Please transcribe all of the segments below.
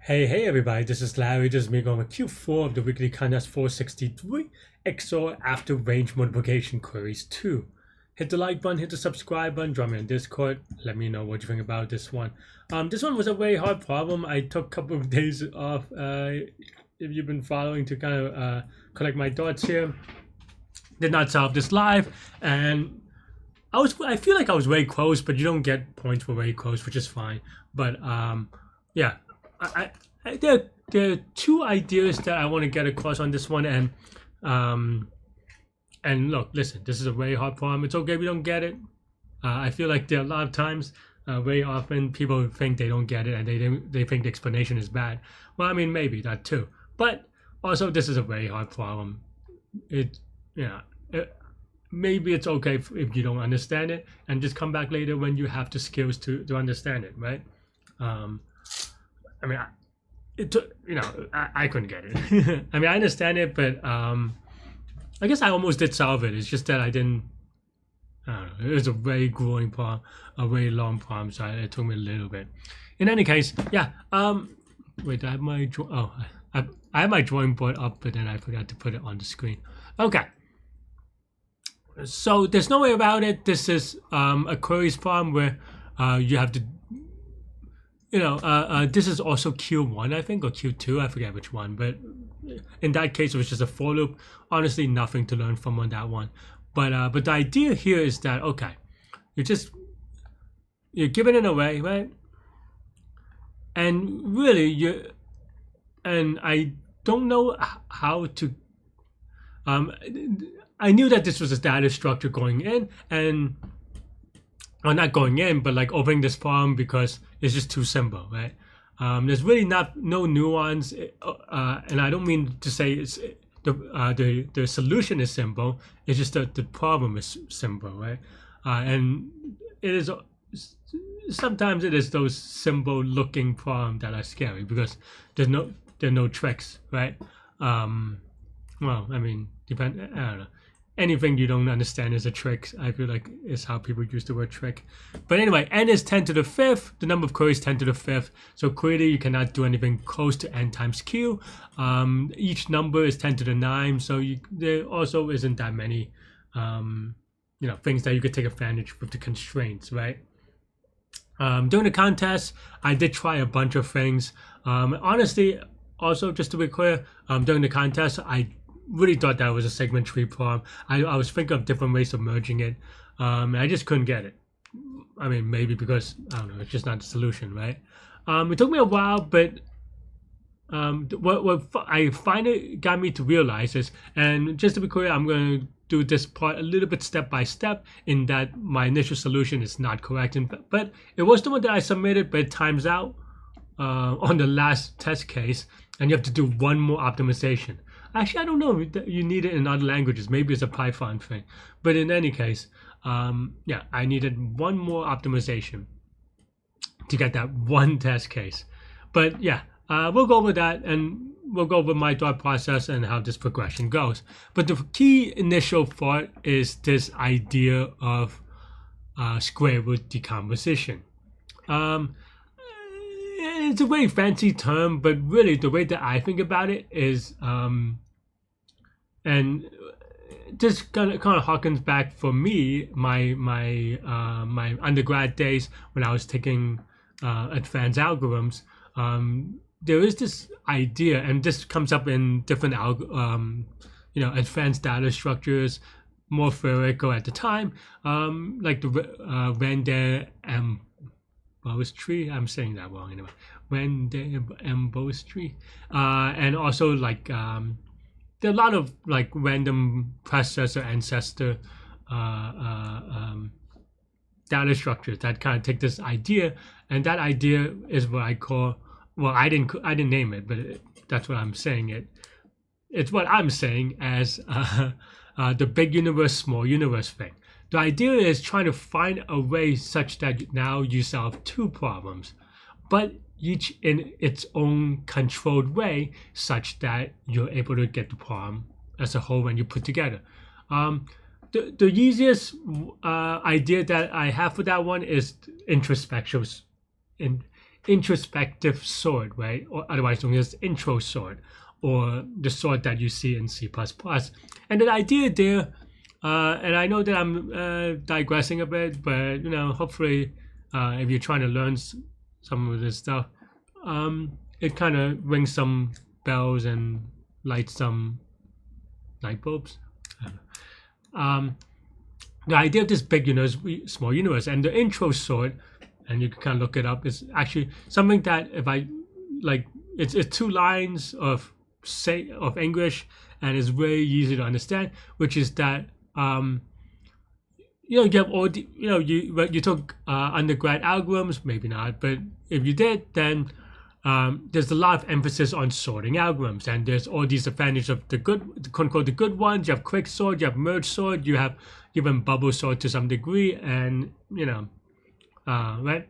Hey everybody, this is Larry. This is me going with Q4 of the weekly contest 463 XOR after range multiplication queries 2. Hit the like button, hit the subscribe button, join me on Discord. Let me know what you think about this one. This one was a very hard problem. I took a couple of days off. If you've been following to kind of collect my thoughts here, did not solve this live, and I feel like I was very close, but you don't get points for very close, which is fine. But yeah. There are two ideas that I want to get across on this one, and look, listen, this is a very hard problem. It's okay if we don't get it. I feel like there are a lot of times, very often, people think they don't get it and they think the explanation is bad. Well, I mean, maybe that too, but also this is a very hard problem. Maybe it's okay if you don't understand it and just come back later when you have the skills to understand it, right? I mean, I couldn't get it. I mean, I understand it, but I guess I almost did solve it. It's just that I didn't. I don't know. It was a very grueling problem, a very long problem, so it took me a little bit. In any case, yeah. Wait, I have my I have my drawing board up, but then I forgot to put it on the screen. Okay. So there's no way about it. This is a queries problem where you have to. This is also Q1, I think, or Q2, I forget which one, but in that case, it was just a for loop. Honestly, nothing to learn from on that one. But the idea here is that, okay, you're giving it away, right? And really, I don't know how to, I knew that this was a data structure going in, and well, not going in, but like opening this problem because it's just too simple, right? There's really no nuance, and I don't mean to say it's the solution is simple. It's just that the problem is simple, right? And it is sometimes it is those simple looking problems that are scary because there are no tricks, right? Well, I mean, I don't know. Anything you don't understand is a trick, I feel like, is how people use the word trick. But anyway, n is 10 to the 5th. The number of queries 10 to the 5th. So clearly you cannot do anything close to n times q. Each number is 10 to the 9. So there also isn't that many things that you could take advantage with the constraints, right? During the contest, I did try a bunch of things. Honestly, also, just to be clear, during the contest, I really thought that was a segment tree problem. I was thinking of different ways of merging it. And I just couldn't get it. I mean, maybe because, I don't know, it's just not the solution, right? It took me a while, but what I finally got me to realize is, and just to be clear, I'm going to do this part a little bit step by step in that my initial solution is not correct. But it was the one that I submitted, but it times out on the last test case, and you have to do one more optimization. Actually, I don't know if you need it in other languages. Maybe it's a Python thing. But in any case, I needed one more optimization to get that one test case. But yeah, we'll go over that, and we'll go over my thought process and how this progression goes. But the key initial thought is this idea of square root decomposition. It's a very fancy term, but really the way that I think about it is, and this kind of harkens back for me, my undergrad days when I was taking advanced algorithms. There is this idea, and this comes up in different advanced data structures, more theoretical at the time, like the Van Bose tree. I'm saying that wrong anyway. Bose tree, and also like there are a lot of like random processor ancestor data structures that kind of take this idea, and that idea is what I call. Well, I didn't name it, but that's what I'm saying. It's what I'm saying as the big universe, small universe thing. The idea is trying to find a way such that now you solve two problems, but each in its own controlled way, such that you're able to get the problem as a whole when you put together. The easiest idea that I have for that one is introspection. introspective sort, right? Or otherwise known as intro sort, or the sort that you see in C++. And the idea there, and I know that I'm digressing a bit, but hopefully, if you're trying to learn some of this stuff, it kind of rings some bells and lights some light bulbs. The idea of this big universe, small universe, and the intro sort, and you can kind of look it up, is actually something that if I like, it's 2 lines of English, and it's very easy to understand, which is that you have all the, you took undergrad algorithms, maybe not, but if you did, then there's a lot of emphasis on sorting algorithms, and there's all these advantages of the quote unquote the good ones. You have quick sort, you have merge sort, you have even bubble sort to some degree, and right.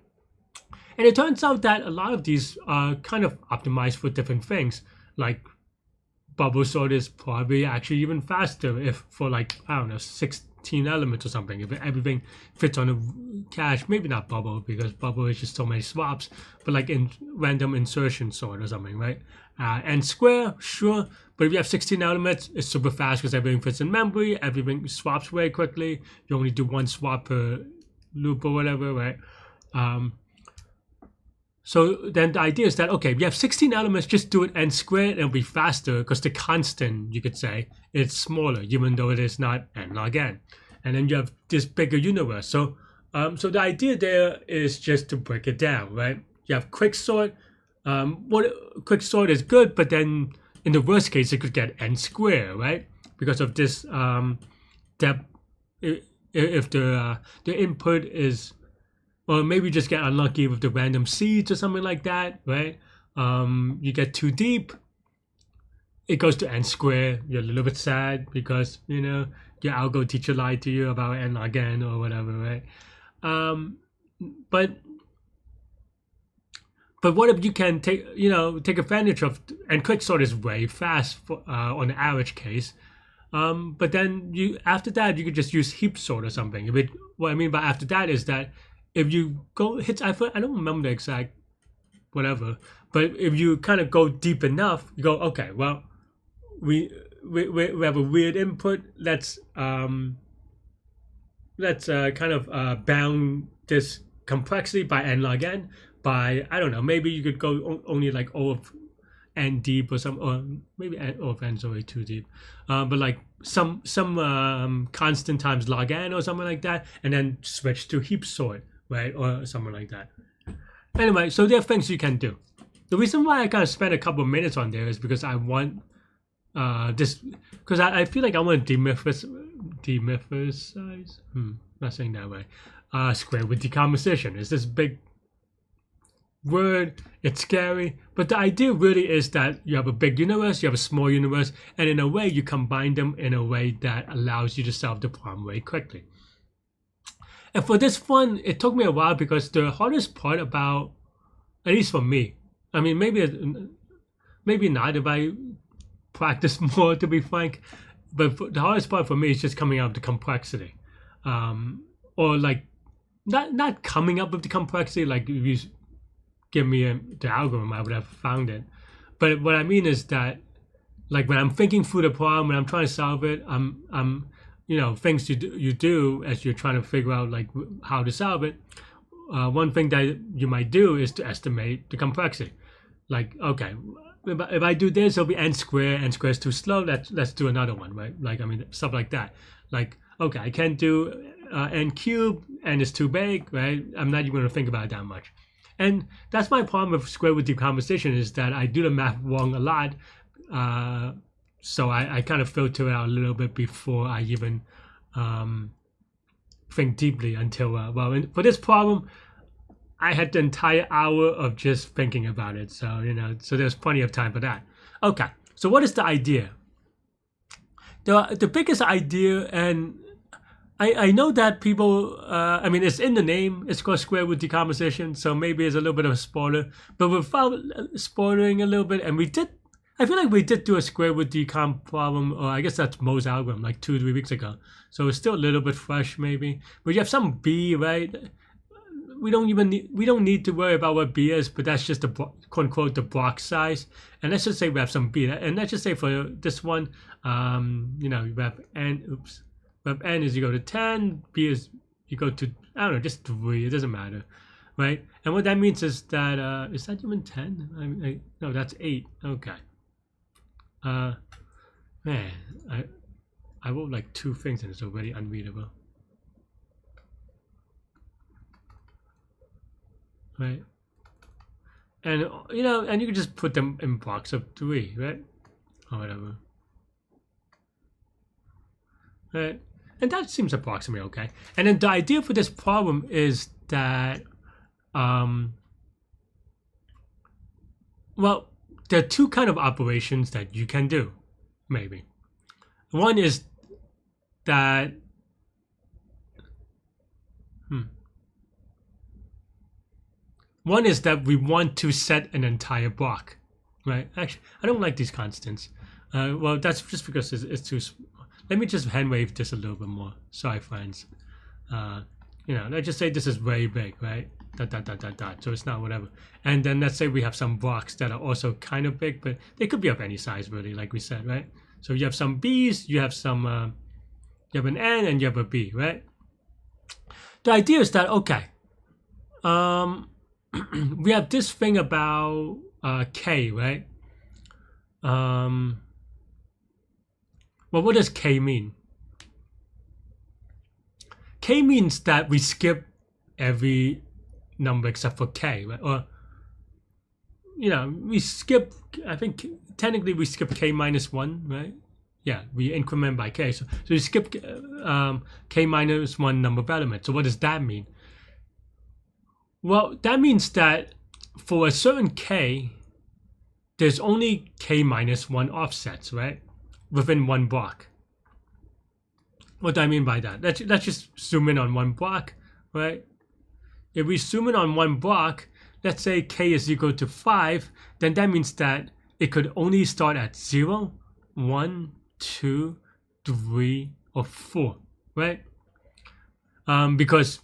And it turns out that a lot of these are kind of optimized for different things. Like bubble sort is probably actually even faster if for like, I don't know, 16 elements or something. If everything fits on a cache, maybe not bubble because bubble is just so many swaps, but like in random insertion sort or something, right? And square, sure, but if you have 16 elements, it's super fast because everything fits in memory, everything swaps very quickly. You only do 1 swap per loop or whatever, right? So then the idea is that, okay, if you have 16 elements, just do it n squared and it'll be faster because the constant, you could say, is smaller, even though it is not n log n. And then you have this bigger universe. So so the idea there is just to break it down, right? You have quick sort. Quick sort is good, but then in the worst case, it could get n squared, right? Because of this depth, if the input is, or maybe just get unlucky with the random seeds or something like that, right? You get too deep, it goes to n squared. You're a little bit sad because your algo teacher lied to you about n log n or whatever, right? But what if you can take advantage of, and quicksort is way fast for, on the average case. But then after that you could just use heap sort or something. What I mean by after that is that if you go I don't remember the exact whatever, but if you kind of go deep enough, you go, okay, well, we have a weird input. Let's kind of bound this complexity by n log n by, I don't know, maybe you could go only like O of n deep or some, or maybe O of n is already too deep, but like some constant times log n or something like that, and then switch to heap sort, right, or something like that. Anyway, so there are things you can do. The reason why I kind of spent a couple of minutes on there is because I want this, because I feel like I want to demythicize, not saying that way, square root decomposition. It's this big word, it's scary, but the idea really is that you have a big universe, you have a small universe, and in a way you combine them in a way that allows you to solve the problem very quickly. And for this one, it took me a while because the hardest part about, at least for me, I mean, maybe not if I practice more, to be frank, but the hardest part for me is just coming up with the complexity, or like not coming up with the complexity. Like if you give me the algorithm, I would have found it. But what I mean is that, like when I'm thinking through the problem, when I'm trying to solve it, I'm things you do as you're trying to figure out like how to solve it. One thing that you might do is to estimate the complexity. Like, okay, if I do this, it'll be n squared. N squared is too slow. Let's do another one, right? Like, I mean, stuff like that. Like, okay, I can't do n cubed, n is too big, right? I'm not even going to think about it that much. And that's my problem with square root decomposition, is that I do the math wrong a lot. So I kind of filter it out a little bit before I even think deeply until, for this problem, I had the entire hour of just thinking about it. So, so there's plenty of time for that. Okay, so what is the idea? The biggest idea, and I know that people, I mean, it's in the name, it's called square root decomposition, so maybe it's a little bit of a spoiler, but without spoiling a little bit, and I feel like we did do a square root decomp problem, or I guess that's Mo's algorithm, like 2-3 weeks ago. So it's still a little bit fresh, maybe. But you have some B, right? we don't need to worry about what B is, but that's just the quote unquote the block size. And let's just say we have some B, and let's just say for this one, you know, you have n. Oops, we have n is equal to 10. B is equal to, I don't know, just 3. It doesn't matter, right? And what that means is that is that even 10? No, that's 8. Okay. Man, I wrote like 2 things and it's already unreadable. Right, and you know, and you can just put them in blocks of 3, right, or whatever, right? And that seems approximately okay. And then the idea for this problem is that, well, there are 2 kind of operations that you can do, maybe. One is that, One is that we want to set an entire block, right? Actually, I don't like these constants. Well, that's just because it's too small. Let me just hand wave this a little bit more. Sorry, friends. You know, let's just say this is very big, right? Dot, dot, dot, dot, dot. So it's not whatever. And then let's say we have some blocks that are also kind of big, but they could be of any size, really, like we said, right? So you have some B's, you have some, you have an N, and you have a B, right? The idea is that, okay, we have this thing about K, right? Well, what does K mean? K means that we skip every number except for K, right? Or, you know, we skip, I think technically we skip K minus 1, right? Yeah, we increment by K. So we skip K minus 1 number of elements. So what does that mean? Well, that means that for a certain K, there's only K minus 1 offsets, right? Within one block. What do I mean by that? Let's just zoom in on one block, right? If we zoom in on one block, let's say K is equal to 5, then that means that it could only start at 0, 1, 2, 3, or 4, right? Because,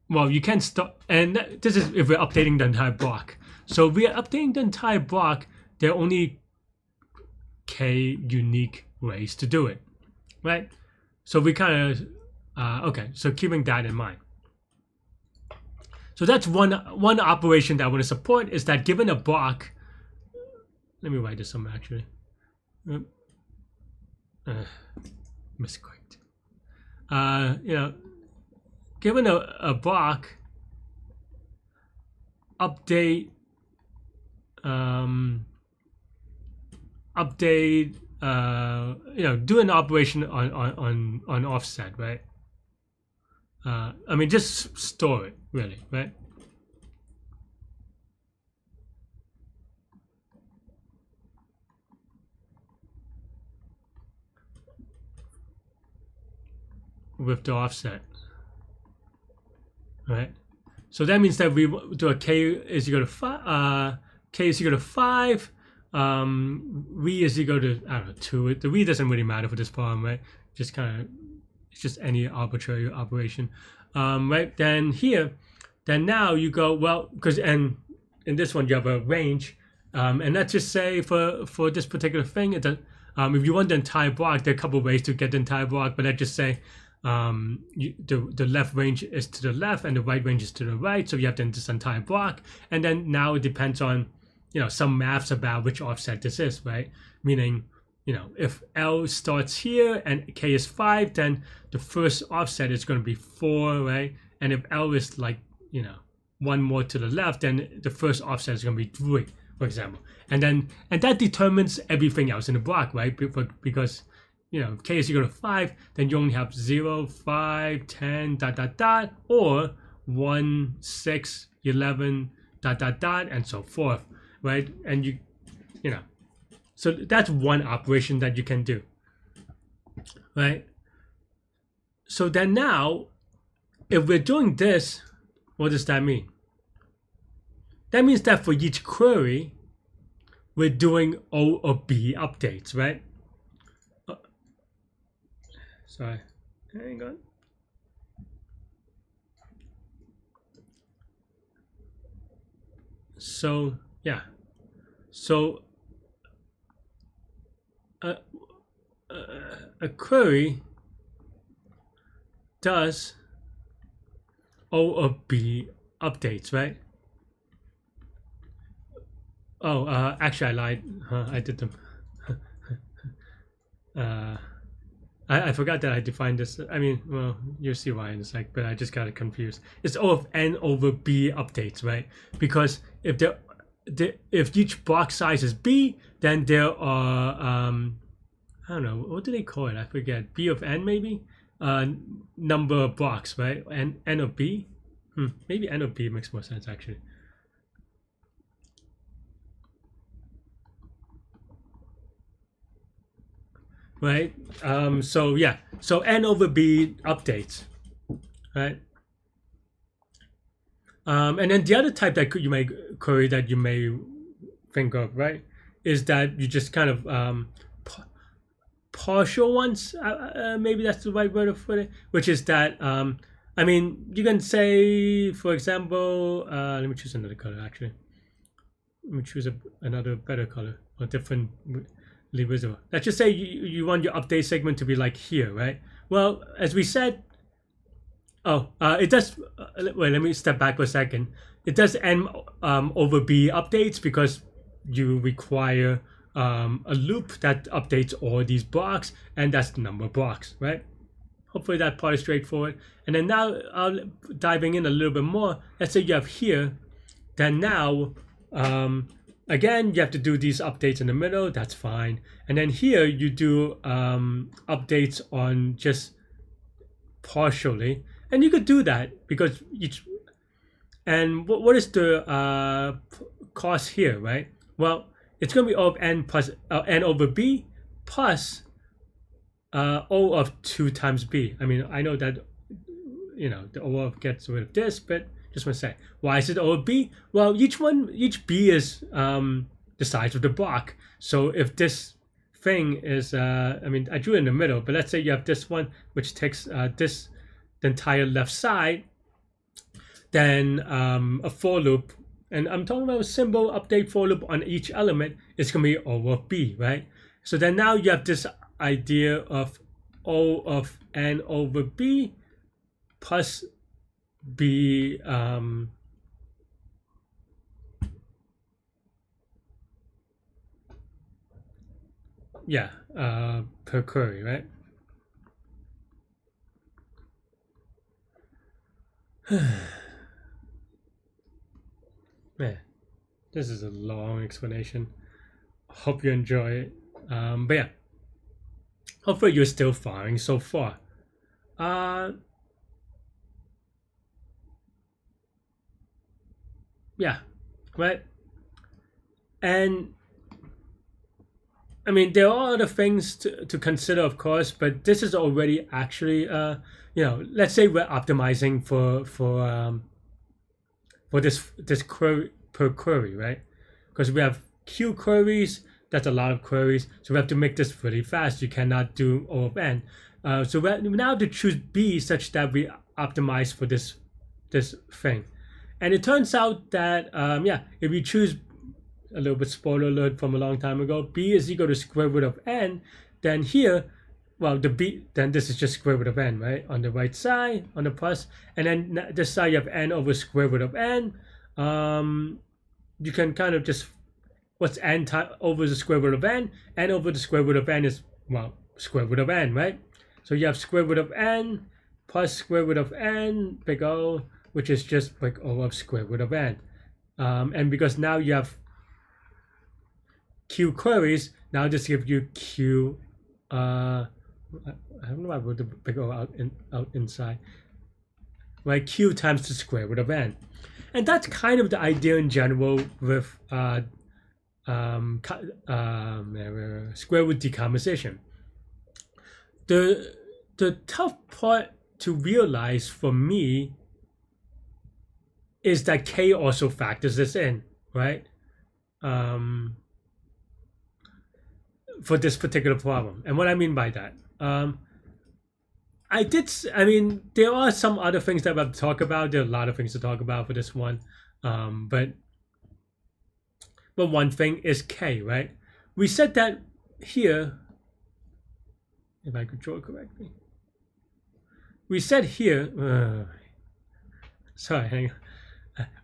well, you can start, and this is if we're updating the entire block. So if we are updating the entire block, there are only K unique ways to do it, right? So we kind of, okay, so keeping that in mind. So that's one operation that I want to support, is that given a block, let me write this somewhere actually. Misclicked. You know, given a block, update, you know, do an operation on offset, right? I mean, just store it, really, right? With the offset, right? So that means that we do a K is equal to 5, K is equal to 5, V is equal to, I don't know, 2. The V doesn't really matter for this problem, right? Just kind of, it's just any arbitrary operation, right? Then here, then now you go, well, because, and in this one you have a range, and let's just say for this particular thing, if you want the entire block, there are a couple of ways to get the entire block, but let's just say the left range is to the left and the right range is to the right, so you have this entire block, and then now it depends on, you know, some maths about which offset this is, right? Meaning, you know, if L starts here and K is 5, then the first offset is going to be 4, right? And if L is like, you know, 1 more to the left, then the first offset is going to be 3, for example. And that determines everything else in the block, right? Because, you know, if K is equal to 5, then you only have 0, 5, 10, dot, dot, dot, or 1, 6, 11, dot, dot, dot, and so forth, right? And you know, so that's one operation that you can do, right? So then now, if we're doing this, what does that mean? That means that for each query, we're doing O or B updates, right? Sorry, hang on. So yeah, so a, a query does O of B updates, right? Oh, actually I lied. I did them. uh, I forgot that I defined this. I mean, well, you'll see why in a sec, but I just got it confused. It's O of N over B updates, right? Because if each block size is B, then there are I don't know, what do they call it? I forget. B of N maybe? Number of blocks, right? And N of B? Maybe N of B makes more sense actually. Right? So yeah, so N over B updates, right? And then the other type that you may query that you may think of, right, is that you just kind of partial ones. Maybe that's the right word to put it. Which is that I mean, you can say, for example, let me choose another color. Actually, let me choose another better color or different visible. Let's just say you want your update segment to be like here, right? Well, as we said, it does. Wait, let me step back for a second. It does N over B updates because you require a loop that updates all these blocks, and that's the number of blocks, right? Hopefully that part is straightforward. And then now, diving in a little bit more, let's say you have here, then now, again, you have to do these updates in the middle, that's fine. And then here you do updates on just partially. And you could do that because each, and what is the cost here, right? Well, it's going to be O of N plus N over B plus O of 2 times B. I mean, I know that, you know, the O of gets rid of this, but just want to say, why is it O of B? Well, each B is the size of the block. So if this thing is, I mean, I drew it in the middle, but let's say you have this one, which takes the entire left side, then a for loop, and I'm talking about a simple update for loop on each element, is going to be O of B, right? So then now you have this idea of O of N over B plus B per query, right? Man, this is a long explanation. Hope you enjoy it. But yeah, hopefully you're still following so far. Yeah, right. And I mean, there are other things to consider, of course, but this is already actually, you know, let's say we're optimizing for this query per query, right? Because we have Q queries, that's a lot of queries, so we have to make this really fast. You cannot do O of N. So we now have to choose B such that we optimize for this thing. And it turns out that if we choose, a little bit spoiler alert from a long time ago, B is equal to square root of N, then here, well, then this is just square root of N, right? On the right side, on the plus, and then this side you have N over square root of N. You can kind of just, what's N over the square root of N? N over the square root of N is, well, square root of N, right? So you have square root of N plus square root of N, big O, which is just big O of square root of N. And because now you have Q queries, now this gives you Q, I don't know why I wrote the big O out inside, right? Q times the square root of N. And that's kind of the idea in general with square root decomposition. The tough part to realize for me is that K also factors this in, right? For this particular problem. And what I mean by that, I mean, there are some other things that I have to talk about. There are a lot of things to talk about for this one. But But one thing is k, right? We said that here, if I could draw correctly. We said here, sorry, hang on.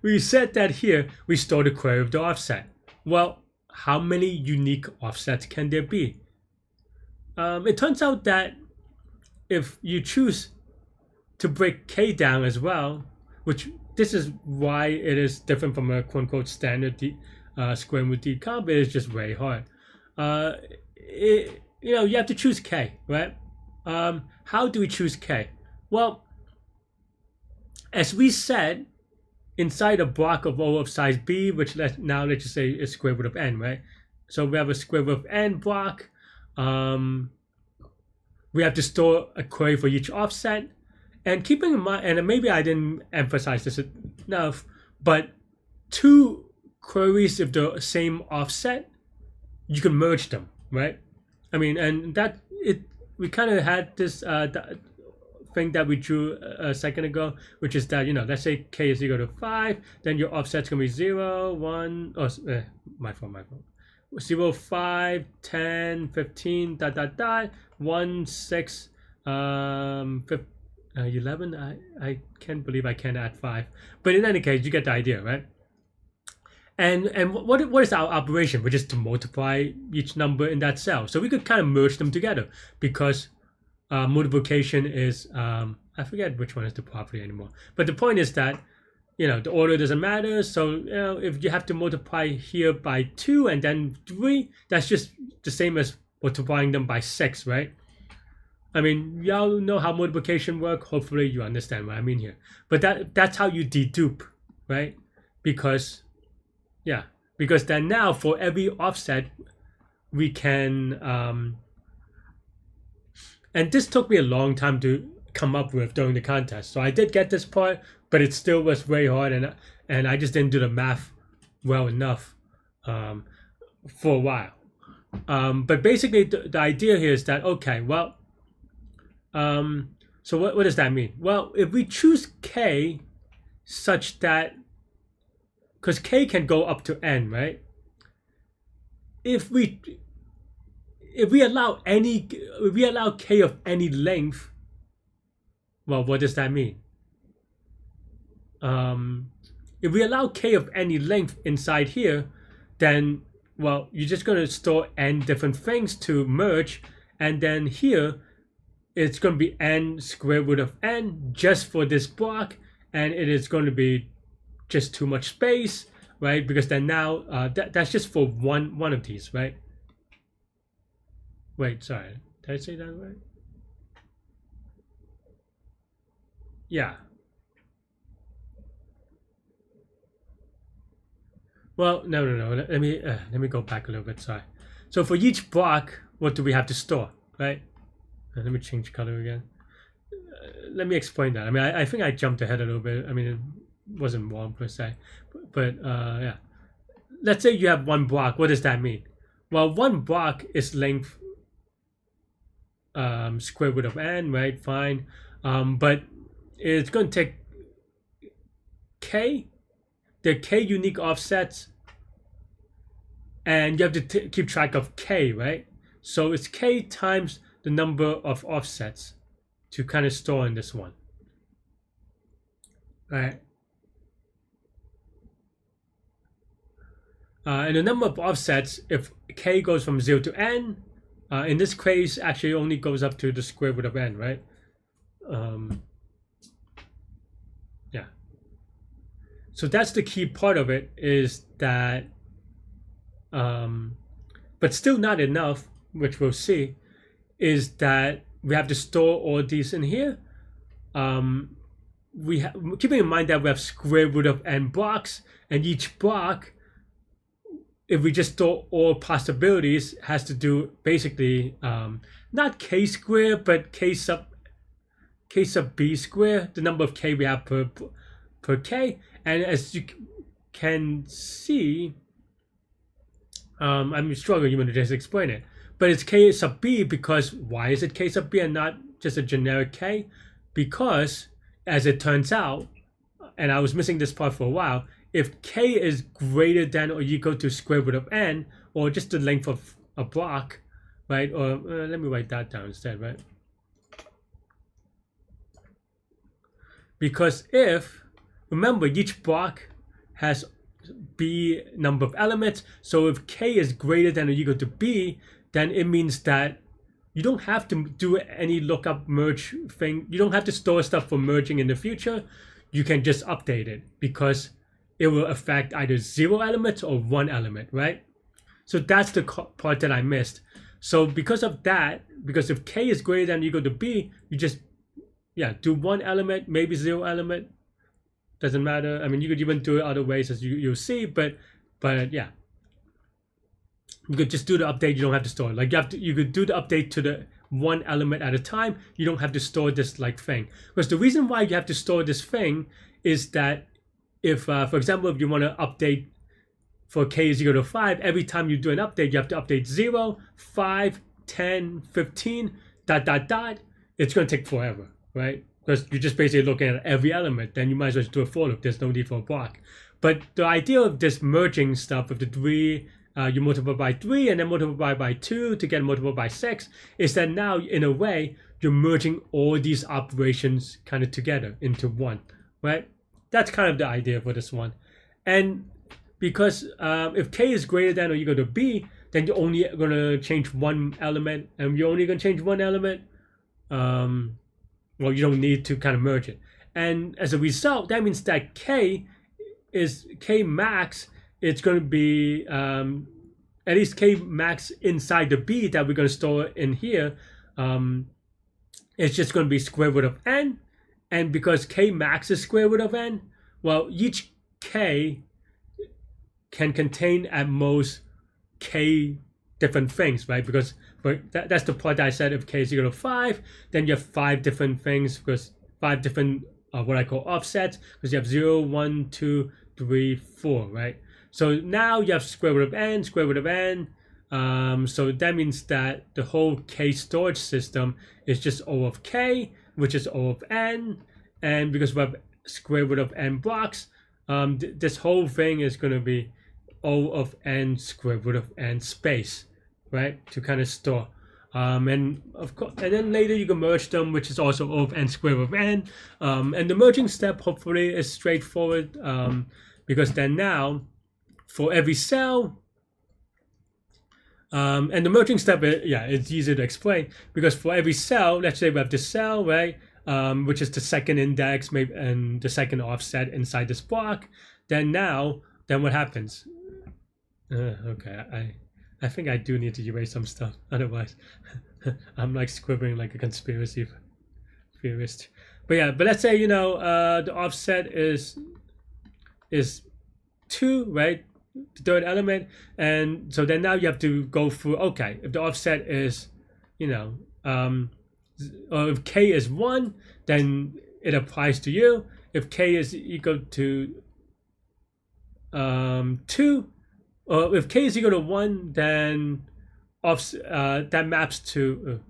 We said that here we store the query of the offset. Well, how many unique offsets can there be? It turns out that if you choose to break k down as well, which this is why it is different from a quote-unquote standard square root decomp, it is just very hard. You have to choose k, right? How do we choose k? Well, as we said, inside a block of O of size b, which let's just say is square root of n, right? So we have a square root of n block. We have to store a query for each offset. And keeping in mind, and maybe I didn't emphasize this enough, but two queries of the same offset, you can merge them, right? I mean, and we kind of had this thing that we drew a second ago, which is that, let's say k is equal to 5, then your offset's gonna be 0, 1, my fault. 0, 5, 10, 15, ... 1, 6, 11. I can't believe I can't add 5. But in any case, you get the idea, right? And what is our operation? Which is to multiply each number in that cell. So we could kind of merge them together because multiplication is, I forget which one is the property anymore. But the point is that, the order doesn't matter. So, if you have to multiply here by 2 and then 3, that's just the same as multiplying them by 6, right? I mean, y'all know how multiplication works. Hopefully you understand what I mean here. But that's how you dedupe, right? Because then now for every offset, we can, and this took me a long time to come up with during the contest. So I did get this part, but it still was very hard, and I just didn't do the math well enough for a while. But basically, the idea here is that, okay, well, so what does that mean? Well, if we choose k such that, because k can go up to n, right? If we allow k of any length, well, what does that mean? If we allow k of any length inside here, then, well, you're just going to store n different things to merge, and then here it's going to be n square root of n just for this block, and it is going to be just too much space, right? Because then now that's just for one of these, right? Wait, sorry, did I say that right? Yeah. Well, no. Let me go back a little bit. Sorry. So for each block, what do we have to store, right? Let me change color again. Let me explain that. I mean, I think I jumped ahead a little bit. I mean, it wasn't wrong per se, but yeah. Let's say you have one block. What does that mean? Well, one block is length square root of n, right? Fine. But it's going to take k. There are k unique offsets, and you have to keep track of k, right? So it's k times the number of offsets to kind of store in this one, right? And the number of offsets, if k goes from 0 to n, in this case actually only goes up to the square root of n, right? Yeah. So that's the key part of it, is that, but still not enough, which we'll see, is that we have to store all these in here. Keeping in mind that we have square root of n blocks, and each block, if we just store all possibilities, has to do basically not k squared, but k sub b squared, the number of k we have per k. And as you can see, I'm struggling even to just explain it, but it's k sub b, because why is it k sub b and not just a generic k? Because, as it turns out, and I was missing this part for a while, if k is greater than or equal to square root of n, or just the length of a block, right? Or let me write that down instead, right? Because if, remember, each block has b number of elements, so if k is greater than or equal to b, then it means that you don't have to do any lookup merge thing. You don't have to store stuff for merging in the future. You can just update it because it will affect either 0 elements or 1 element, right? So that's the part that I missed. So because of that, because if k is greater than or equal to b, you just do 1 element, maybe 0 element. Doesn't matter. I mean, you could even do it other ways, as you'll see, but yeah. You could just do the update. You don't have to store it. Like you could do the update to the 1 element at a time. You don't have to store this like thing. Because the reason why you have to store this thing is that if, for example, if you want to update for k is equal to 5, every time you do an update, you have to update 0, 5, 10, 15, ... It's going to take forever, right? Because you're just basically looking at every element. Then you might as well just do a for loop. There's no need for a block. But the idea of this merging stuff with the 3, you multiply by 3 and then multiply by 2 to get multiplied by 6, is that now, in a way, you're merging all these operations kind of together into one, right? That's kind of the idea for this one. And because if k is greater than or equal to b, then you're only going to change 1 element, and you're only going to change 1 element. Well, you don't need to kind of merge it. And as a result, that means that k max, it's going to be at least k max inside the b that we're going to store in here. It's just going to be square root of n. And because k max is square root of n, well, each k can contain at most k different things, right? Because that's the part that I said, if k is equal to 5, then you have 5 different things, because 5 different what I call offsets, because you have 0, 1, 2, 3, 4, right? So now you have square root of n, square root of n. So that means that the whole k storage system is just O of k, which is O of n. And because we have square root of n blocks, this whole thing is going to be O of n square root of n space, right? To kind of store. And of course, and then later you can merge them, which is also O of n square root of n. And the merging step hopefully is straightforward, because then now for every cell, and the merging step, it's easier to explain, because for every cell, let's say we have this cell, right, which is the second index, maybe, and the second offset inside this block. Then what happens? Okay, I think I do need to erase some stuff, otherwise I'm like scribbling like a conspiracy theorist. But let's say the offset is 2, right? The third element, and so then now you have to go through. Okay, if the offset is, if k is 1, then it applies to you. If k is equal to 2, or if k is equal to 1, then that maps to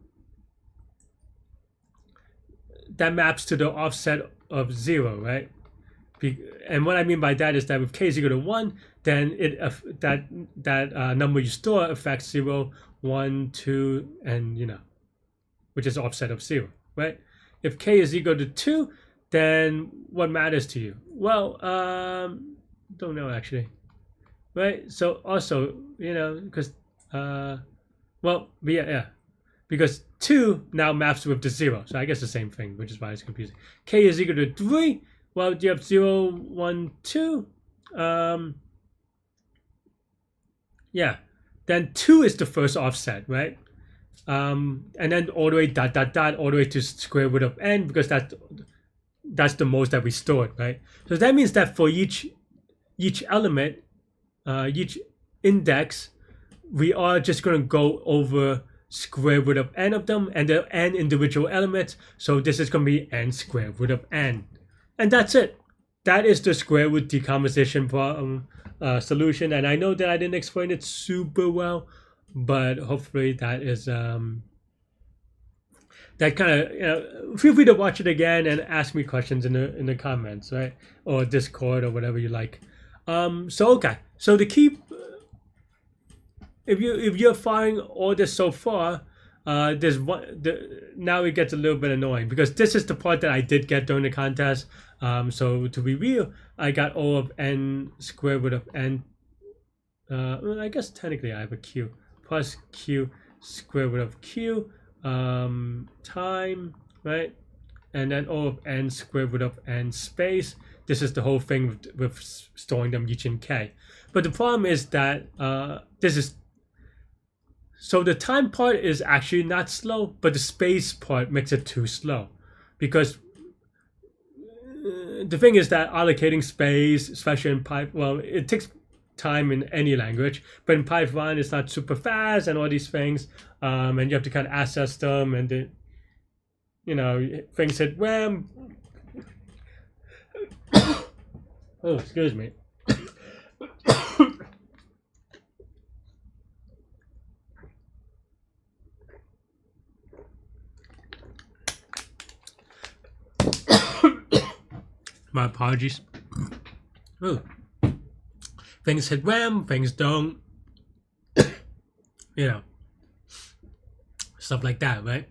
the offset of 0, right? And what I mean by that is that if k is equal to 1, then that number you store affects 0, 1, 2, and which is offset of 0, right? If k is equal to 2, then what matters to you? Well, don't know actually, right? So also, because because 2 now maps with the 0, so I guess the same thing, which is why it's confusing. K is equal to 3. Well, you have 0, 1, 2. Then 2 is the first offset, right? And then all the way ... all the way to square root of n, because that's the most that we stored, right? So that means that for each element, each index, we are just going to go over square root of n of them, and there are n individual elements. So this is going to be n square root of n. And that's it. That is the square root decomposition problem solution. And I know that I didn't explain it super well, but hopefully that is that kind of feel free to watch it again and ask me questions in the comments, right, or Discord or whatever you like. So okay, so the key, if you're following all this so far, there's now it gets a little bit annoying because this is the part that I did get during the contest. So to be real, I got O of n square root of n. Well, I guess technically I have a q plus q square root of q time, right? And then O of n square root of n space. This is the whole thing with storing them each in k. But the problem is that so the time part is actually not slow, but the space part makes it too slow. Because the thing is that allocating space, especially in Python, well, it takes time in any language, but in Python it's not super fast and all these things, and you have to kind of access them, and things hit wham. Oh, excuse me. My apologies. Ooh. Things hit wham, things don't. Stuff like that, right?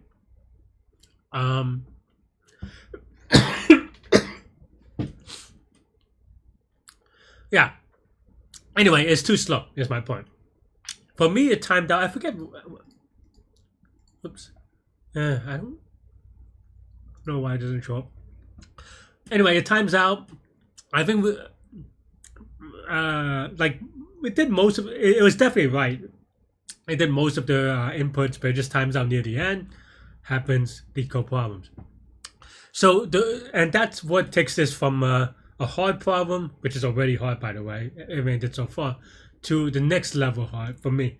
Yeah. Anyway, it's too slow, is my point. For me, it timed out. I forget. Oops. I don't know why it doesn't show up. Anyway, it times out. I think we did most of it. It was definitely right. It did most of the inputs, but it just times out near the end. Happens, Leetcode problems. So and that's what takes this from a hard problem, which is already hard by the way, everything did so far, to the next level hard for me,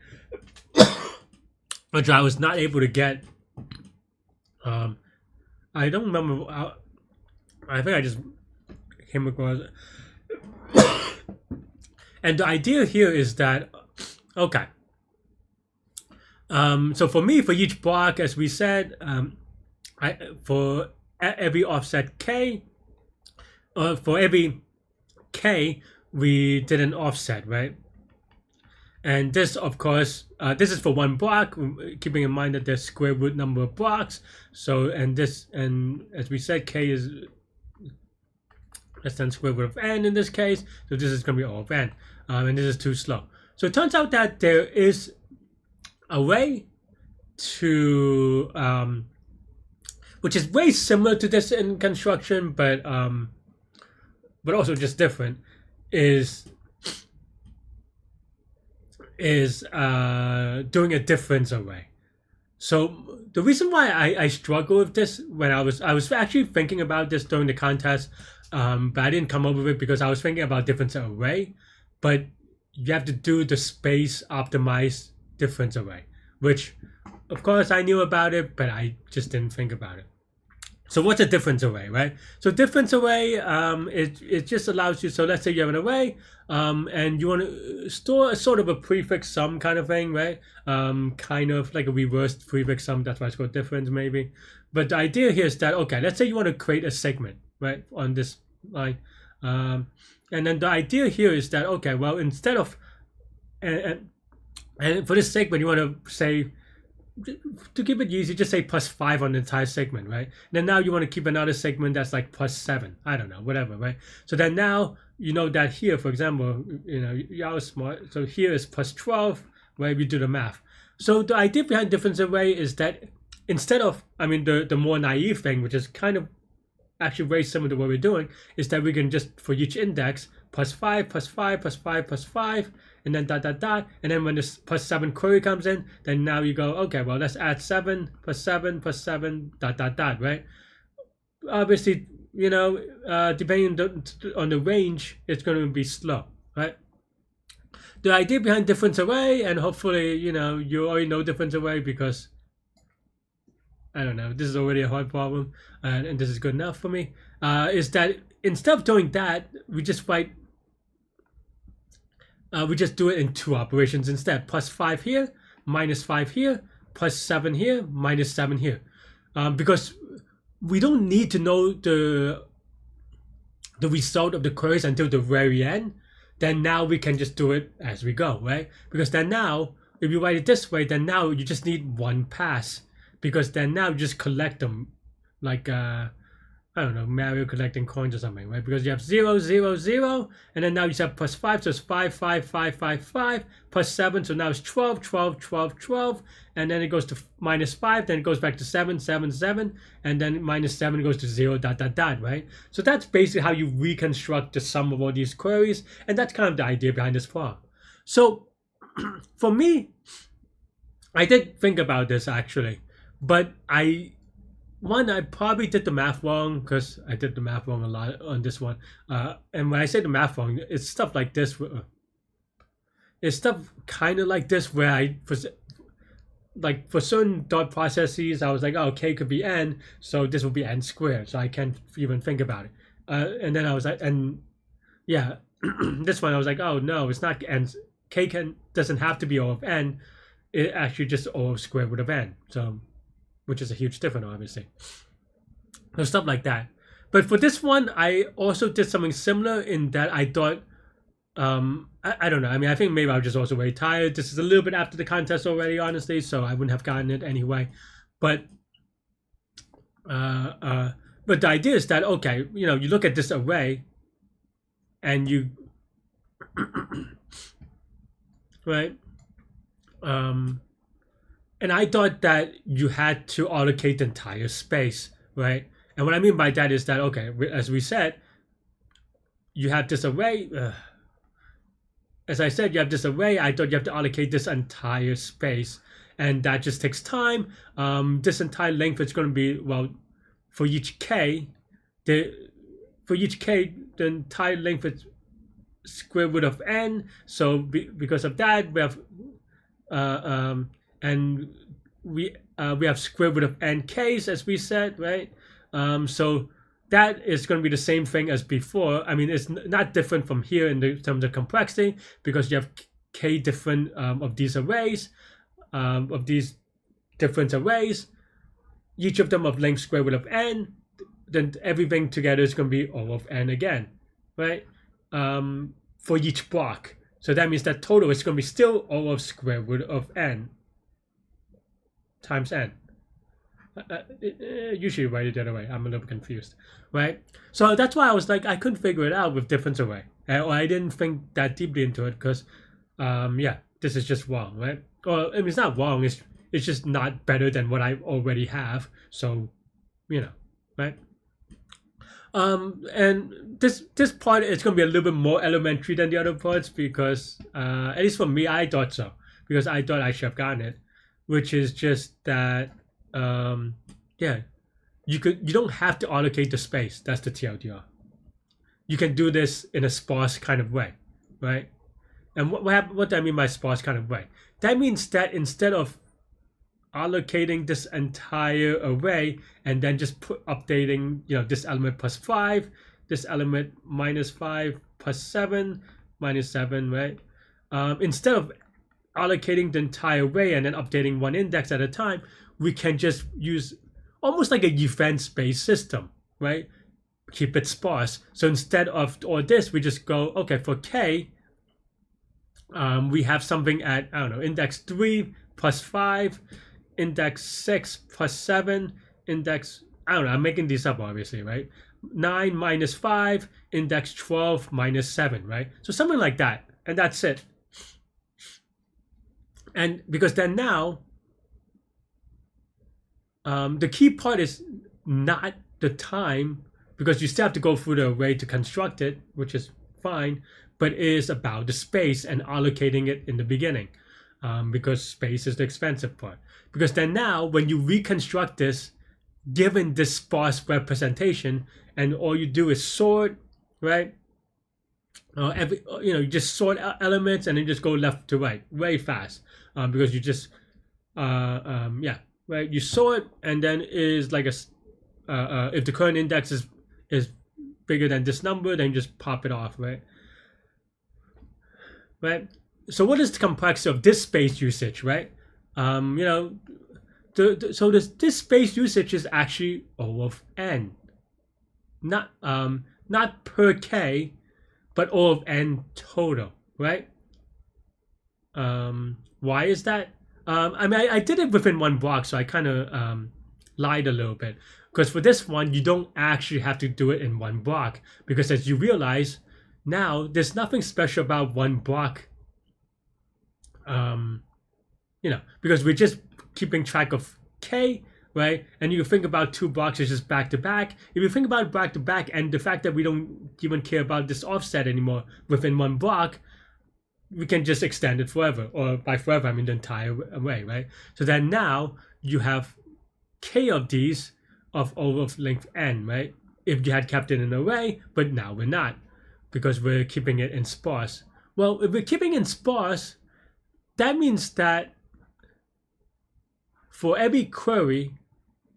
which I was not able to get. I don't remember. I think I just came across it. And the idea here is that, okay. So for me, for each block, as we said, for every offset k, for every k, we did an offset, right? And this, of course, this is for one block, keeping in mind that there's square root number of blocks. So, and as we said, k is less than square root of n in this case. So this is going to be O of n, and this is too slow. So it turns out that there is a way to, which is very similar to this in construction, but also just different, is doing a difference array. So the reason why I struggle with this, when I was actually thinking about this during the contest, but I didn't come up with it because I was thinking about difference array, but you have to do the space optimized difference array, which of course I knew about it, but I just didn't think about it. So what's a difference array, right? So difference array, it just allows you, so let's say you have an array, and you want to store a sort of a prefix sum kind of thing, right? Kind of like a reversed prefix sum, that's why it's called difference maybe. But the idea here is that, okay, let's say you want to create a segment, right, on this line. And then the idea here is that, okay, well, instead of, and for this segment, you want to say, to keep it easy, just say +5 on the entire segment, right? And then now you want to keep another segment that's like +7. I don't know, whatever, right? So then now you know that here, for example, y'all are smart. So here is +12, right? We do the math. So the idea behind difference array is that instead of, the more naive thing, which is kind of actually very similar to what we're doing, is that we can just, for each index, +5, +5, +5, +5, and then dot, dot, dot. And then when this +7 query comes in, then now you go, okay, well, let's add 7, +7, +7, dot, dot, dot, right? Obviously, depending on the range, it's going to be slow, right? The idea behind difference array, and hopefully, you already know difference array because, I don't know, this is already a hard problem, and this is good enough for me, is that instead of doing that, we just write, we just do it in two operations instead. +5 here, -5 here, +7 here, -7 here. Because we don't need to know the result of the queries until the very end. then now we can just do it as we go, right? Because then now, if you write it this way, then now you just need one pass, because then now you just collect them like I don't know, Mario collecting coins or something, right? Because you have 0, 0, 0, and then now you have plus 5, so it's 5, 5, 5, 5, 5, plus 7, so now it's 12, 12, 12, 12, and then it goes to minus 5, then it goes back to 7, 7, 7, and then minus 7 goes to 0, dot, dot, dot, right? So that's basically how you reconstruct the sum of all these queries, and that's kind of the idea behind this problem. So for me, I did think about this actually, but I probably did the math wrong, because I did the math wrong a lot on this one. And when I say the math wrong, it's stuff like this. It's stuff kind of like this where for certain thought processes, I was like, oh, k could be n, so this will be n squared. So I can't even think about it. And then I was like, and yeah, this one I was like, oh no, it's not n. Doesn't have to be O of n. It actually just O of square root of n. So, which is a huge difference, obviously. So stuff like that. But for this one, I also did something similar in that I thought, I don't know. I mean, I think maybe I was just also very tired. This is a little bit after the contest already, honestly, so I wouldn't have gotten it anyway. But the idea is that, okay, you know, you look at this array and you, right? And I thought that you had to allocate the entire space, right? And what I mean by that is that, okay, as we said, you have this array. As I said, you have this array. I thought you have to allocate this entire space, and that just takes time. This entire length is going to be, well, for each k, the entire length is square root of n. So because of that, we have and we have square root of n k's, as we said, right? So that is going to be the same thing as before. I mean, it's not different from here in terms of complexity, because you have k different of these arrays, each of them of length square root of n. Then everything together is going to be O of n again, right? For each block. So that means that total is going to be still O of square root of n times n. Usually write it the other way. I'm a little confused, right? So that's why I was like, I couldn't figure it out with difference array, or I didn't think that deeply into it, because yeah, this is just wrong, right? Or I mean, it's not wrong, it's just not better than what I already have. So, you know, right? And this part is going to be a little bit more elementary than the other parts, because at least for me, I thought so, because I thought I should have gotten it, which is just that yeah, you don't have to allocate the space. That's the TLDR. You can do this in a sparse kind of way, right? And what do I mean by sparse kind of way? That means that instead of allocating this entire array and then just updating, you know, this element plus 5, this element minus 5 plus 7 minus 7, right? Instead of allocating the entire array and then updating one index at a time, we can just use almost like a event-based system, right? Keep it sparse. So instead of all this, we just go, okay, for k, we have something at, I don't know, index 3 plus 5, index 6 plus 7, index, I don't know, I'm making these up obviously, right? 9 minus 5, index 12 minus 7, right? So something like that, and that's it. And because then now, the key part is not the time, because you still have to go through the array to construct it, which is fine, but it is about the space and allocating it in the beginning, because space is the expensive part. Because then now, when you reconstruct this, given this sparse representation, and all you do is sort, right? You just sort elements and then just go left to right, very fast, because you just, yeah. Right, you sort, and then is like if the current index is bigger than this number, then just pop it off, right? Right. So what is the complexity of this space usage, right? You know, so this space usage is actually O of n, not per k, but O of n total, right? Why is that? I mean, I did it within one block, so I kind of lied a little bit. Because for this one, you don't actually have to do it in one block. Because as you realize, now there's nothing special about one block. Because we're just keeping track of k, right? And you think about 2 blocks is just back to back. If you think about back to back and the fact that we don't even care about this offset anymore within one block, we can just extend it forever, or by forever I mean the entire way, right? So then now you have k of these of O of length n, right? If you had kept it in an array, but now we're not, because we're keeping it in sparse. Well, if we're keeping it in sparse, that means that for every query,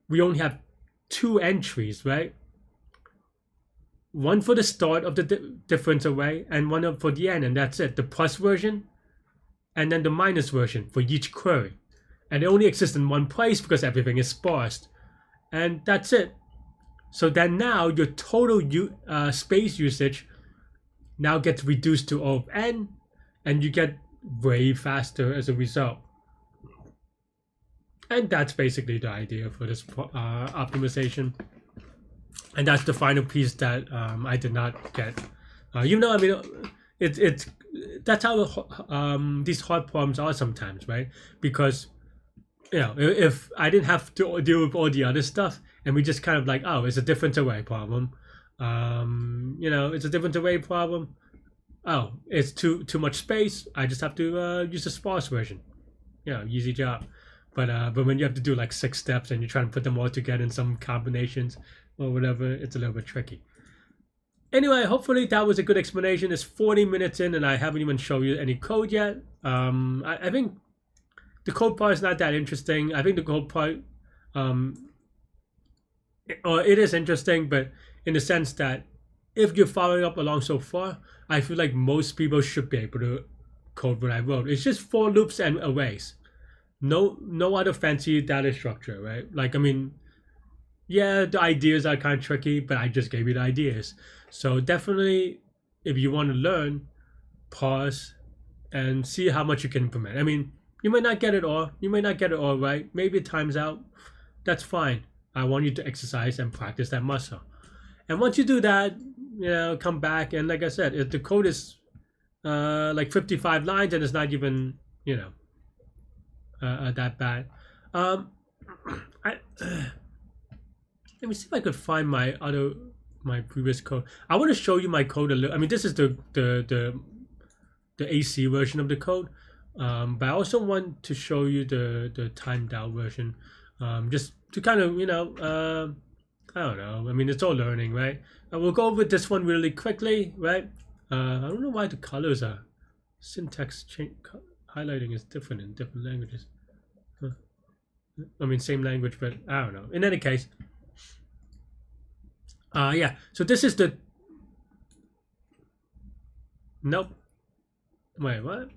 we only have 2 entries, right? One for the start of the difference array and one for the end, and that's it. The plus version and then the minus version for each query. And it only exists in one place because everything is sparse. And that's it. So then now your total space usage now gets reduced to O of n, and you get way faster as a result. And that's basically the idea for this optimization. And that's the final piece that I did not get. Even though, I mean, that's how these hard problems are sometimes, right? Because, if I didn't have to deal with all the other stuff, and we just kind of like, oh, it's a different array problem. It's a different array problem. Oh, it's too much space. I just have to use the sparse version. Easy job. But when you have to do like 6 steps and you're trying to put them all together in some combinations or whatever, it's a little bit tricky. Anyway, hopefully that was a good explanation. It's 40 minutes in and I haven't even shown you any code yet. I think the code part is not that interesting. I think the code part, it is interesting, but in the sense that if you're following up along so far, I feel like most people should be able to code what I wrote. It's just for loops and arrays. No other fancy data structure, right? Like, I mean, yeah, the ideas are kind of tricky, but I just gave you the ideas. So definitely, if you want to learn, pause and see how much you can implement. I mean, you might not get it all. You might not get it all right. Maybe it times out. That's fine. I want you to exercise and practice that muscle. And once you do that, come back. And like I said, if the code is like 55 lines and it's not even, that bad. Let me see if I could find my previous code. I want to show you my code a little. I mean, this is the AC version of the code, but I also want to show you the timed out version, just to kind of I don't know. I mean, it's all learning, right? We'll go over this one really quickly, right? I don't know why the colors are syntax change. Highlighting is different in different languages. I mean, same language, but I don't know. In any case, yeah. So this is the. Nope. Wait, what?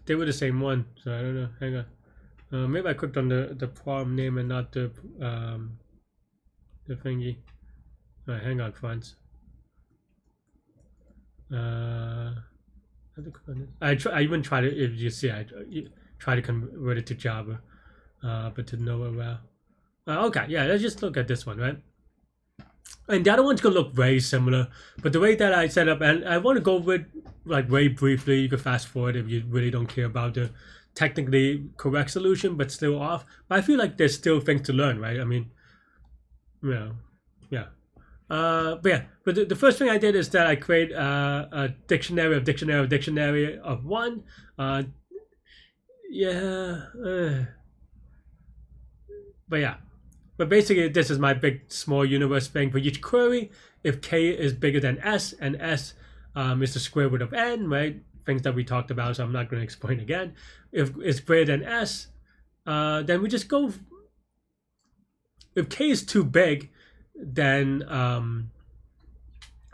They were the same one, so I don't know. Hang on. Maybe I clicked on the problem name and not the thingy. All right, hang on, friends. I even tried to, if you see, I try to convert it to Java, but to nowhere well. Okay, yeah, let's just look at this one, right? And the other one's gonna look very similar, but the way that I set up, and I want to go with like very briefly. You can fast forward if you really don't care about the technically correct solution, but still off. But I feel like there's still things to learn, right? I mean, yeah. But the first thing I did is that I create a dictionary of one. But basically this is my big small universe thing for each query. If k is bigger than s and s is the square root of n, right? Things that we talked about, so I'm not going to explain again. If it's greater than s, then we just go. If k is too big, then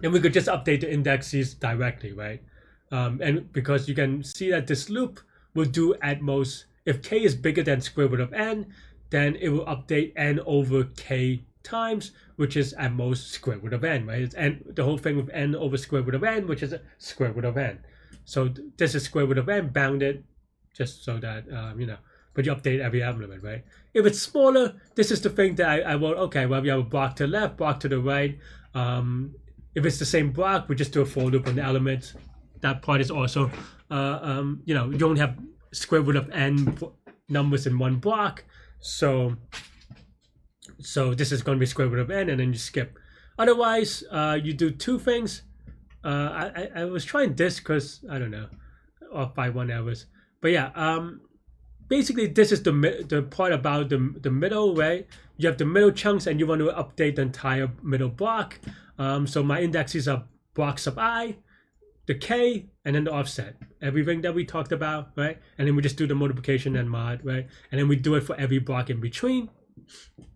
we could just update the indexes directly, right? And because you can see that this loop will do at most, if k is bigger than square root of n, then it will update n over k times, which is at most square root of n, right? It's n, the whole thing with n over square root of n, which is a square root of n. So this is square root of n bounded, just so that you know, but you update every element, right? If it's smaller, this is the thing that I wrote. Okay, well, we have a block to the left, block to the right. If it's the same block, we just do a for loop on the elements. That part is also, you know, you don't have square root of n numbers in one block, so this is going to be square root of n, and then you skip. Otherwise, you do two things. I was trying this because I don't know, off by 1 hour, but yeah. Basically, this is the part about the middle, right? You have the middle chunks, and you want to update the entire middle block. So my indexes are block sub I, the k, and then the offset. Everything that we talked about, right? And then we just do the multiplication and mod, right? And then we do it for every block in between,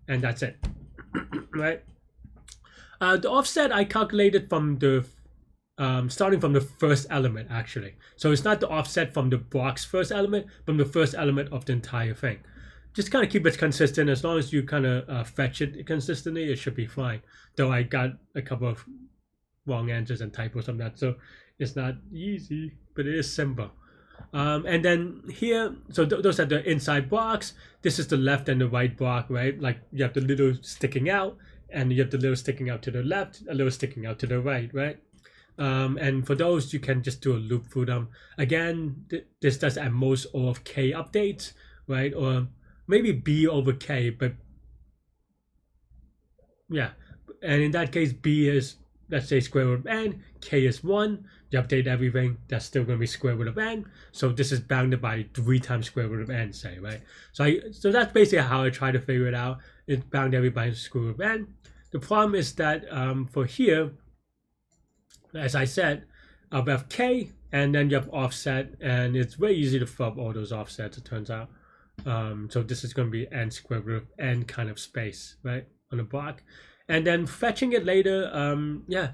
and that's it, right? The offset I calculated from the starting from the first element, actually. So it's not the offset from the block's first element, but from the first element of the entire thing. Just kind of keep it consistent. As long as you kind of fetch it consistently, it should be fine. Though I got a couple of wrong answers and typos on that, so it's not easy, but it is simple. And then here, so those are the inside blocks. This is the left and the right block, right? Like you have the little sticking out, and you have the little sticking out to the left, a little sticking out to the right, right? And for those, you can just do a loop through them. Again, this does at most O of k updates, right? Or maybe b over k, but yeah. And in that case, b is, let's say, square root of n, k is 1. You update everything, that's still going to be square root of n. So this is bounded by 3 times square root of n, say, right? So that's basically how I try to figure it out. It's bound everybody by square root of n. The problem is that for here, as I said, we have k, and then you have offset, and it's very easy to fill up all those offsets, it turns out. So this is going to be n square root of n kind of space, right, on the block. And then fetching it later, yeah.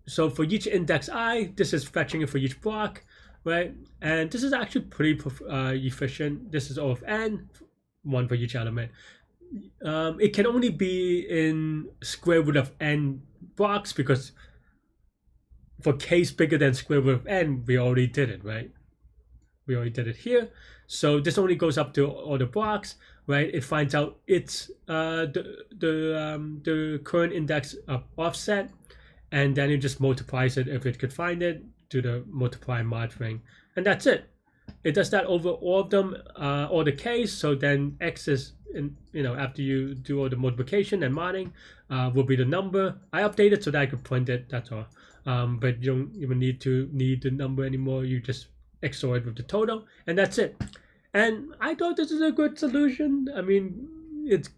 So for each index I, this is fetching it for each block, right? And this is actually pretty efficient. This is O of n, 1 for each element. It can only be in square root of n blocks because for k's bigger than square root of n, we already did it, right? We already did it here. So this only goes up to all the blocks, right? It finds out it's the current index of offset, and then it just multiplies it if it could find it, do the multiply mod thing, and that's it. It does that over all of them, all the k's. So then x is, you know, after you do all the multiplication and modding, will be the number. I updated so that I could print it. That's all. But you don't even need the number anymore. You just XOR it with the total, and that's it. And I thought this is a good solution. I mean, it's,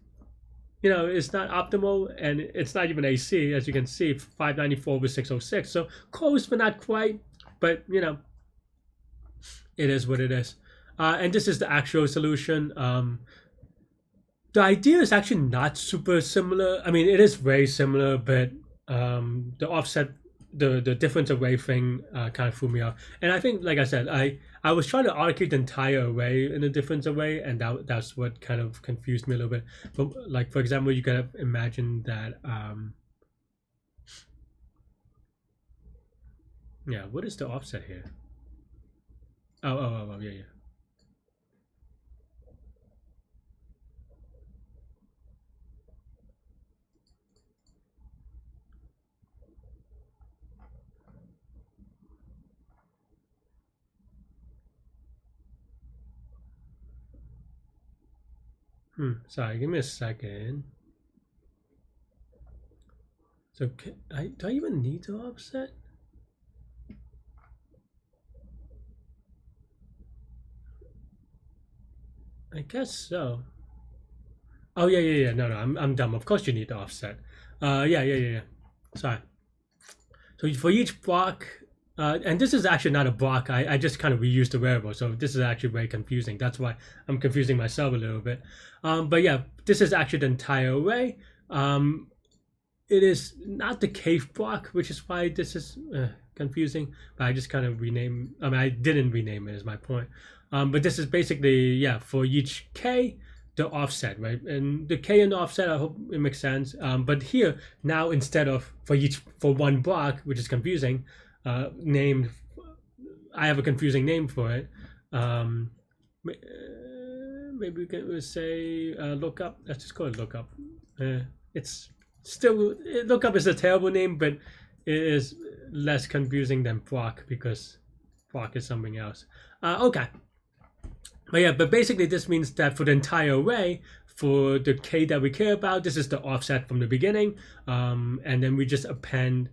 you know, it's not optimal, and it's not even AC, as you can see, 594 over 606. So close, but not quite. But you know, it is what it is. And this is the actual solution. The idea is actually not super similar. I mean, it is very similar, but the offset, the difference array thing kind of threw me off. And I think, like I said, I was trying to allocate the entire array in a difference array, and that's what kind of confused me a little bit. But like, for example, you could have imagined that, yeah, what is the offset here? Oh, yeah. Sorry, give me a second. So do I even need to offset? I guess so. Oh yeah. No, I'm dumb. Of course you need to offset. Yeah. Sorry. So for each block, and this is actually not a block. I just kind of reused the variable. So this is actually very confusing. That's why I'm confusing myself a little bit. But yeah, this is actually the entire array. It is not the cave block, which is why this is confusing. But I just kind of I didn't rename it, is my point. But this is basically, yeah, for each k, the offset, right? And the k and the offset, I hope it makes sense. But here now, instead of for one block, which is confusing, named, I have a confusing name for it. Maybe we can say lookup. Let's just call it lookup. It's still, lookup is a terrible name, but it is less confusing than proc, because proc is something else. Okay. But yeah, but basically this means that for the entire array, for the k that we care about, this is the offset from the beginning, and then we just append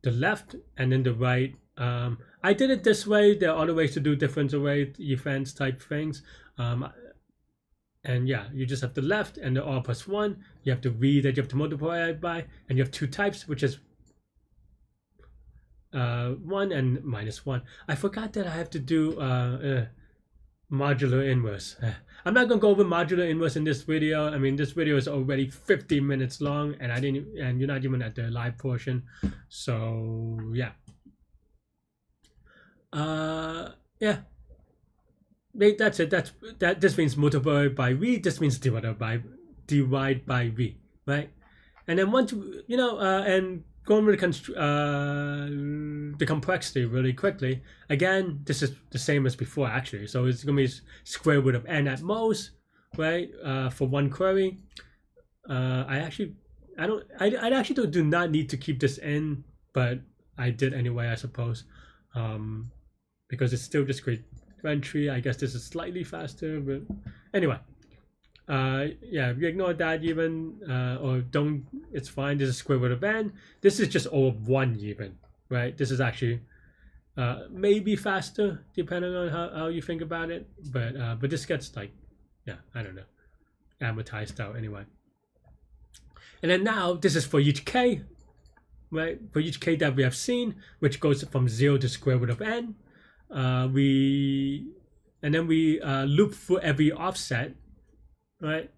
the left and then the right. I did it this way. There are other ways to do different array events type things. And yeah, you just have the left and the r plus 1. You have the v that you have to multiply it by, and you have two types, which is 1 and -1. I forgot that I have to do modular inverse. I'm not gonna go over modular inverse in this video. I mean, this video is already 50 minutes long, and you're not even at the live portion. So yeah. Yeah. That's it. This means multiply by v. This means divide by v, right? And then once and going with the complexity really quickly. Again, this is the same as before actually. So it's gonna be square root of n at most, right? For one query. I actually do not need to keep this in, but I did anyway, I suppose, because it's still just great entry. I guess this is slightly faster, but anyway. Yeah, if you ignore that even, or don't, it's fine. This is square root of n. This is just all of 1 even, right? This is actually maybe faster depending on how you think about it, but this gets like, yeah, I don't know, amortized out anyway. And then now this is for each k, right? For each k that we have seen, which goes from 0 to square root of n. We loop for every offset, right?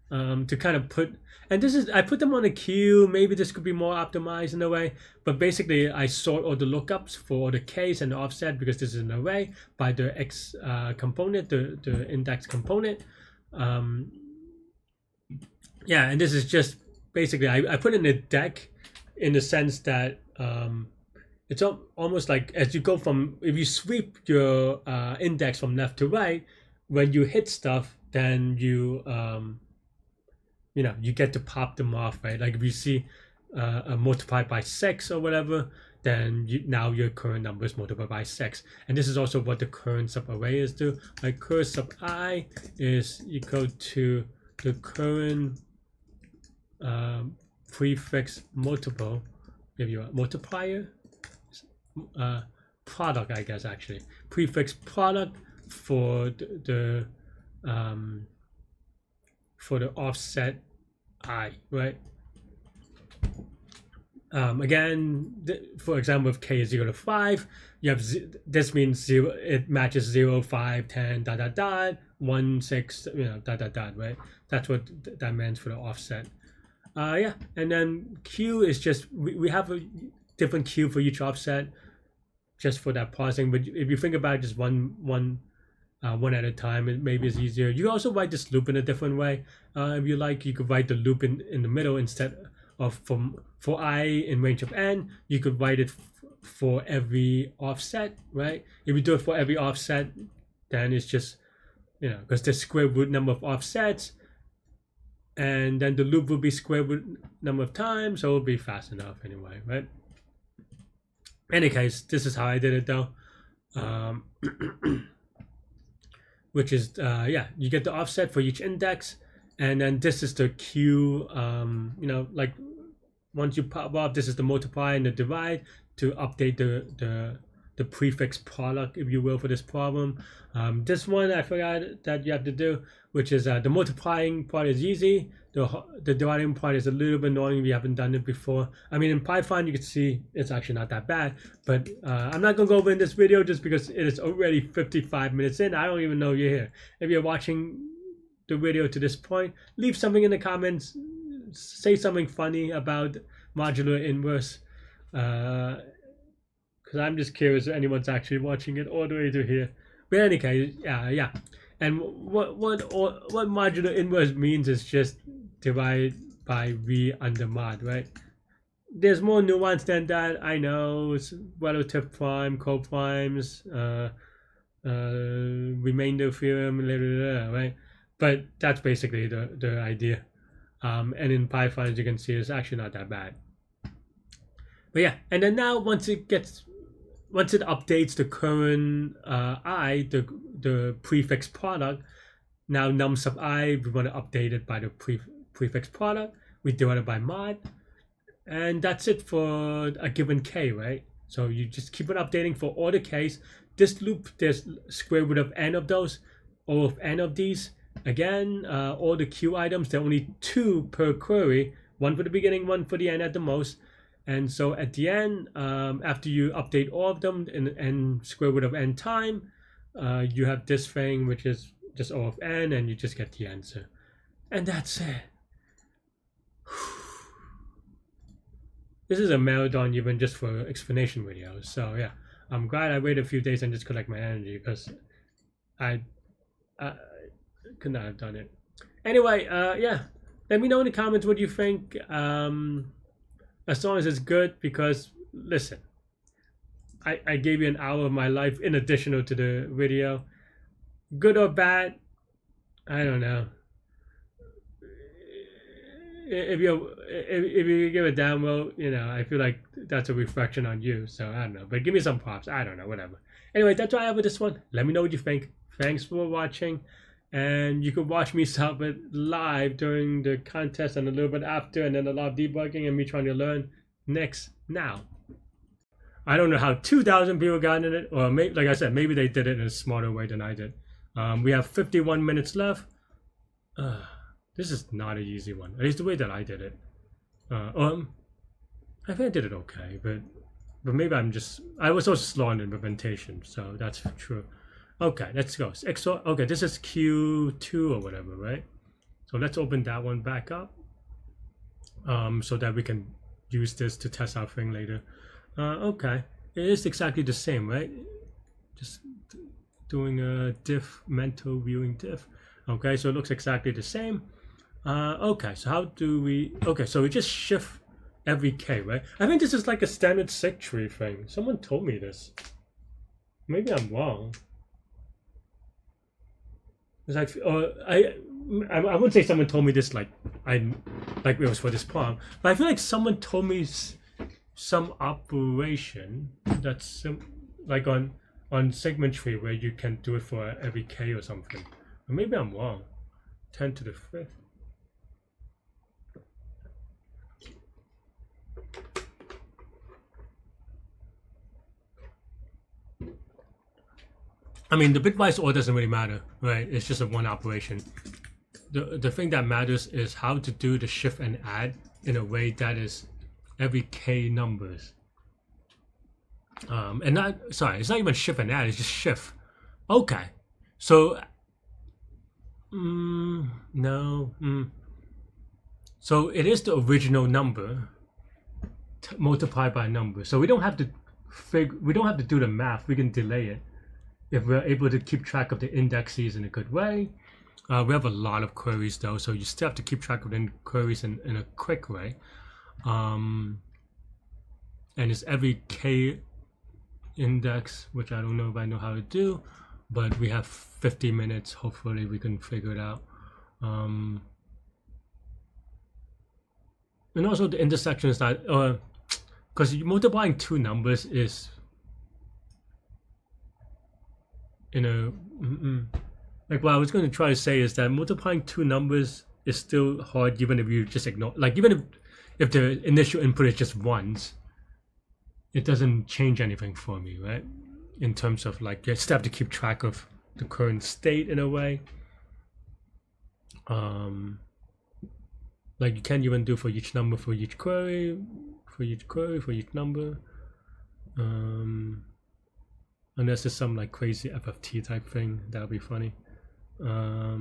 To kind of put, and this is, I put them on a queue. Maybe this could be more optimized in a way, but basically I sort all the lookups for all the k's and the offset, because this is an array, by the x component, the index component. Yeah, and this is just basically I put in a deck in the sense that it's almost like as you go from, if you sweep your index from left to right, when you hit stuff, then you you get to pop them off, right? Like if you see multiplied by 6 or whatever, then now your current number is multiplied by 6. And this is also what the current subarray is do. Like current sub I is equal to the current prefix multiple, if you want, multiplier, product, I guess, actually. Prefix product for the offset I, right? Again, for example, if k is 0 to 5, you have this means 0. It matches 0, 5, 10, dot dot dot, 1, 6, dot dot dot, right? That's what that means for the offset. Yeah, and then q is just we have a different q for each offset, just for that parsing. But if you think about it, just one at a time, it maybe is easier. You also write this loop in a different way. If you like, you could write the loop in the middle instead of for I in range of n. You could write it for every offset, right? If you do it for every offset, then it's just, because there's square root number of offsets, and then the loop will be square root number of times, so it'll be fast enough anyway, right? In any case, this is how I did it though. Which is, yeah, you get the offset for each index, and then this is the queue, like once you pop up, this is the multiply and the divide to update the prefix product, if you will, for this problem. This one I forgot that you have to do, which is the multiplying part is easy. The dividing part is a little bit annoying if you haven't done it before. I mean, in Python, you can see it's actually not that bad, but I'm not going to go over in this video just because it is already 55 minutes in. I don't even know you're here. If you're watching the video to this point, leave something in the comments. Say something funny about modular inverse. Because I'm just curious if anyone's actually watching it all the way to here. But in any case, yeah. And what modular inverse means is just divide by v under mod, right? There's more nuance than that. I know it's relative prime, coprimes, remainder theorem, blah, blah, blah, right? But that's basically the idea. And in Python, as you can see, it's actually not that bad. But yeah, and then now once it updates the current I, the prefix product, now num sub I, we want to update it by the prefix product. We divide it by mod, and that's it for a given k, right? So you just keep on updating for all the k's. This loop, there's square root of n of those, all of n of these. Again, all the q items, there are only 2 per query, one for the beginning, one for the end at the most. And so at the end, after you update all of them in square root of n time, you have this thing which is just O of n, and you just get the answer. And that's it. This is a marathon even just for explanation videos. So yeah, I'm glad I waited a few days and just collect my energy, because I could not have done it. Anyway, yeah, let me know in the comments what you think. As long as it's good, because listen, I gave you an hour of my life in addition to the video. Good or bad, I don't know. If you give it down, well, you know, I feel like that's a reflection on you. So I don't know, but give me some props. I don't know, whatever. Anyway, that's what I have with this one. Let me know what you think. Thanks for watching. And you could watch me solve it live during the contest and a little bit after, and then a lot of debugging and me trying to learn now. I don't know how 2,000 people got in it, or maybe, like I said, maybe they did it in a smarter way than I did. We have 51 minutes left. This is not an easy one, at least the way that I did it. I think I did it okay, but maybe I was so slow on implementation, so that's true. Okay, let's go. XOR. Okay, this is Q2 or whatever, right? So let's open that one back up, so that we can use this to test our thing later. Okay, it is exactly the same, right? Just doing a diff, mental viewing diff. Okay, so it looks exactly the same. Okay, so how do we? Okay, so we just shift every k, right? I think this is like a standard sig tree thing. Someone told me this. Maybe I'm wrong. It's like, I wouldn't say someone told me this like it was for this problem, but I feel like someone told me some operation that's like on segment tree where you can do it for every k or something. Or maybe I'm wrong. 10 to the 5th. I mean, the bitwise OR doesn't really matter, right? It's just a one operation. The thing that matters is how to do the shift and add in a way that is every k numbers. And not, sorry, it's not even shift and add, it's just shift. Okay, so so it is the original number multiplied by a number. So we don't have to do the math. We can delay it if we're able to keep track of the indexes in a good way. We have a lot of queries though, so you still have to keep track of the queries in a quick way. And it's every k index, which I don't know if I know how to do, but we have 50 minutes. Hopefully we can figure it out. And also the intersection is not, because multiplying 2 numbers is in a like what I was going to try to say is that multiplying 2 numbers is still hard, even if you just ignore, like even if the initial input is just ones, it doesn't change anything for me, right? In terms of like you still have to keep track of the current state in a way. Like you can't even do for each number, for each query, for each number. Unless it's some like crazy FFT type thing, that would be funny. I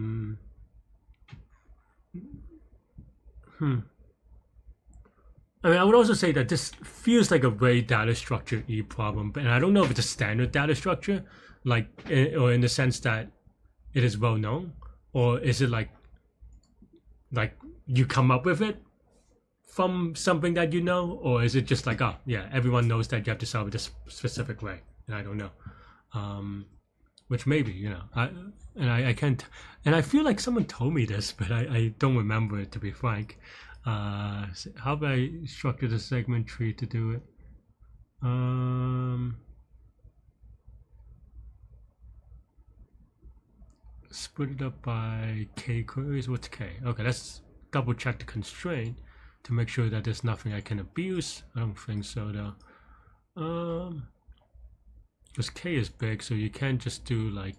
mean, I would also say that this feels like a very data structure E problem, but I don't know if it's a standard data structure, like, or in the sense that it is well known, or is it like you come up with it from something that you know, or is it just like, oh yeah, everyone knows that you have to solve it this specific way, and I don't know. Which maybe, you know, I can't, and I feel like someone told me this, but I don't remember it, to be frank. How do I structure the segment tree to do it? Split it up by k queries. What's k? Okay, let's double check the constraint to make sure that there's nothing I can abuse. I don't think so though. Because k is big, so you can't just do like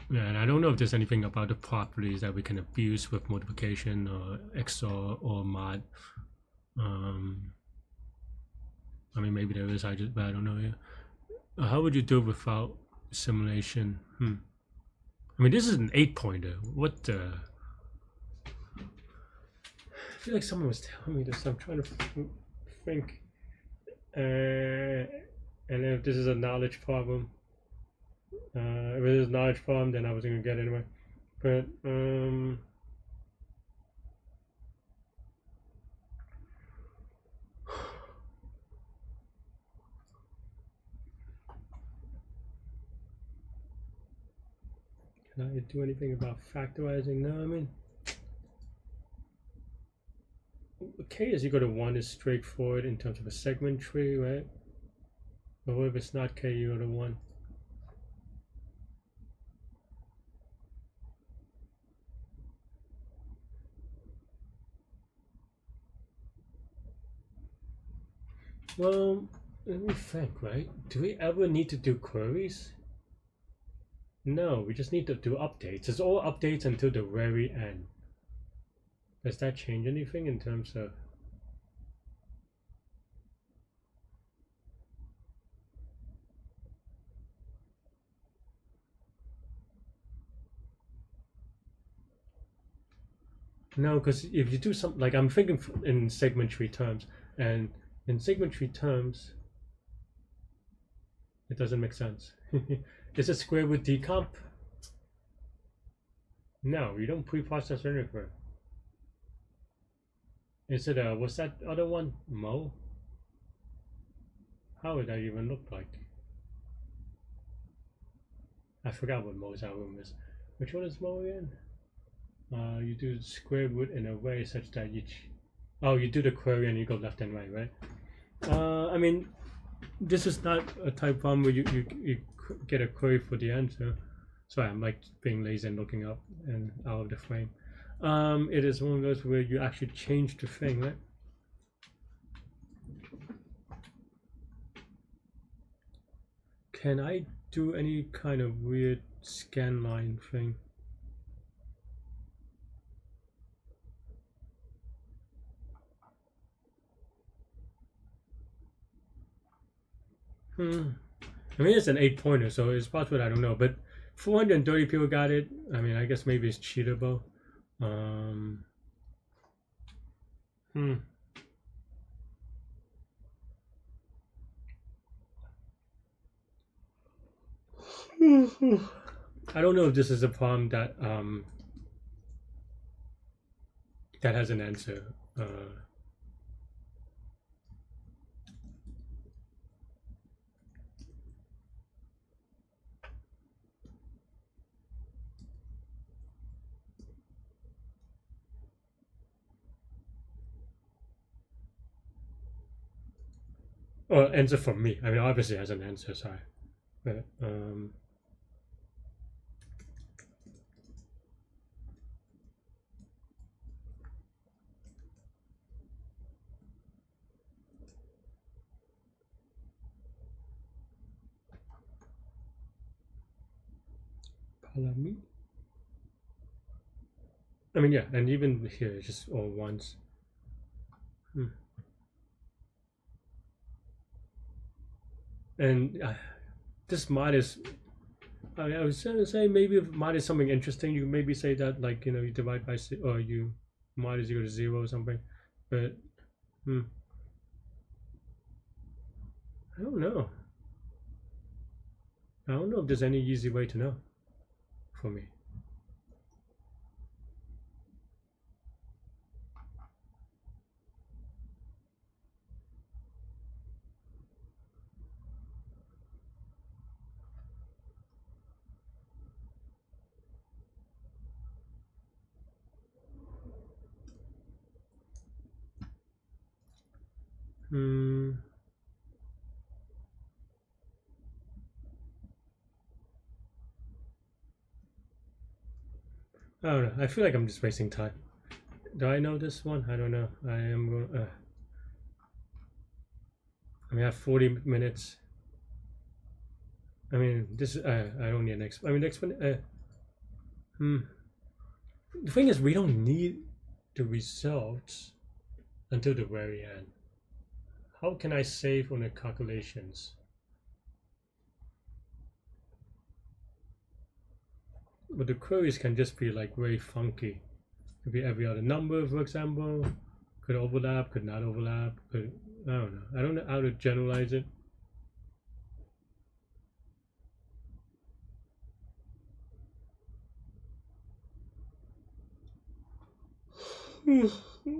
yeah, and I don't know if there's anything about the properties that we can abuse with multiplication or XOR or mod. I mean, maybe there is, but I don't know. Yeah. How would you do it without simulation? I mean, this is an 8-pointer. What the? I feel like someone was telling me this. I'm trying to think. And if this is a knowledge problem, if it is a knowledge problem, then I was gonna get it anyway. But can I do anything about factorizing? No, I mean, k is equal to 1 is straightforward in terms of a segment tree, right? But what if it's not k equal to 1? Well, let me think, right? Do we ever need to do queries? No, we just need to do updates. It's all updates until the very end. Does that change anything in terms of... No, because if you do something, like I'm thinking in segment tree terms, and in segment tree terms, it doesn't make sense. Is it square root decomp? No, you don't pre-process anything. Is it what's that other one? Mo? How would that even look like? I forgot what Mo's algorithm is. Which one is Mo again? You do square root in a way such that you do the query and you go left and right, right? I mean, this is not a type problem where you get a query for the answer. Sorry, I'm like being lazy and looking up and out of the frame. It is one of those where you actually change the thing, right? Can I do any kind of weird scan line thing? I mean, it's an 8-pointer, so it's possible, I don't know, but 430 people got it. I mean, I guess maybe it's cheatable. I don't know if this is a problem that that has an answer. Or answer from me. I mean, obviously it has an answer, sorry. But, Palami? I mean, yeah, and even here, it's just all ones. And this mod is, I was going to say, maybe if mod is something interesting, you maybe say that, like, you know, you divide by, or you mod is equal to 0 or something. But, I don't know. I don't know if there's any easy way to know for me. I don't know. I feel like I'm just wasting time. Do I know this one? I don't know. I am going. I mean, I have 40 minutes. I mean, this. I don't need an next. I mean, next one. The thing is, we don't need the results until the very end. How can I save on the calculations? But the queries can just be like very funky. Could be every other number, for example. Could overlap, could not overlap. Could, I don't know. I don't know how to generalize it.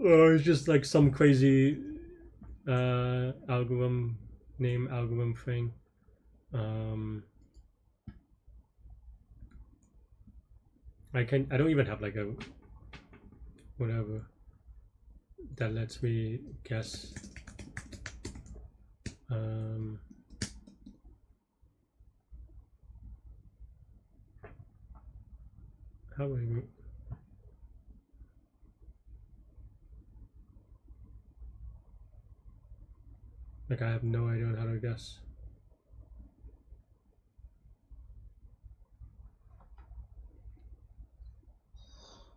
Or it's just like some crazy algorithm thing. I don't even have like a whatever that lets me guess. How would I? Like I have no idea on how to guess.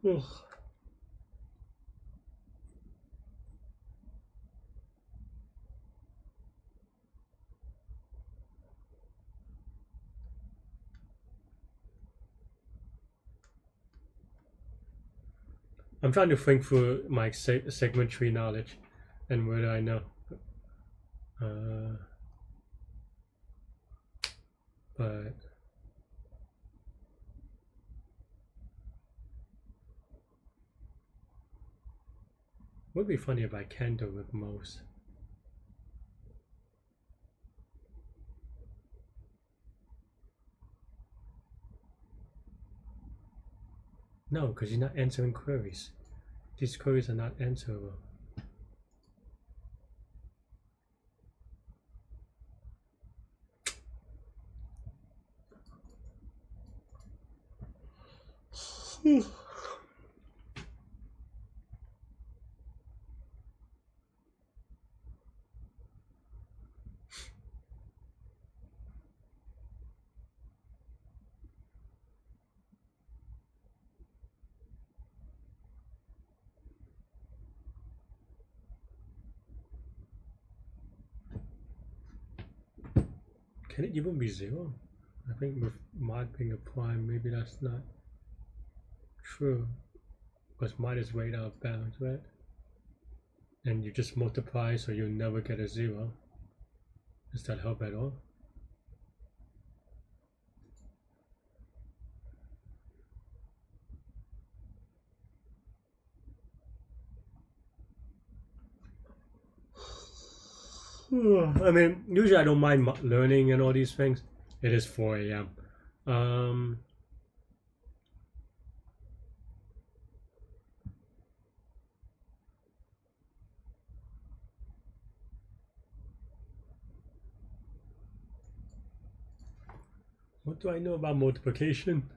Ugh. I'm trying to think through my segment tree knowledge and whether I know. But would be funny if I can do with most. No, because you're not answering queries. These queries are not answerable. Can it even be 0? I think with mod being a prime, maybe that's not true. Because mod is way out of bounds, right? And you just multiply so you never get a 0. Does that help at all? I mean, usually I don't mind learning and all these things. It is 4 a.m. What do I know about multiplication?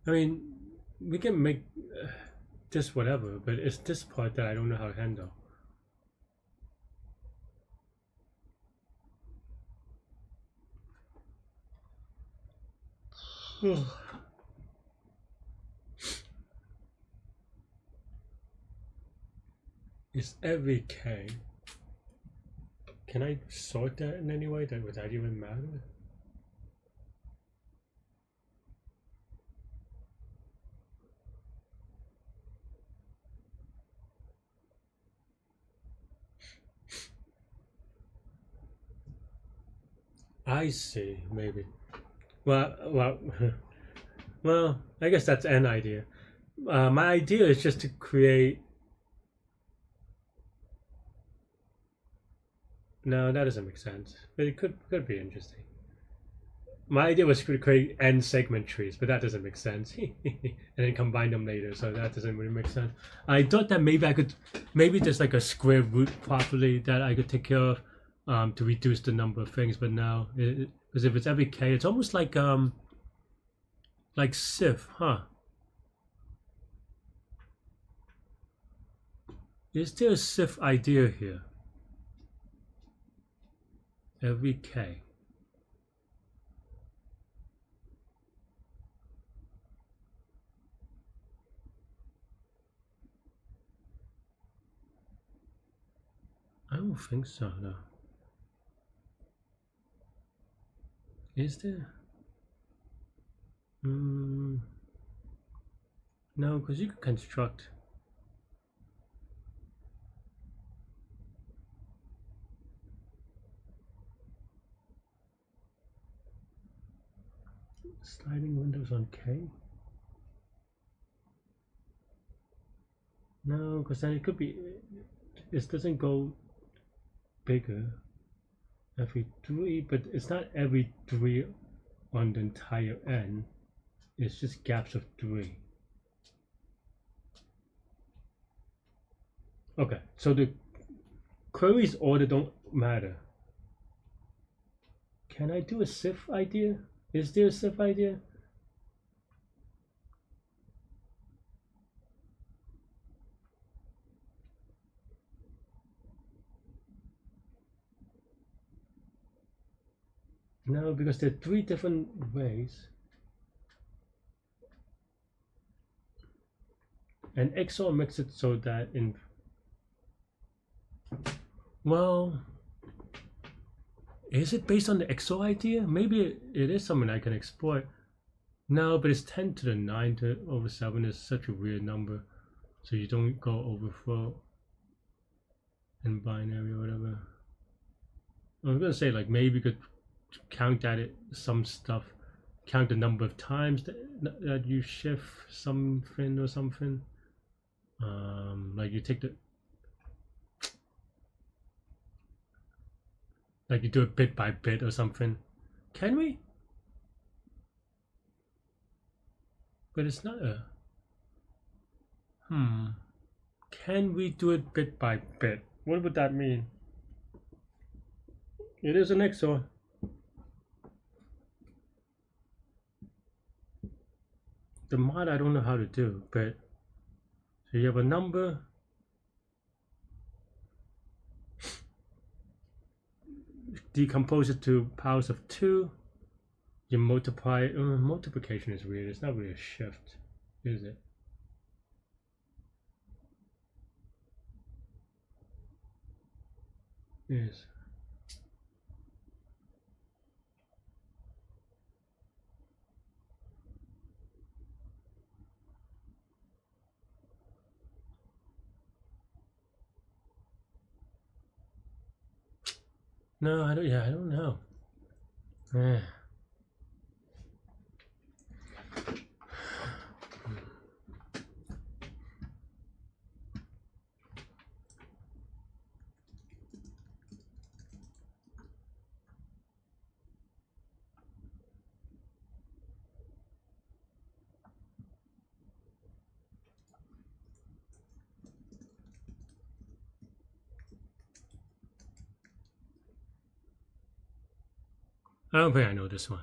I mean, we can make just whatever, but it's this part that I don't know how to handle. Is every K? Can I sort that in any way that would that even matter? I see. Maybe. Well. Well, I guess that's an idea. My idea is just to create. No, that doesn't make sense. But it could be interesting. My idea was to create n segment trees, but that doesn't make sense. And then combine them later, so that doesn't really make sense. I thought that maybe I could, maybe there's like a square root properly that I could take care of to reduce the number of things. But now, because if it's every k, it's almost like Sif, huh? Is there a Sif idea here? Every k. I don't think so, no. Is there? No, because you can construct. Sliding windows on K? No, because then it could be. This doesn't go bigger every 3, but it's not every 3 on the entire n. It's just gaps of 3. Okay, so the queries order don't matter. Can I do a Sif idea? Is there a Sif idea? No, because there are 3 different ways. And XOR makes it so that in, well, is it based on the XOR idea? Maybe it is something I can exploit. No, but it's 10 to the 9 over 7 is such a weird number. So you don't go overflow in binary or whatever. I was gonna say like maybe you could count at it some stuff, count the number of times that you shift something or something. Like you take the, like you do it bit by bit or something. Can we? But it's not a. Can we do it bit by bit? What would that mean? It is an XOR. The mod I don't know how to do, but so you have a number. Decompose it to powers of 2. You multiply. Multiplication is weird. It's not really a shift, is it? Yes. No, I don't. Yeah, I don't know. I don't think I know this one.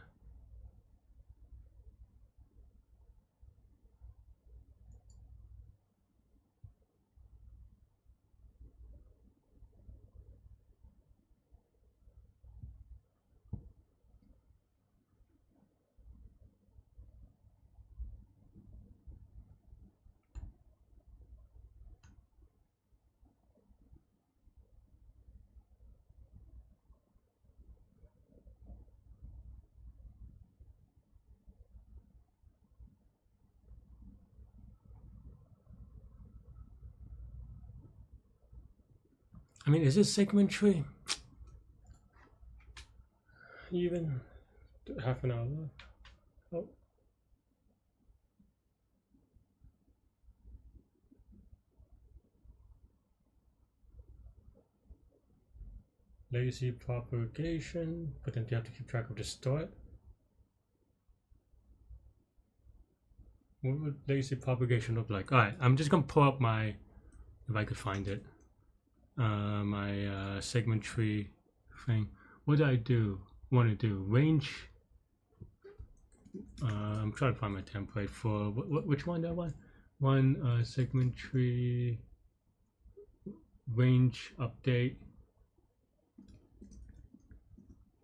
I mean, is this segment tree? even half an hour left. Oh. Lazy propagation, but then you have to keep track of the start. What would lazy propagation look like? All right, I'm just gonna pull up my, if I could find it, my segment tree thing. What did I do? Want to do range? I'm trying to find my template for which one that one? One segment tree range update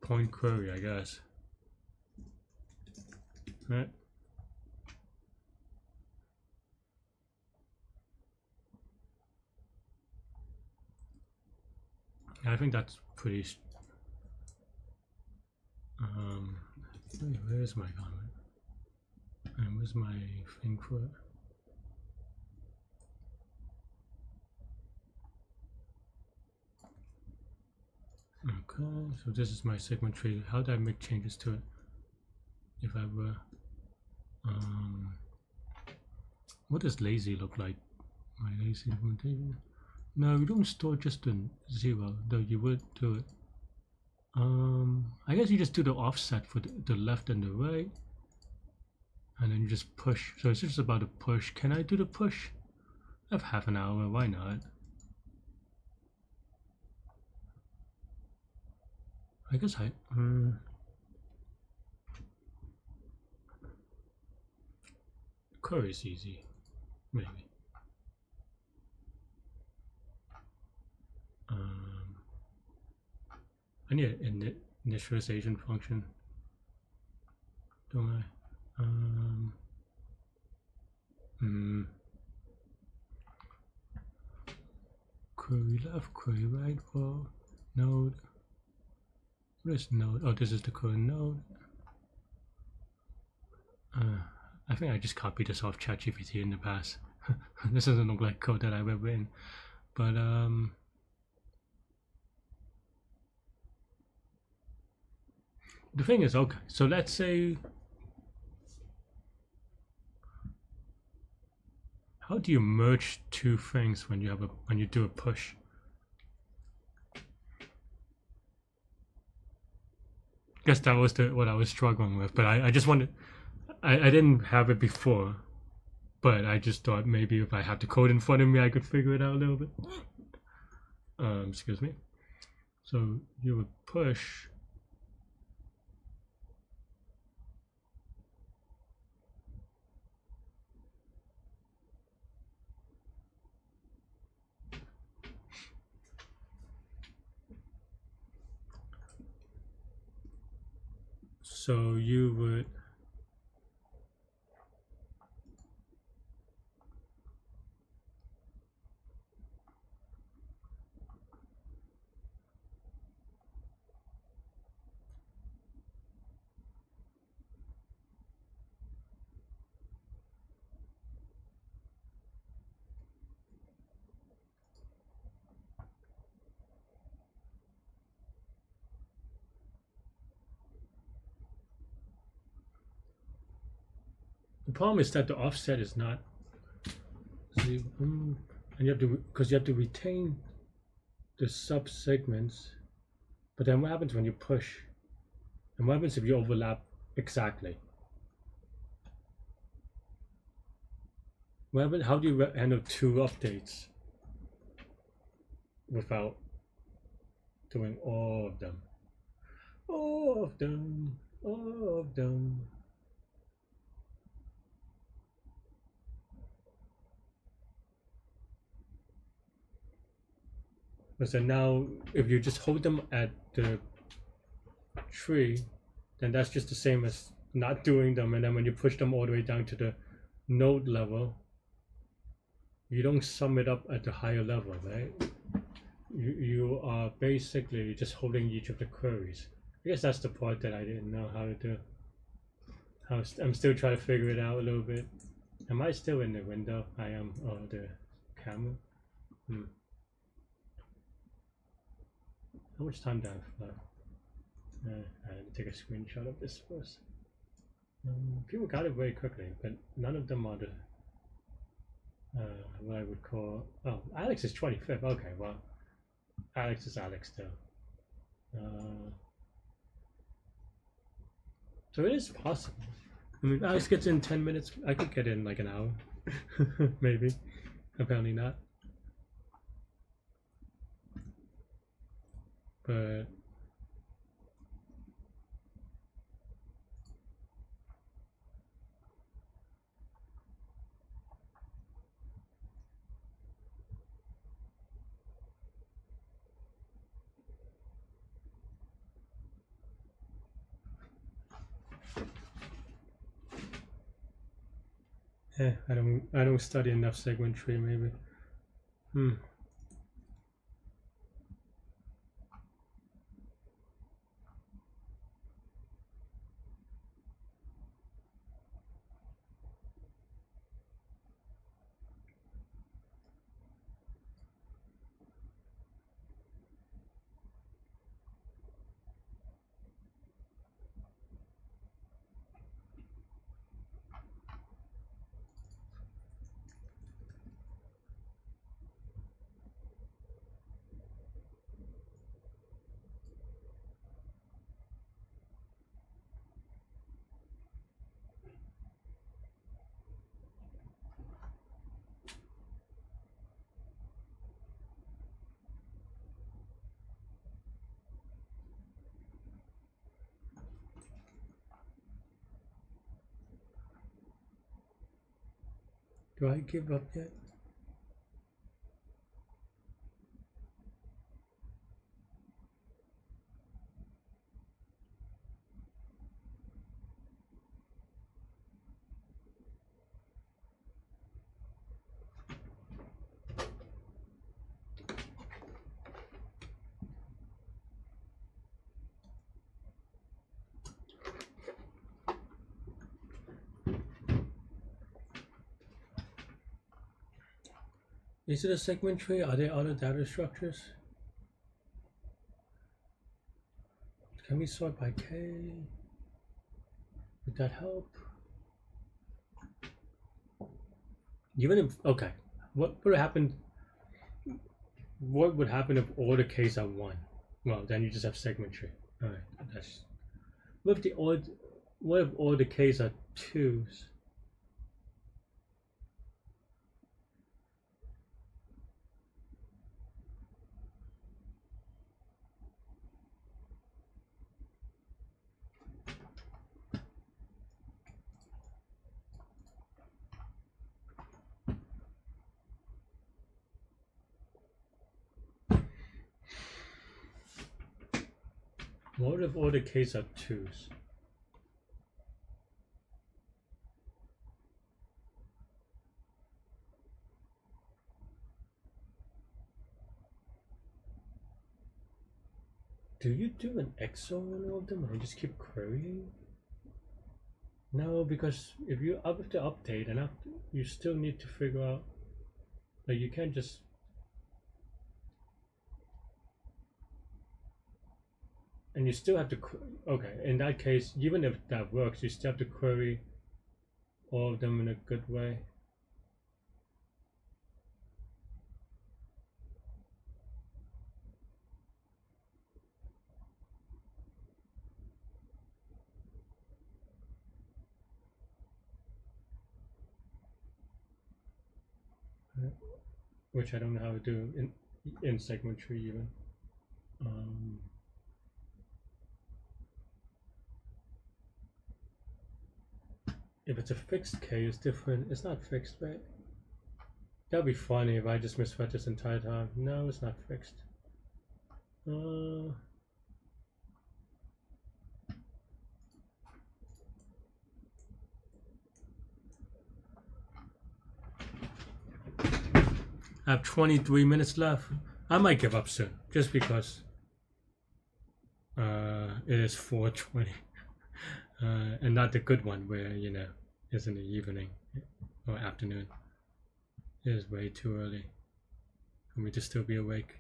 point query, I guess. Right. I think that's pretty. Where's my comment? And where's my thing for it? Okay, so this is my segment tree. How do I make changes to it? If I were, what does lazy look like? My lazy implementation. No, you don't store just a 0, though you would do it. I guess you just do the offset for the left and the right, and then you just push. So it's just about a push. Can I do the push? I have half an hour. Why not? I guess I. Query is easy, maybe. I need an initialization function, don't I? Query left, query right for node. What is node? Oh, this is the current node. I think I just copied this off ChatGPT in the past. This doesn't look like code that I've ever written, but the thing is, okay, so let's say, how do you merge two things when you do a push? I guess that was what I was struggling with, but I just wanted, I didn't have it before, but I just thought maybe if I had the code in front of me, I could figure it out a little bit. Excuse me. So you would push. So you would the problem is that the offset is not zero, and you have to, because you have to retain the sub segments. But then what happens when you push? And what happens if you overlap exactly? How do you handle two updates without doing all of them? All of them, all of them. So now, if you just hold them at the tree, then that's just the same as not doing them. And then when you push them all the way down to the node level, you don't sum it up at the higher level, right? You are basically just holding each of the queries. I guess that's the part that I didn't know how to do. I'm still trying to figure it out a little bit. Am I still in the window? I am. Oh, the camera. How much time do I have left? Let me take a screenshot of this first. People got it very quickly, but none of them are the what I would call. Oh, Alex is 25th. Okay, well, Alex is Alex still. So it is possible. I mean, Alex gets in 10 minutes. I could get in like an hour, maybe. Apparently not. But I don't study enough segment tree maybe. Do I give up yet? Is it a segment tree? Are there other data structures? Can we sort by K? Would that help? Even if, okay, what would happen? What would happen if all the K's are 1? Well, then you just have segment tree. All right, that's. What if all the K's are 2s? What if all the K's are 2s? Do you do an XOR on all of them and just keep querying? No, because if you have to update and you still need to figure out, like you can't just. And you still have to, okay, in that case, even if that works, you still have to query all of them in a good way. Which I don't know how to do in segment tree even. If it's a fixed K, it's different. It's not fixed, right? That'd be funny if I just misread this entire time. No, it's not fixed. I have 23 minutes left. I might give up soon, just because it is 4:20, and not the good one where it's in the evening or afternoon. It is way too early for me to still be awake.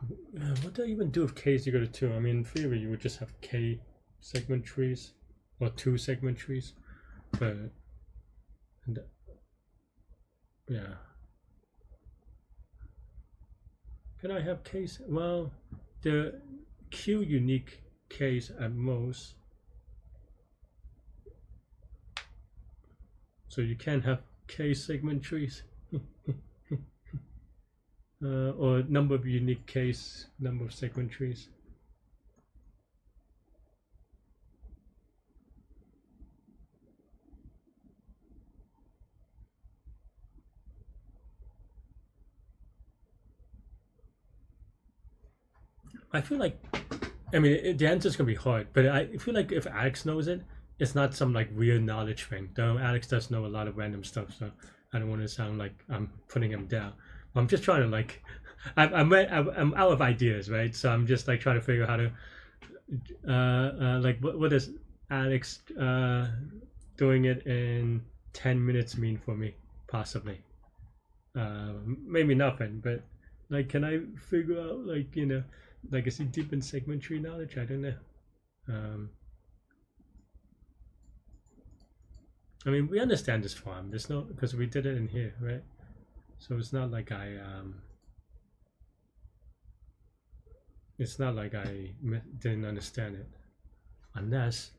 What do I even do if k is equal to 2? I mean, in theory, you would just have k segment trees or 2 segment trees, but yeah. Can I have case? Well, the q unique case at most, so you can have k segment trees. Or number of unique case, number of segment trees. I feel like, I mean, the answer's gonna be hard, but I feel like if Alex knows it, it's not some like weird knowledge thing. Though Alex does know a lot of random stuff, so I don't want to sound like I'm putting him down. I'm just trying to like, I'm out of ideas, right? So I'm just like trying to figure out how to, like, what does Alex doing it in 10 minutes mean for me, possibly? Maybe nothing, but like, can I figure out, like, like, is he deep in segment tree knowledge? I don't know. I mean, we understand this farm. There's no, because we did it in here, right? So it's not like it's not like I didn't understand it, unless,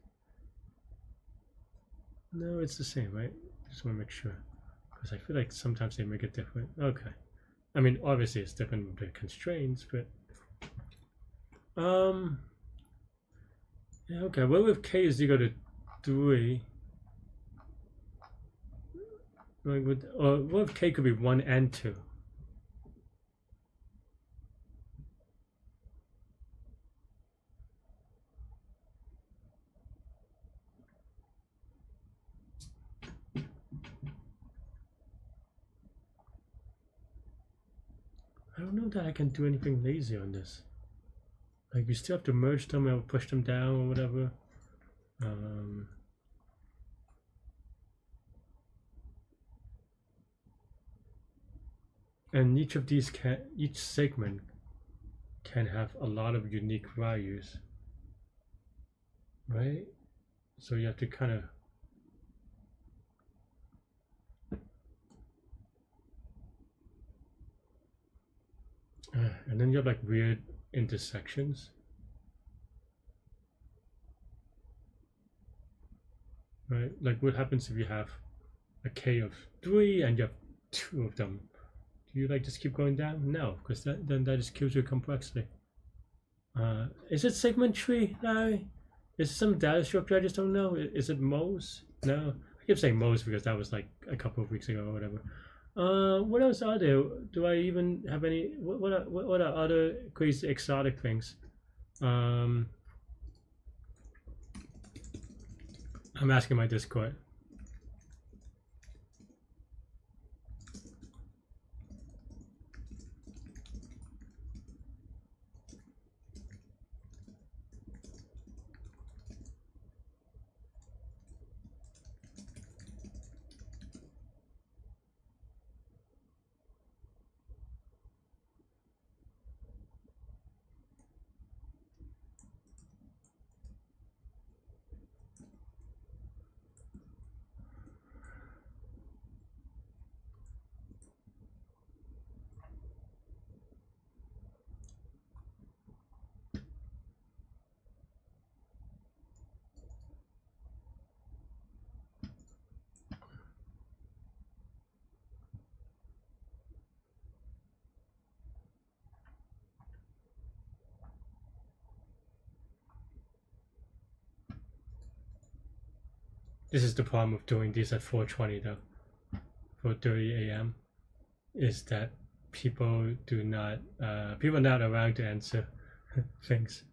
no, it's the same, right? Just want to make sure, because I feel like sometimes they make it different. Okay, I mean, obviously it's different with the constraints, but yeah, okay. Well, if k is equal to 3, like, or what if k could be 1 and 2? I don't know that I can do anything lazy on this. Like, you still have to merge them or push them down or whatever. And each of these each segment can have a lot of unique values, right? So you have to kind of and then you have like weird intersections, right? Like, what happens if you have a k of 3 and you have 2 of them? Do you like just keep going down? No, because then that just kills your complexity. Is it segment tree, Larry? Is it some data structure I just don't know? Is it Moz? No, I keep saying Moz because that was like a couple of weeks ago or whatever. What else are there? Do I even have any? What are other crazy exotic things? I'm asking my Discord. This is the problem of doing these at 4:20 though. 4:30 a.m. is that people do not people are not around to answer things.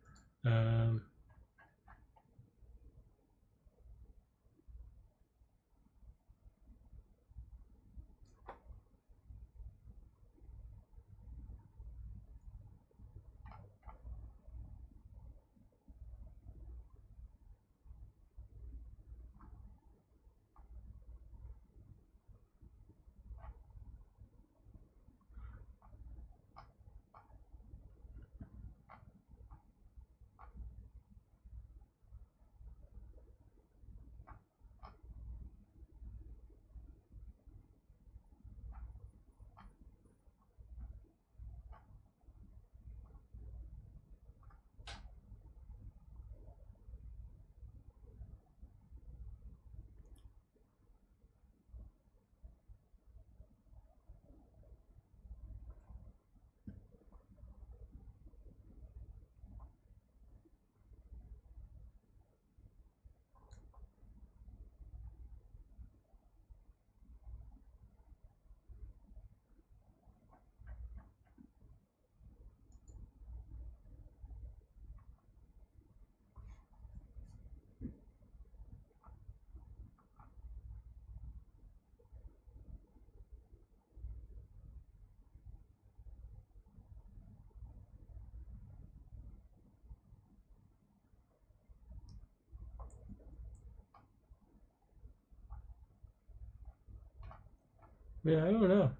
Yeah, I don't know.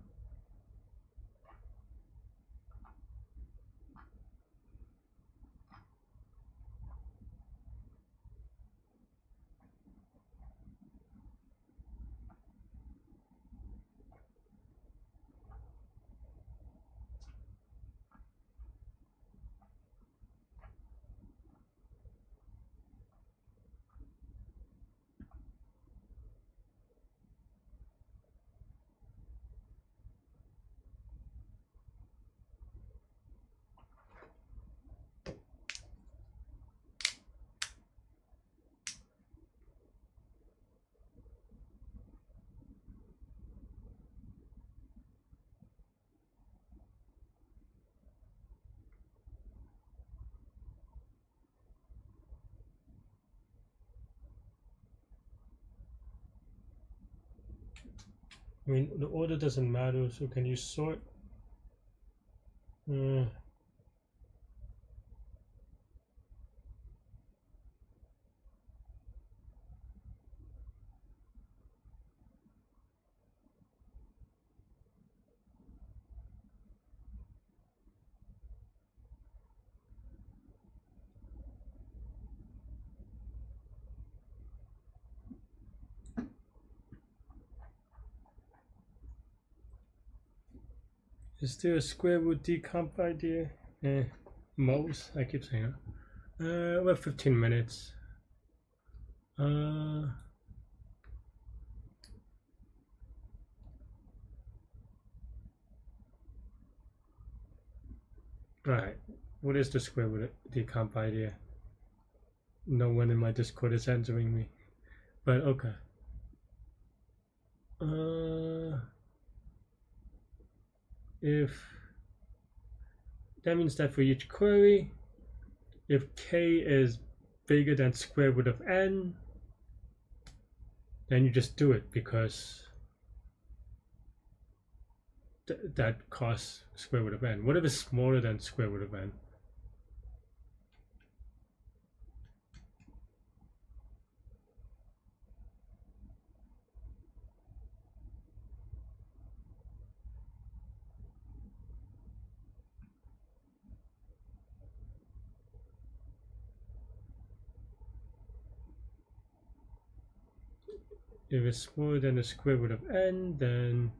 I mean, the order doesn't matter, so can you sort? Is there a square root decomp idea? Most, I keep saying it. Well, 15 minutes. Right. What is the square root decomp idea? No one in my Discord is answering me. But okay. If that means that for each query, if k is bigger than square root of n, then you just do it because that costs square root of n. What if it's smaller than square root of n? If it's smaller than the square root of n, then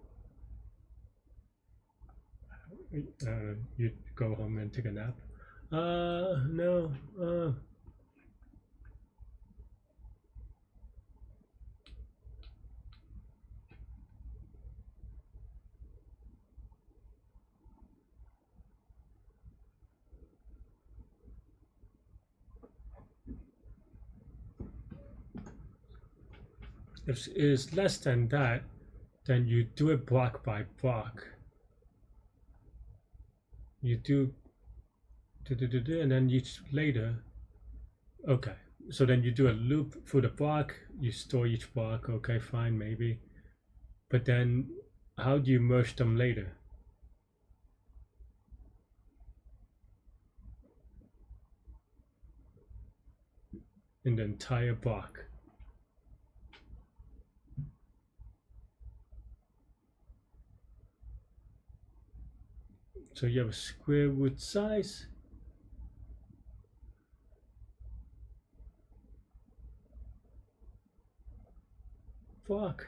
you go home and take a nap. No. If it is less than that, then you do it block by block. You do, and then each later. Okay, so then you do a loop for the block. You store each block. Okay, fine, maybe. But then, how do you merge them later? In the entire block. So you have a square root size. Block.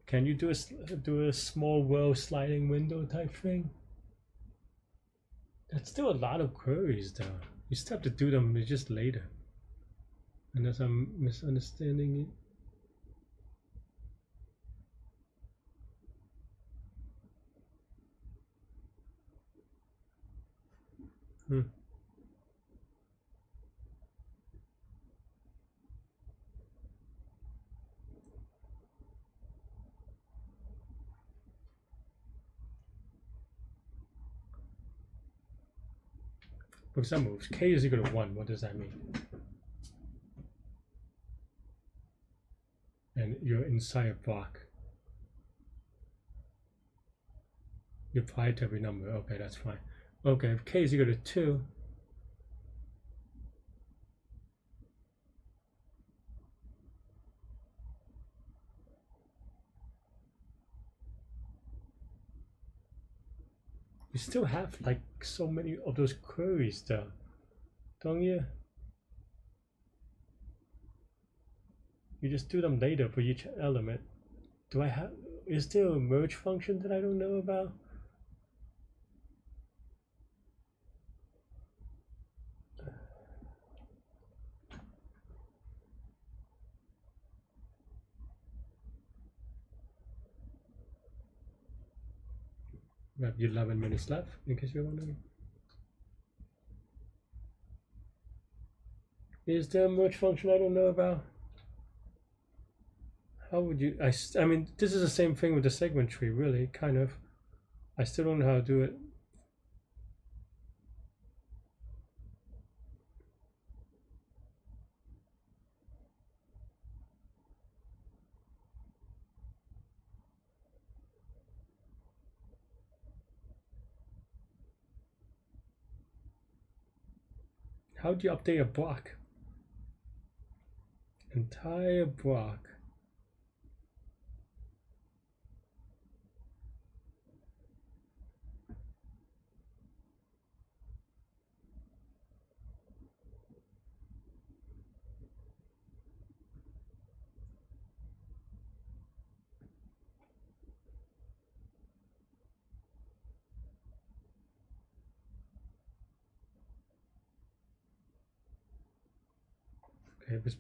Can you do a small world sliding window type thing? That's still a lot of queries though. You still have to do them just later. Unless I'm misunderstanding it. For example, if k is equal to 1, what does that mean? And you're inside a block. You apply it to every number. Okay, that's fine. Okay, if k is equal to 2, you still have like so many of those queries though, don't you? You just do them later for each element. Do I have, is there a merge function that I don't know about? We have 11 minutes left, in case you're wondering. Is there a merge function I don't know about? How would you, I mean, this is the same thing with the segment tree, really, kind of. I still don't know how to do it. How do you update a block? Entire block. Okay, okay.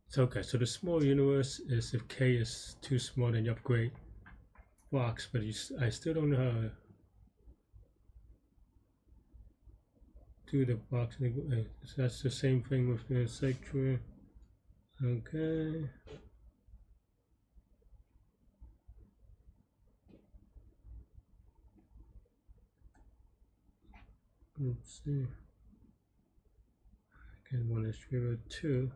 So okay, so the small universe is if k is too small, then you upgrade blocks, but I still don't know how to do the blocks. So that's the same thing with the sector. Okay. Let's see. Again, 1 is 2.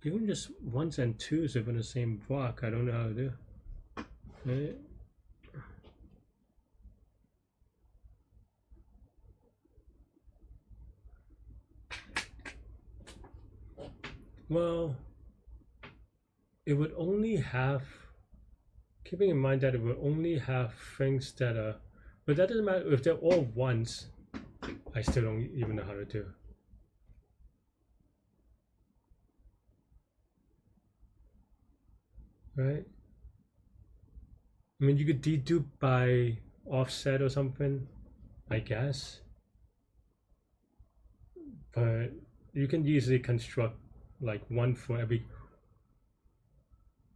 Even just 1s and 2s if in the same block, I don't know how to do. Right? Well, it would only have, keeping in mind that it would only have things that are, but that doesn't matter if they're all 1s. I still don't even know how to do. Right? I mean, you could dedupe by offset or something, I guess. But you can easily construct like 1 for every.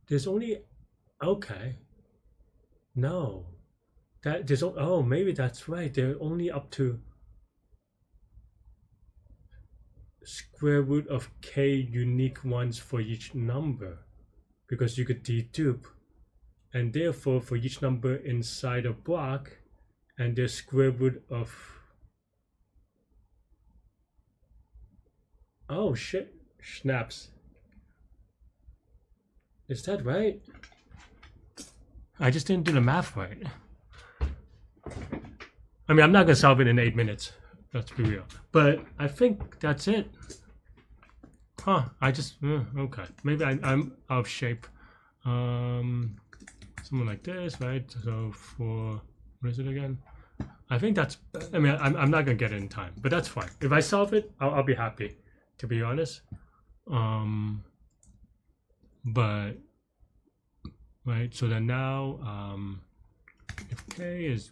There's only, okay. No. That there's, oh, maybe that's right. They're only up to square root of k unique ones for each number, because you could dedupe, and therefore for each number inside a block, and there's square root of, oh shit, snaps. Is that right? I just didn't do the math right. I mean, I'm not gonna solve it in 8 minutes. Let's be real. But I think that's it. Huh? I just okay. Maybe I'm out of shape. Something like this, right? So for, what is it again? I think that's. I mean, I'm not gonna get it in time, but that's fine. If I solve it, I'll be happy. To be honest. But right. So then now, if k is,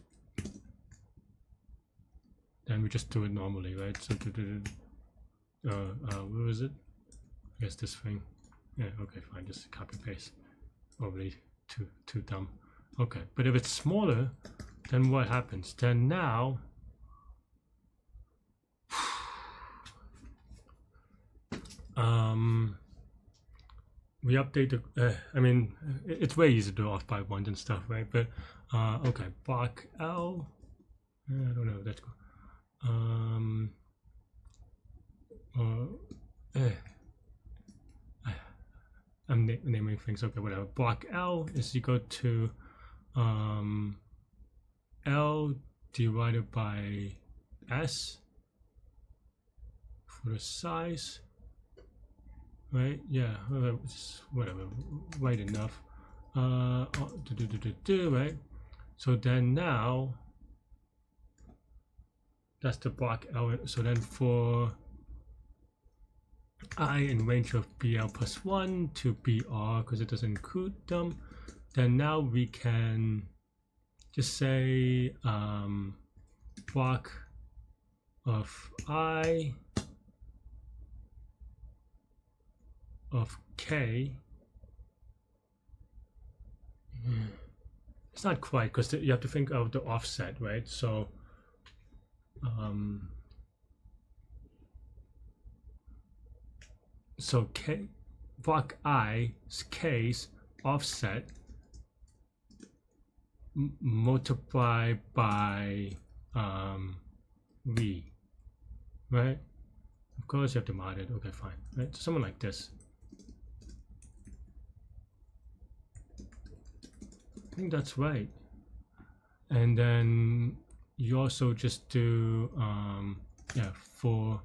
then we just do it normally, right? So where was it? I guess this thing. Yeah, okay, fine, just copy paste. Probably too dumb. Okay, but if it's smaller, then what happens? Then now we update the I mean, it's way easier to do off by 1s and stuff, right? But okay, block L, I don't know if that's cool. I'm naming things. Okay, whatever. Block L is equal to L divided by S for the size, right? Yeah, whatever, right enough. Right? So then now, that's the block element. So then for I in range of BL plus 1 to BR, because it doesn't include them, then now we can just say block of I of K. It's not quite, because you have to think of the offset, right? So so K block I's K's offset multiplied by V, right? Of course you have to mod it. Okay, fine. Right? So something like this. I think that's right. And then you also just do yeah, for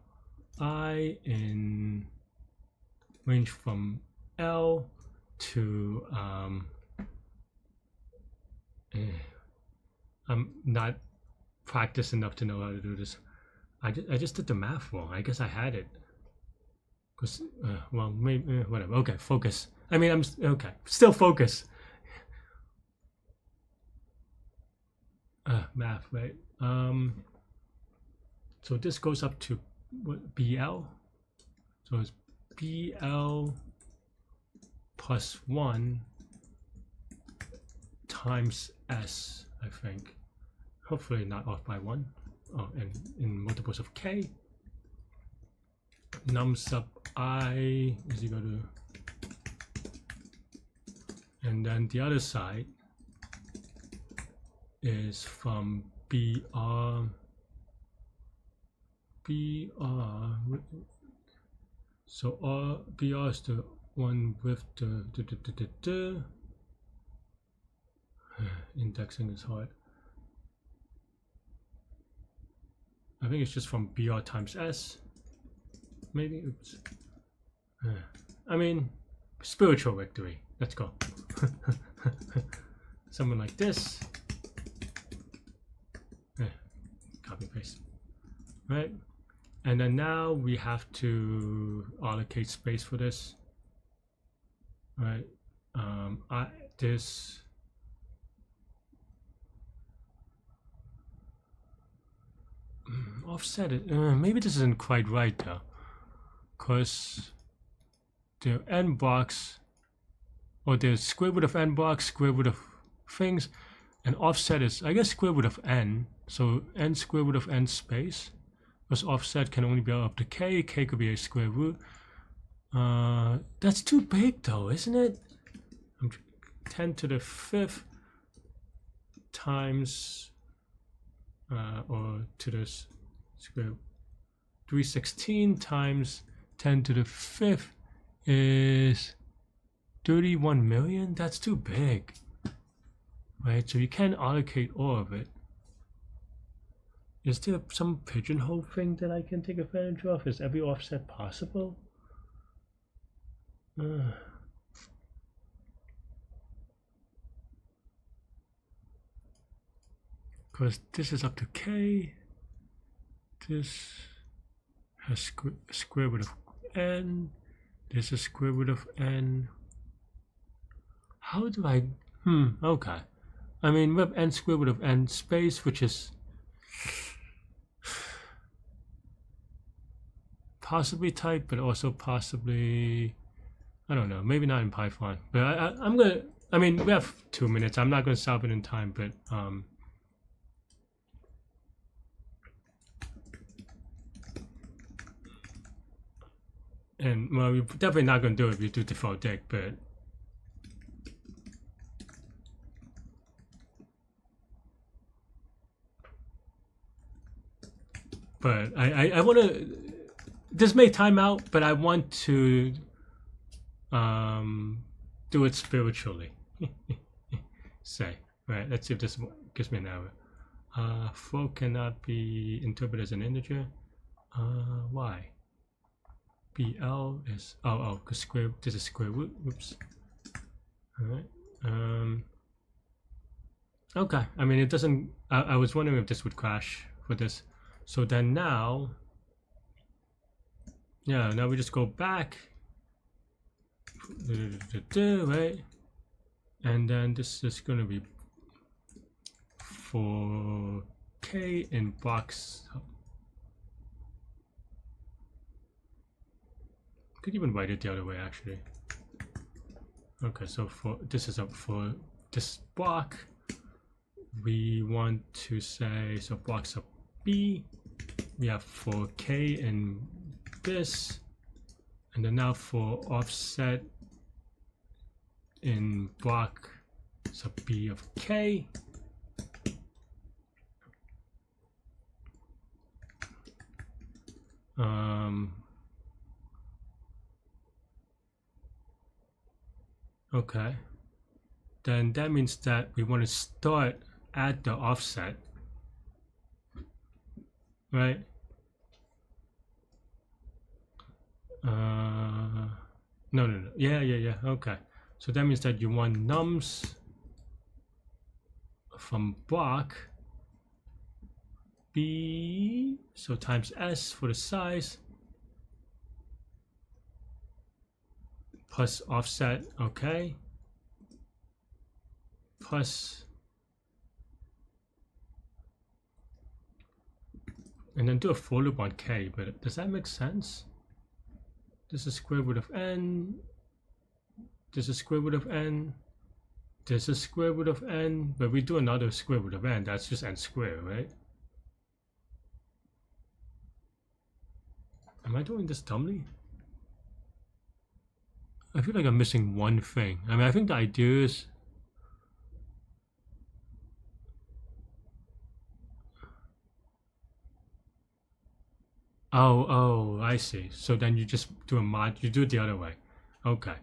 I in range from L to I'm not practiced enough to know how to do this. I just did the math wrong. I guess I had it. Cause well, maybe whatever. Okay, focus. I mean, I'm okay. Still focus. Math, right? So this goes up to what, BL. So it's BL plus 1 times S, I think. Hopefully not off by 1. Oh, and in multiples of K. Num sub I is equal to, and then the other side is from BR. So BR is the one with the indexing is hard. I think it's just from BR times S. Maybe. Oops. I mean, spiritual victory. Let's go. Something like this. Copy paste. Right? And then now we have to allocate space for this. Right? This. Offset it. Maybe this isn't quite right though, because the n blocks, or the square root of n blocks, square root of things, and offset is, I guess, square root of n. So n square root of n space, because offset can only be up to k. K could be a square root. That's too big though, isn't it? 10 to the 5th times, or to the square 316 times 10 to the 5th is 31 million. That's too big, right? So you can't allocate all of it. Is there some pigeonhole thing that I can take advantage of? Is every offset possible? Because this is up to k. This has square root of n. This is square root of n. How do I? Okay. I mean, we have n square root of n space, which is possibly typed, but also possibly, I don't know, maybe not in Python. But I'm gonna. I mean, we have 2 minutes. I'm not gonna solve it in time, but and well, we're definitely not going to do it if we do default dict, but I want to, this may time out, but I want to do it spiritually. Say, right, let's see if this gives me an error. Float cannot be interpreted as an integer. Why? BL is because square, this is square root. Whoops. All right. Okay. I mean, it doesn't. I was wondering if this would crash for this. So then now, yeah. Now we just go back. Right. And then this is gonna be for K in box. Could even write it the other way actually. Okay, so for this is up for this block. We want to say so blocks of B. We have for K in this, and then now for offset in block sub B of K. Okay, then that means that we want to start at the offset, right? No. Yeah. Okay, so that means that you want nums from block B, so times S for the size, plus offset, okay, plus, and then do a for loop on K, but does that make sense? This is square root of N, this is square root of N, this is square root of N, but we do another square root of N, that's just N squared, right? Am I doing this dumbly? I feel like I'm missing one thing. I mean, I think the idea is oh, I see. So then you just do a mod, you do it the other way. Okay.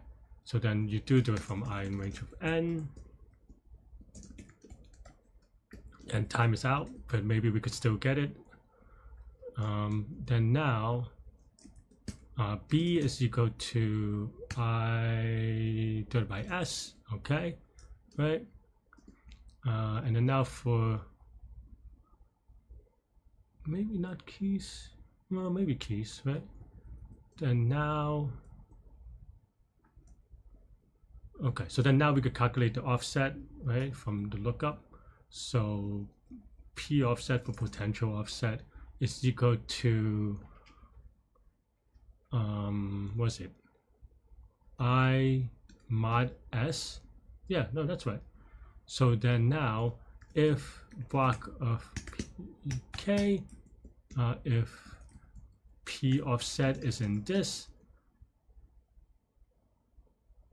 So then you do it from I in range of N. And time is out, but maybe we could still get it. Then now, B is equal to I divided by S, okay, right? And then now for maybe not keys, well, maybe keys, right? Then now, okay, so then now we could calculate the offset, right, from the lookup. So P offset for potential offset is equal to what's it? I mod S. Yeah, no, that's right. So then now, if block of K, if P offset is in this,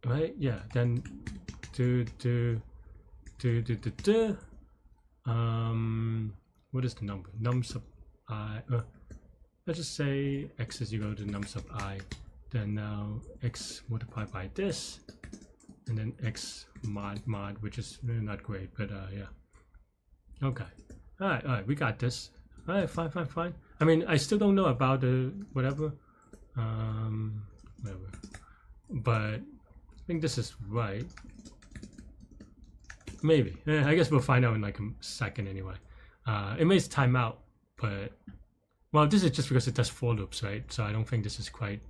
right? Yeah, then what is the number? Num sub I. Let's just say x is equal to num sub I. Then now x multiplied by this, and then x mod, which is really not great, but yeah. Okay. All right. We got this. All right. Fine. I mean, I still don't know about the whatever. Whatever. But I think this is right. Maybe. I guess we'll find out in like a second anyway. It may time out, but well, this is just because it does for loops, right? So I don't think this is quite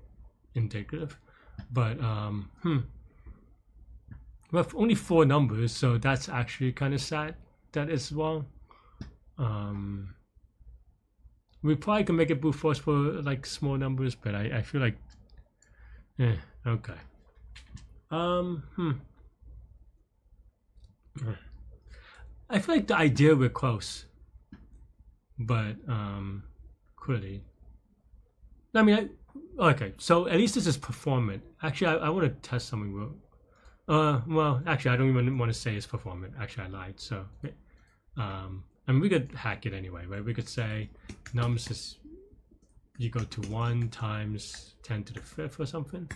indicative. But we have only 4 numbers, so that's actually kind of sad that it's wrong. We probably can make it brute force for like small numbers, but I feel like okay. I feel like the idea we're close, but clearly, I mean, okay. So at least this is performant. Actually, I want to test something real. Well, actually, I don't even want to say it's performant. Actually, I lied. So, I mean, we could hack it anyway, right? We could say nums is equal to 1 times 10 to the 5th or something,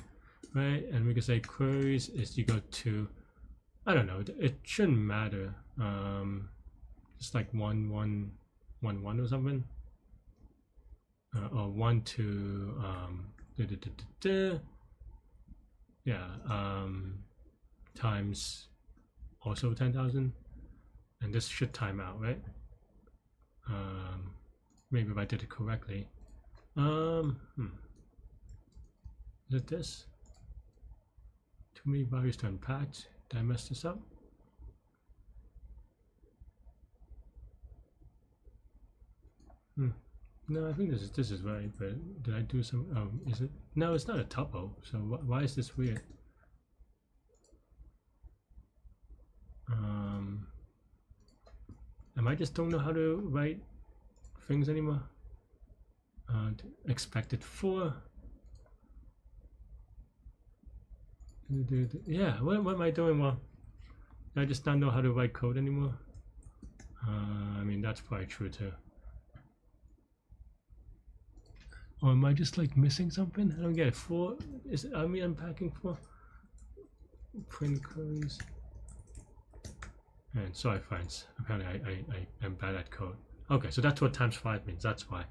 right? And we could say queries is equal to, I don't know, it shouldn't matter. Just like 1 1 1 1 or something, or 1 to Yeah, times also 10,000, and this should time out, right? Maybe if I did it correctly. Is it this? Too many values to unpack. Did I mess this up? No, I think this is right, but did I do some? Is it? No, it's not a tuple. So why is this weird? Am I just don't know how to write things anymore? Expected for. Yeah, what am I doing wrong? I just don't know how to write code anymore. I mean, that's probably true too. Or am I just like missing something? I don't get it. For is it, unpacking for print queries. And sorry, friends. Apparently, I am bad at code. Okay, so that's what times 5 means. That's why.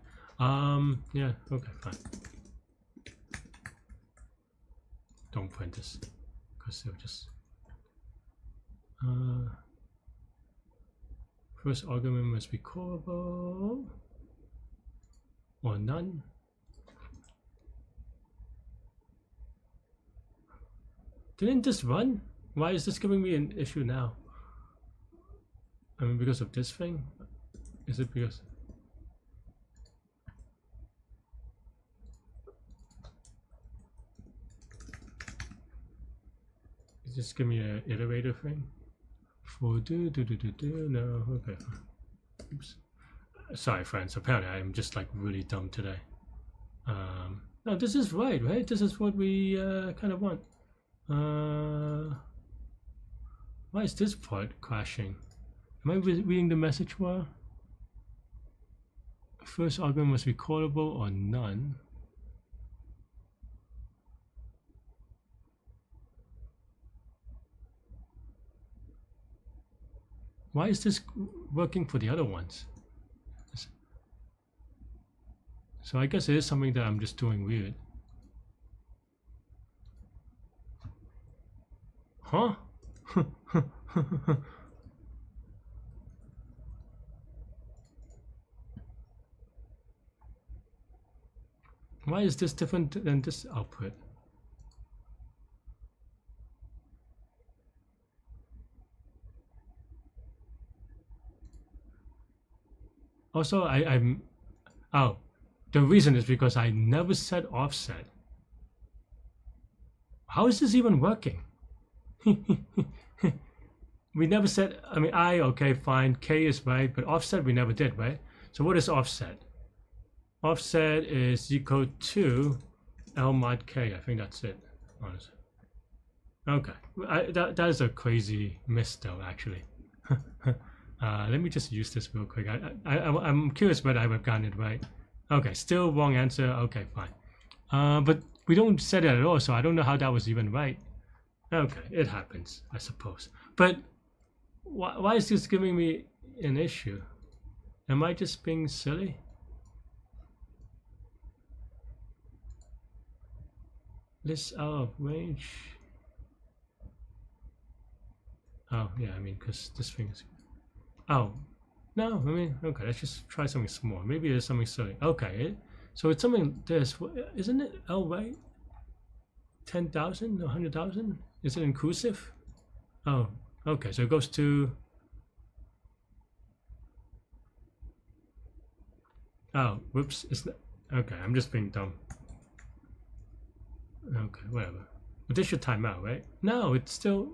Yeah. Okay, fine. Don't print this because they'll just. First argument must be callable or none. Didn't this run? Why is this giving me an issue now? I mean, because of this thing? Is it because... Is this give me an iterator thing? For no, okay. Oops. Sorry, friends. Apparently, I'm just like really dumb today. No, this is right? This is what we kind of want. Why is this part crashing? Am I reading the message well? First argument must be callable or none. Why is this working for the other ones? So I guess it is something that I'm just doing weird. Huh? Why is this different than this output? Also, I'm the reason is because I never set offset. How is this even working? We never said, I mean, okay, fine, K is right, but offset we never did, right? So what is offset? Offset is equal to L mod K. I think that's it, honestly. Okay, that is a crazy miss though, actually. Let me just use this real quick. I'm curious whether I've gotten it right. Okay, still wrong answer. Okay, fine. But we don't set it at all, so I don't know how that was even right. Okay, it happens, I suppose. But why is this giving me an issue? Am I just being silly? List out of range. Oh, yeah, I mean, because this thing is... Oh, no, I mean, okay, let's just try something small. Maybe there's something silly. Okay, so it's something this. Isn't it L right? 10,000 or 100,000? Is it inclusive? Oh, okay, so it goes to... Oh, whoops, it's not... Okay, I'm just being dumb. Okay, whatever. But this should time out, right? No, it's still...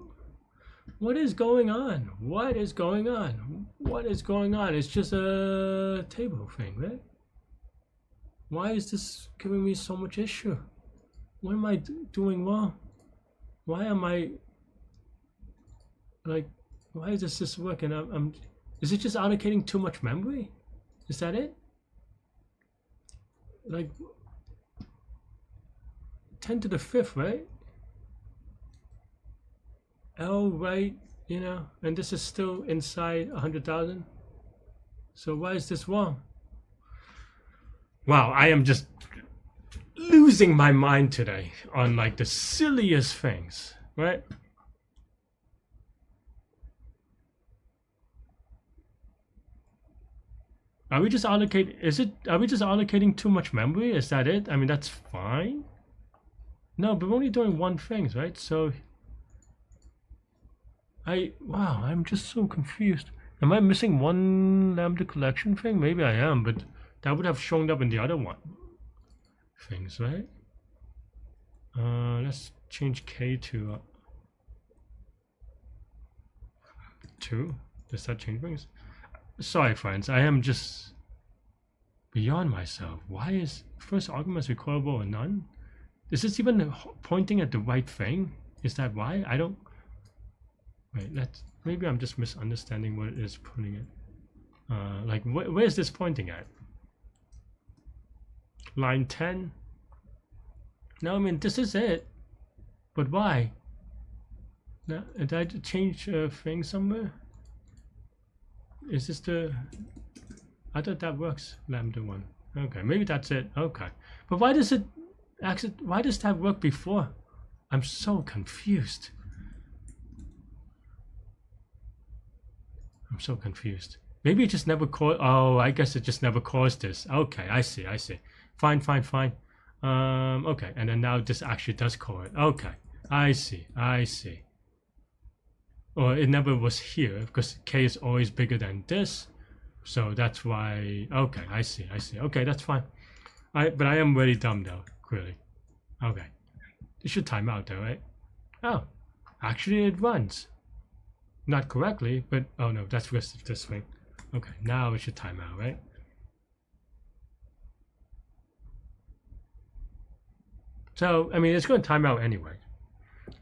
What is going on? What is going on? What is going on? It's just a table thing, right? Why is this giving me so much issue? What am I doing wrong? Why am I... Like, why is this working? Is it just allocating too much memory? Is that it? Like 10 to the 5th, right? L right, you know, and this is still inside 100,000. So why is this wrong? Wow, I am just losing my mind today on like the silliest things, right? Are we just allocating too much memory? Is that it? I mean, that's fine. No, but we're only doing one thing, right? So wow, I'm just so confused. Am I missing one lambda collection thing? Maybe I am, but that would have shown up in the other one things, right? Let's change k to 2. Does that change things? Sorry, friends, I am just beyond myself. Why is first argument recallable or none? Is this even pointing at the right thing? Is that why? I don't. Wait, maybe I'm just misunderstanding what it is putting it. Like, where is this pointing at? Line 10? No, I mean, this is it. But why? Now, did I change a thing somewhere? Is this the... I thought that works, lambda 1. Okay, maybe that's it. Okay. But why does it... Why does that work before? I'm so confused. I'm so confused. Maybe it just never called... Oh, I guess it just never caused this. Okay, I see. Fine. Okay, and then now this actually does call it. Okay, I see. Or it never was here because k is always bigger than this, so that's why. Okay, I see. Okay, that's fine. But I am really dumb though, clearly. Okay, it should time out though, right? Oh, actually it runs. Not correctly, but oh no, that's because of this thing. Okay, now it should time out, right? So I mean, it's going to time out anyway,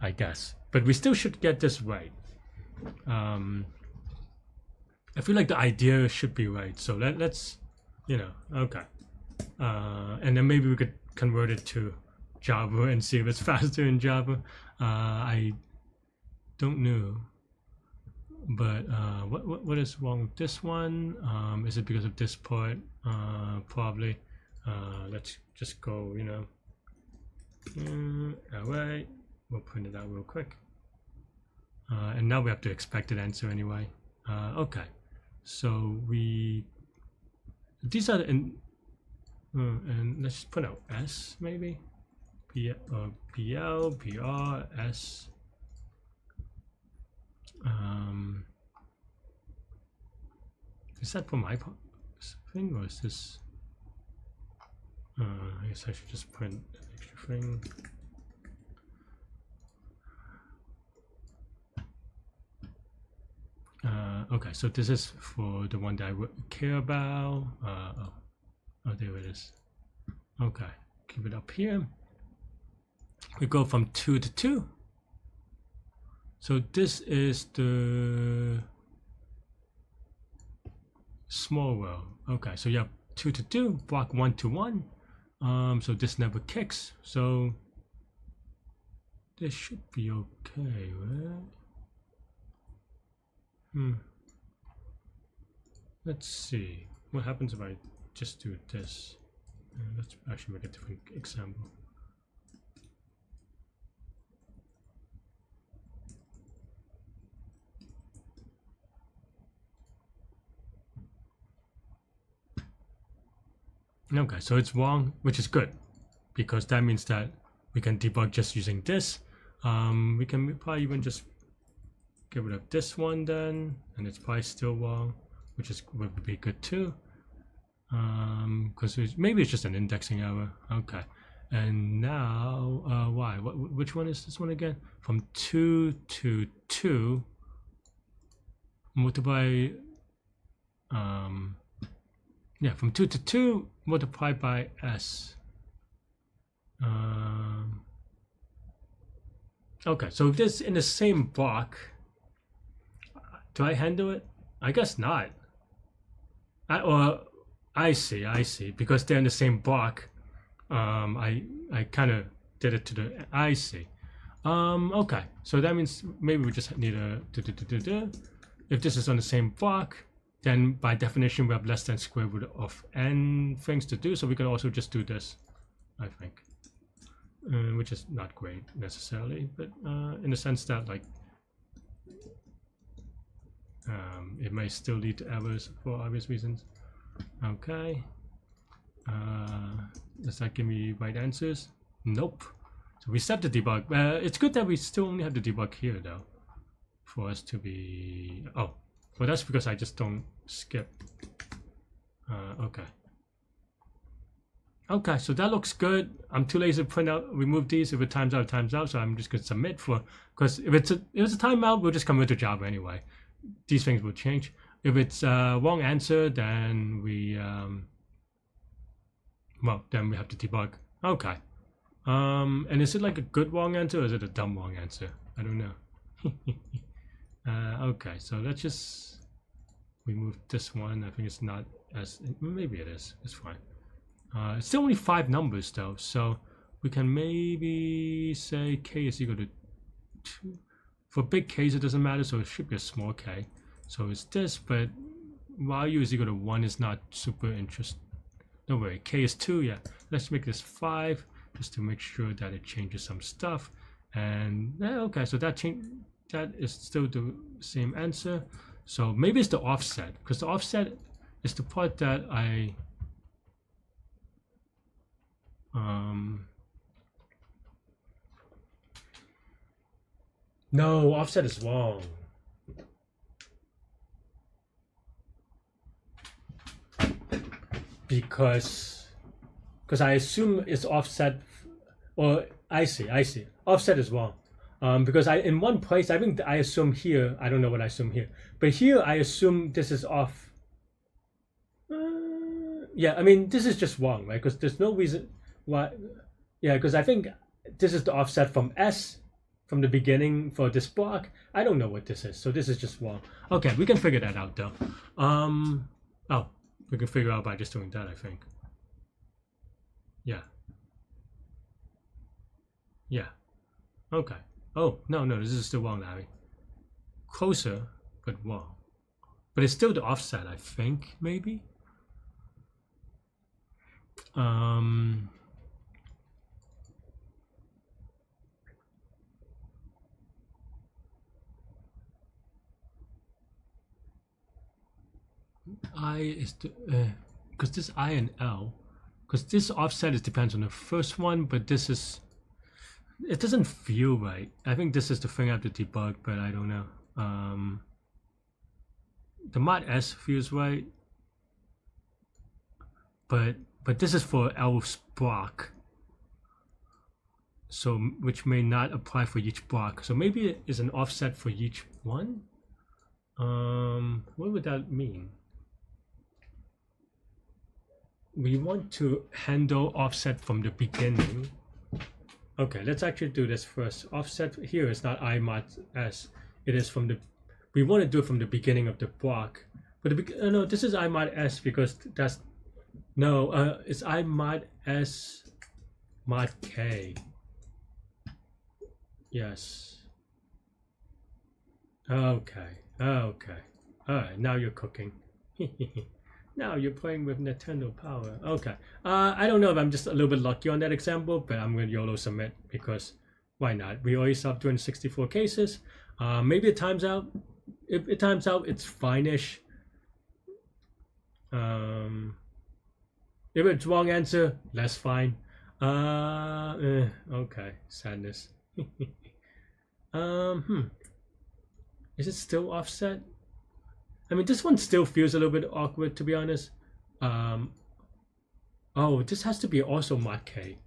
I guess. But we still should get this right. I feel like the idea should be right, so let's, okay, and then maybe we could convert it to Java and see if it's faster in Java. I don't know, but what is wrong with this one? Is it because of this part? Probably. Let's just go, all right, we'll print it out real quick. And now we have the expected answer anyway. Okay, so these are and let's just put out S maybe, PL, PR, S. Is that for my thing or is this? I guess I should just print an extra thing. Okay, so this is for the one that I would care about. Oh, there it is. Okay, keep it up here. We go from 2 to 2. So this is the small row. Okay, so you have 2 to 2, block 1 to 1. So this never kicks. So this should be okay, right? Let's see what happens if I just do this. Let's actually make a different example. Okay, so it's wrong, which is good because that means that we can debug just using this. We can probably even just get rid of this one then, and it's probably still wrong, which would be good too. Because maybe it's just an indexing error. Okay, and now why? Which one is this one again? From 2 to 2 multiply. Yeah, from 2 to 2 multiplied by S. Okay, so if this is in the same block, do I handle it? I guess not. I see, because they're in the same block. I kind of did it to the, I see. Okay, so that means maybe we just need a if this is on the same block, then by definition we have less than square root of n things to do, so we can also just do this. I think, which is not great necessarily, but in the sense that like it may still lead to errors for obvious reasons. Okay. Does that give me right answers? Nope. So we set the debug. It's good that we still only have the debug here though, for us to be. Oh, well that's because I just don't skip. Okay. Okay, so that looks good. I'm too lazy to print out, remove these. If it times out, it times out. So I'm just gonna submit for, because if it's a timeout, we'll just convert to Java anyway. These things will change. If it's wrong answer, then we well, then we have to debug. Okay. And is it like a good wrong answer or is it a dumb wrong answer? I don't know. Okay, so let's just remove this one. I think it's not as, maybe it is. It's fine. It's still only 5 numbers though, so we can maybe say k is equal to 2. For big k's it doesn't matter, so it should be a small k. So it's this, but while u is equal to 1 is not super interesting. No worry, k is 2, yeah. Let's make this 5 just to make sure that it changes some stuff. And yeah, okay, so that is still the same answer. So maybe it's the offset, because the offset is the part that I no, offset is wrong. Because I assume it's offset, or I see. Offset is wrong. Because in one place, I think I assume here, I don't know what I assume here, but here I assume this is off. Yeah, I mean, this is just wrong, right? Because there's no reason why. Yeah, because I think this is the offset from S from the beginning for this block. I don't know what this is, so this is just wrong. Okay, we can figure that out though. Oh, we can figure out by just doing that, I think. Yeah. Yeah. Okay. Oh, no, this is still wrong, Larry. Closer, but wrong. But it's still the offset, I think, maybe. I is the because this I and L, because this offset depends on the first one, but this is, it doesn't feel right. I think this is the thing I have to debug, but I don't know. The mod S feels right, but this is for L's block, so which may not apply for each block. So maybe it is an offset for each one. What would that mean? We want to handle offset from the beginning. Okay, let's actually do this first. Offset here is not I mod S. It is from the, we want to do it from the beginning of the block. But no, this is I mod S because that's, no, it's I mod S mod K. Yes. Okay. All right, now you're cooking. Now you're playing with Nintendo Power. Okay. I don't know if I'm just a little bit lucky on that example, but I'm going to YOLO submit because why not? We already solved 264 cases. Maybe it times out. If it times out, it's fine-ish. If it's wrong answer, less fine. Okay. Sadness. Is it still offset? I mean, this one still feels a little bit awkward, to be honest. Oh, this has to be also mod K.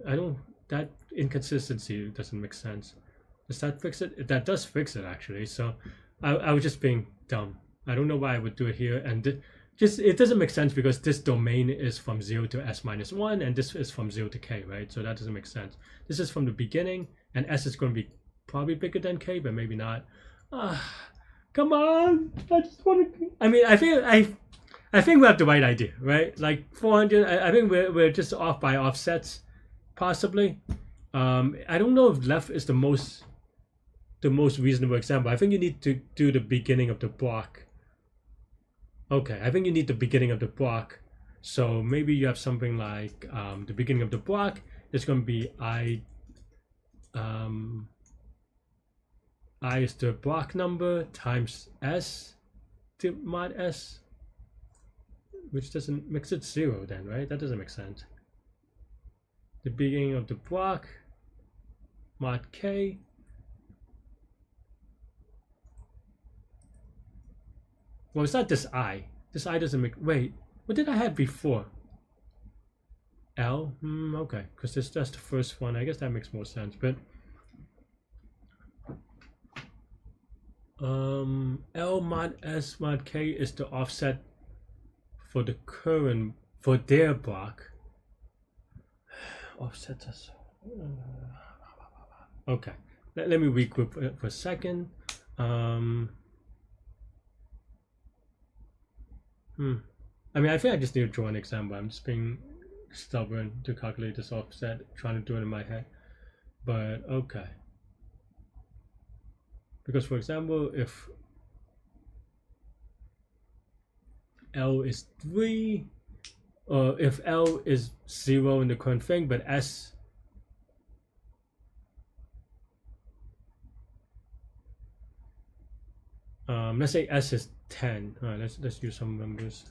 I don't, that inconsistency doesn't make sense. Does that fix it? That does fix it, actually. So I was just being dumb. I don't know why I would do it here. And just, it doesn't make sense because this domain is from 0 to S-1, and this is from 0 to K, right? So that doesn't make sense. This is from the beginning, and S is going to be probably bigger than K, but maybe not. Come on! I just want to. I mean, I think we have the right idea, right? Like 400. I think we're just off by offsets, possibly. I don't know if left is the most reasonable example. I think you need to do the beginning of the block. Okay, I think you need the beginning of the block So maybe you have something like the beginning of the block is going to be I is the block number times S to mod S, which doesn't makes it 0 then, right? That doesn't make sense. The beginning of the block mod K. Well, it's not this I. This I doesn't make. Wait, what did I have before? L? Okay, because that's the first one. I guess that makes more sense. But L mod S mod K is the offset for the current for their block. Offset us. Okay, let me regroup for a second. I mean, I think I just need to draw an example. I'm just being stubborn to calculate this offset, trying to do it in my head. But okay. Because for example, if L is 3, or if L is 0 in the current thing, but S let's say S is 10. All right, let's use some numbers.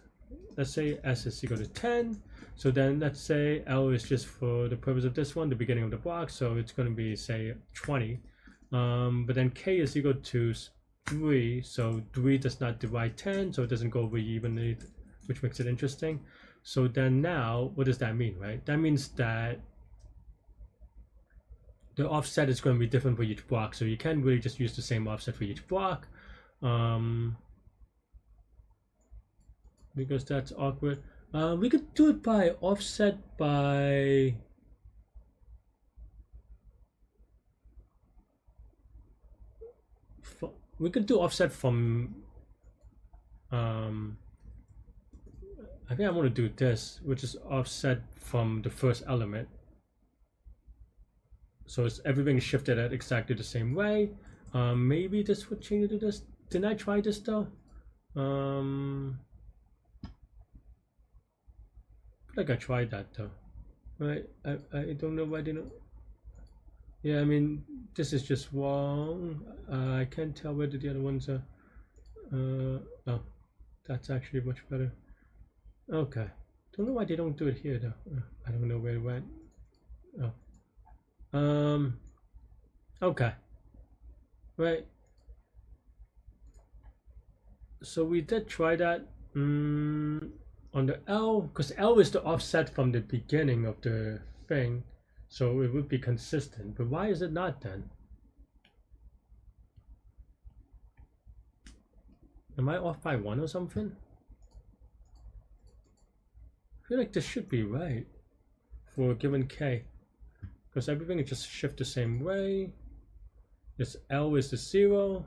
Let's say S is equal to 10. So then let's say L is just for the purpose of this one, the beginning of the block. So it's going to be say 20. But then K is equal to 3. So 3 does not divide 10, so it doesn't go over evenly, which makes it interesting. So then now, what does that mean, right? That means that the offset is going to be different for each block. So you can't really just use the same offset for each block. Because that's awkward. We could do it by offset by we could do offset from I think I want to do this, which is offset from the first element. So it's everything is shifted at exactly the same way. Maybe this would change it to this. Didn't I try this though? Like I tried that though. Right? I don't know why I didn't. Yeah, I mean this is just wrong. I can't tell whether the other ones are. Oh, that's actually much better. Okay. Don't know why they don't do it here though. I don't know where it went. Oh. Okay. Right. So we did try that on the L, because L is the offset from the beginning of the thing, so it would be consistent. But why is it not then? Am I off by 1 or something? I feel like this should be right for a given K, because everything is just shift the same way. This L is the 0.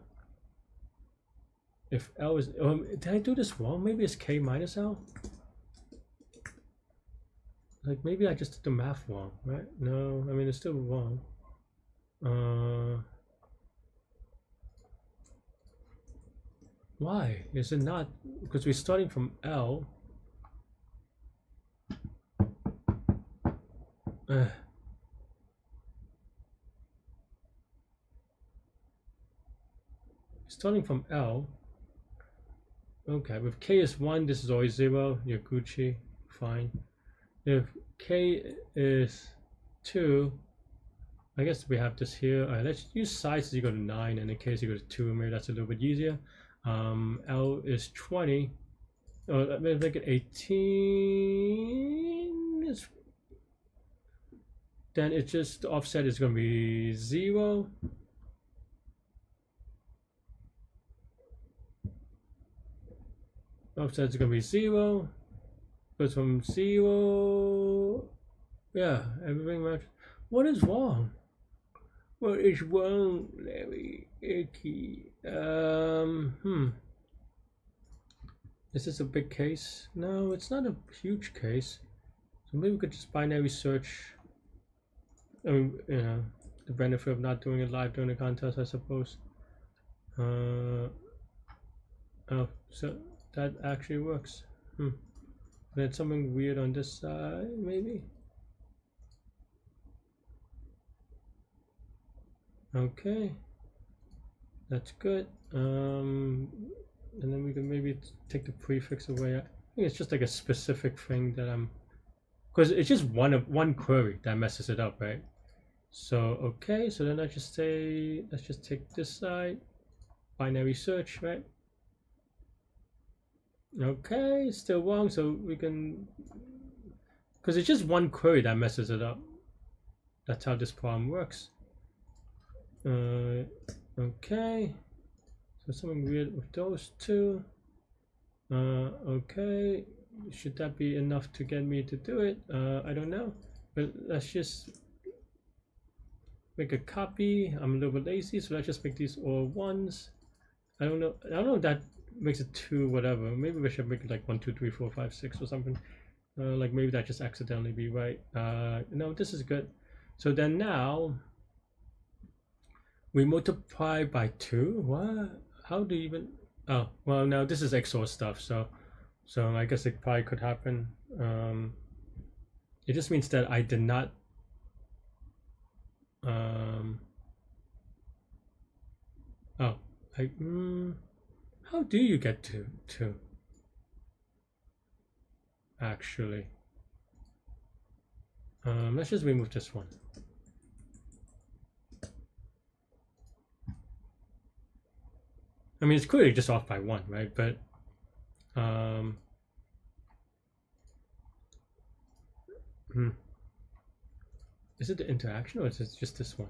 If L is, did I do this wrong? Maybe it's K minus L? Like maybe I just did the math wrong, right? No, I mean it's still wrong. Why is it not? Because we're starting from L. Starting from L. Okay, with K is 1, this is always 0. You're Gucci, fine. If K is 2, I guess we have this here. All right, let's use size is equal to 9, and in K is equal to 2. Maybe that's a little bit easier. L is 20. Oh, let me make it 18. Then it's just the offset is going to be 0. Offset is going to be 0. Goes from 0. Yeah, everything matches. What is wrong? What is wrong, Larry? Icky. Is this a big case? No, it's not a huge case. So maybe we could just binary search. I mean, you know, the benefit of not doing it live during the contest, I suppose. Oh, so that actually works. Then something weird on this side, maybe. Okay, that's good. And then we can maybe take the prefix away. I think it's just like a specific thing that I'm, because it's just one query that messes it up, right? So okay, so then I just say, let's just take this side, binary search, right? Okay, still wrong, so we can, because it's just one query that messes it up. That's how this problem works. Okay, so something weird with those two. Okay, should that be enough to get me to do it? I don't know, but let's just make a copy. I'm a little bit lazy, so let's just make these all ones. I don't know if that makes it 2 whatever. Maybe we should make it like 1 2 3 4 5 6 or something. Like maybe that just accidentally be right. No, this is good. So then now we multiply by 2. What? How do you even? Oh, well, now this is XOR stuff, so I guess it probably could happen. It just means that I did not. Oh, how do you get to 2? Actually, let's just remove this one. I mean, it's clearly just off by 1, right? But is it the interaction or is it just this one?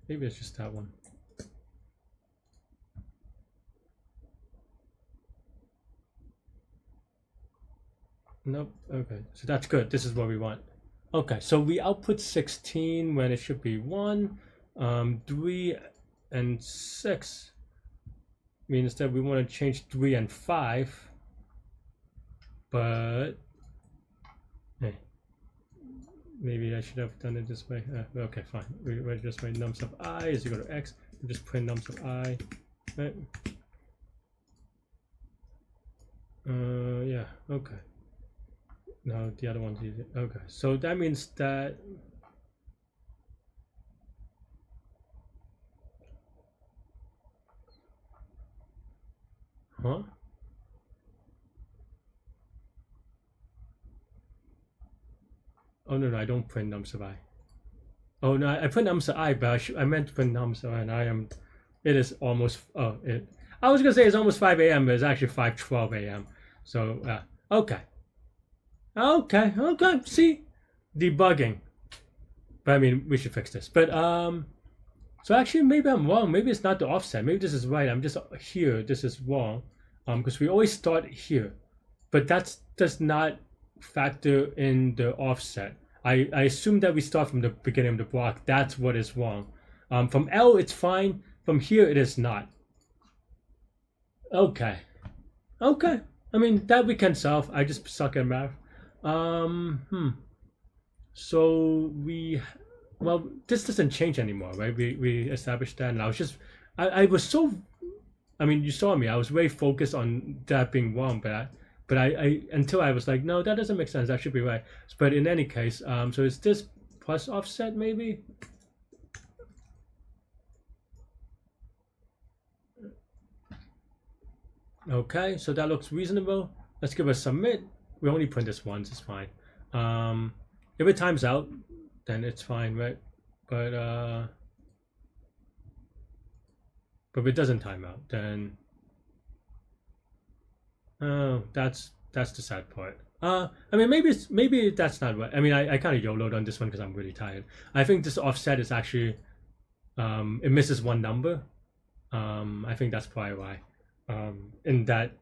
Maybe it's just that one. Nope. Okay, so that's good. This is what we want. Okay, so we output 16 when it should be 1. 3 and 6 means that we want to change 3 and 5. But hey, maybe I should have done it this way. Okay, fine. We just write nums of I is equal to x. We just print nums of I. Right? Yeah. Okay. No, the other one's easy. Okay, so that means that huh? Oh no, I don't print nums of I. Oh no, I print nums of I, but I meant to print nums of I, and I am. It is almost. Oh, it. I was gonna say it's almost 5 a.m., but it's actually 5:12 a.m. So okay. Okay. See, debugging. But I mean, we should fix this. But so actually, maybe I'm wrong. Maybe it's not the offset. Maybe this is right. I'm just here. This is wrong. Because we always start here, but that does not factor in the offset. I assume that we start from the beginning of the block. That's what is wrong. From L, it's fine. From here, it is not. Okay. Okay. I mean, that we can solve. I just suck at math. So well, this doesn't change anymore, right? We established that, and I was so, I mean, you saw me. I was very focused on that being wrong, but I until I was like, no, that doesn't make sense. That should be right. But in any case, so is this plus offset maybe? Okay, so that looks reasonable. Let's give a submit. We only print this once, it's fine. If it times out, then it's fine, right? But if it doesn't time out, then oh, that's the sad part. I mean, maybe that's not right. I mean, I kind of YOLO'd on this one because I'm really tired. I think this offset is actually it misses one number. I think that's probably why. In that,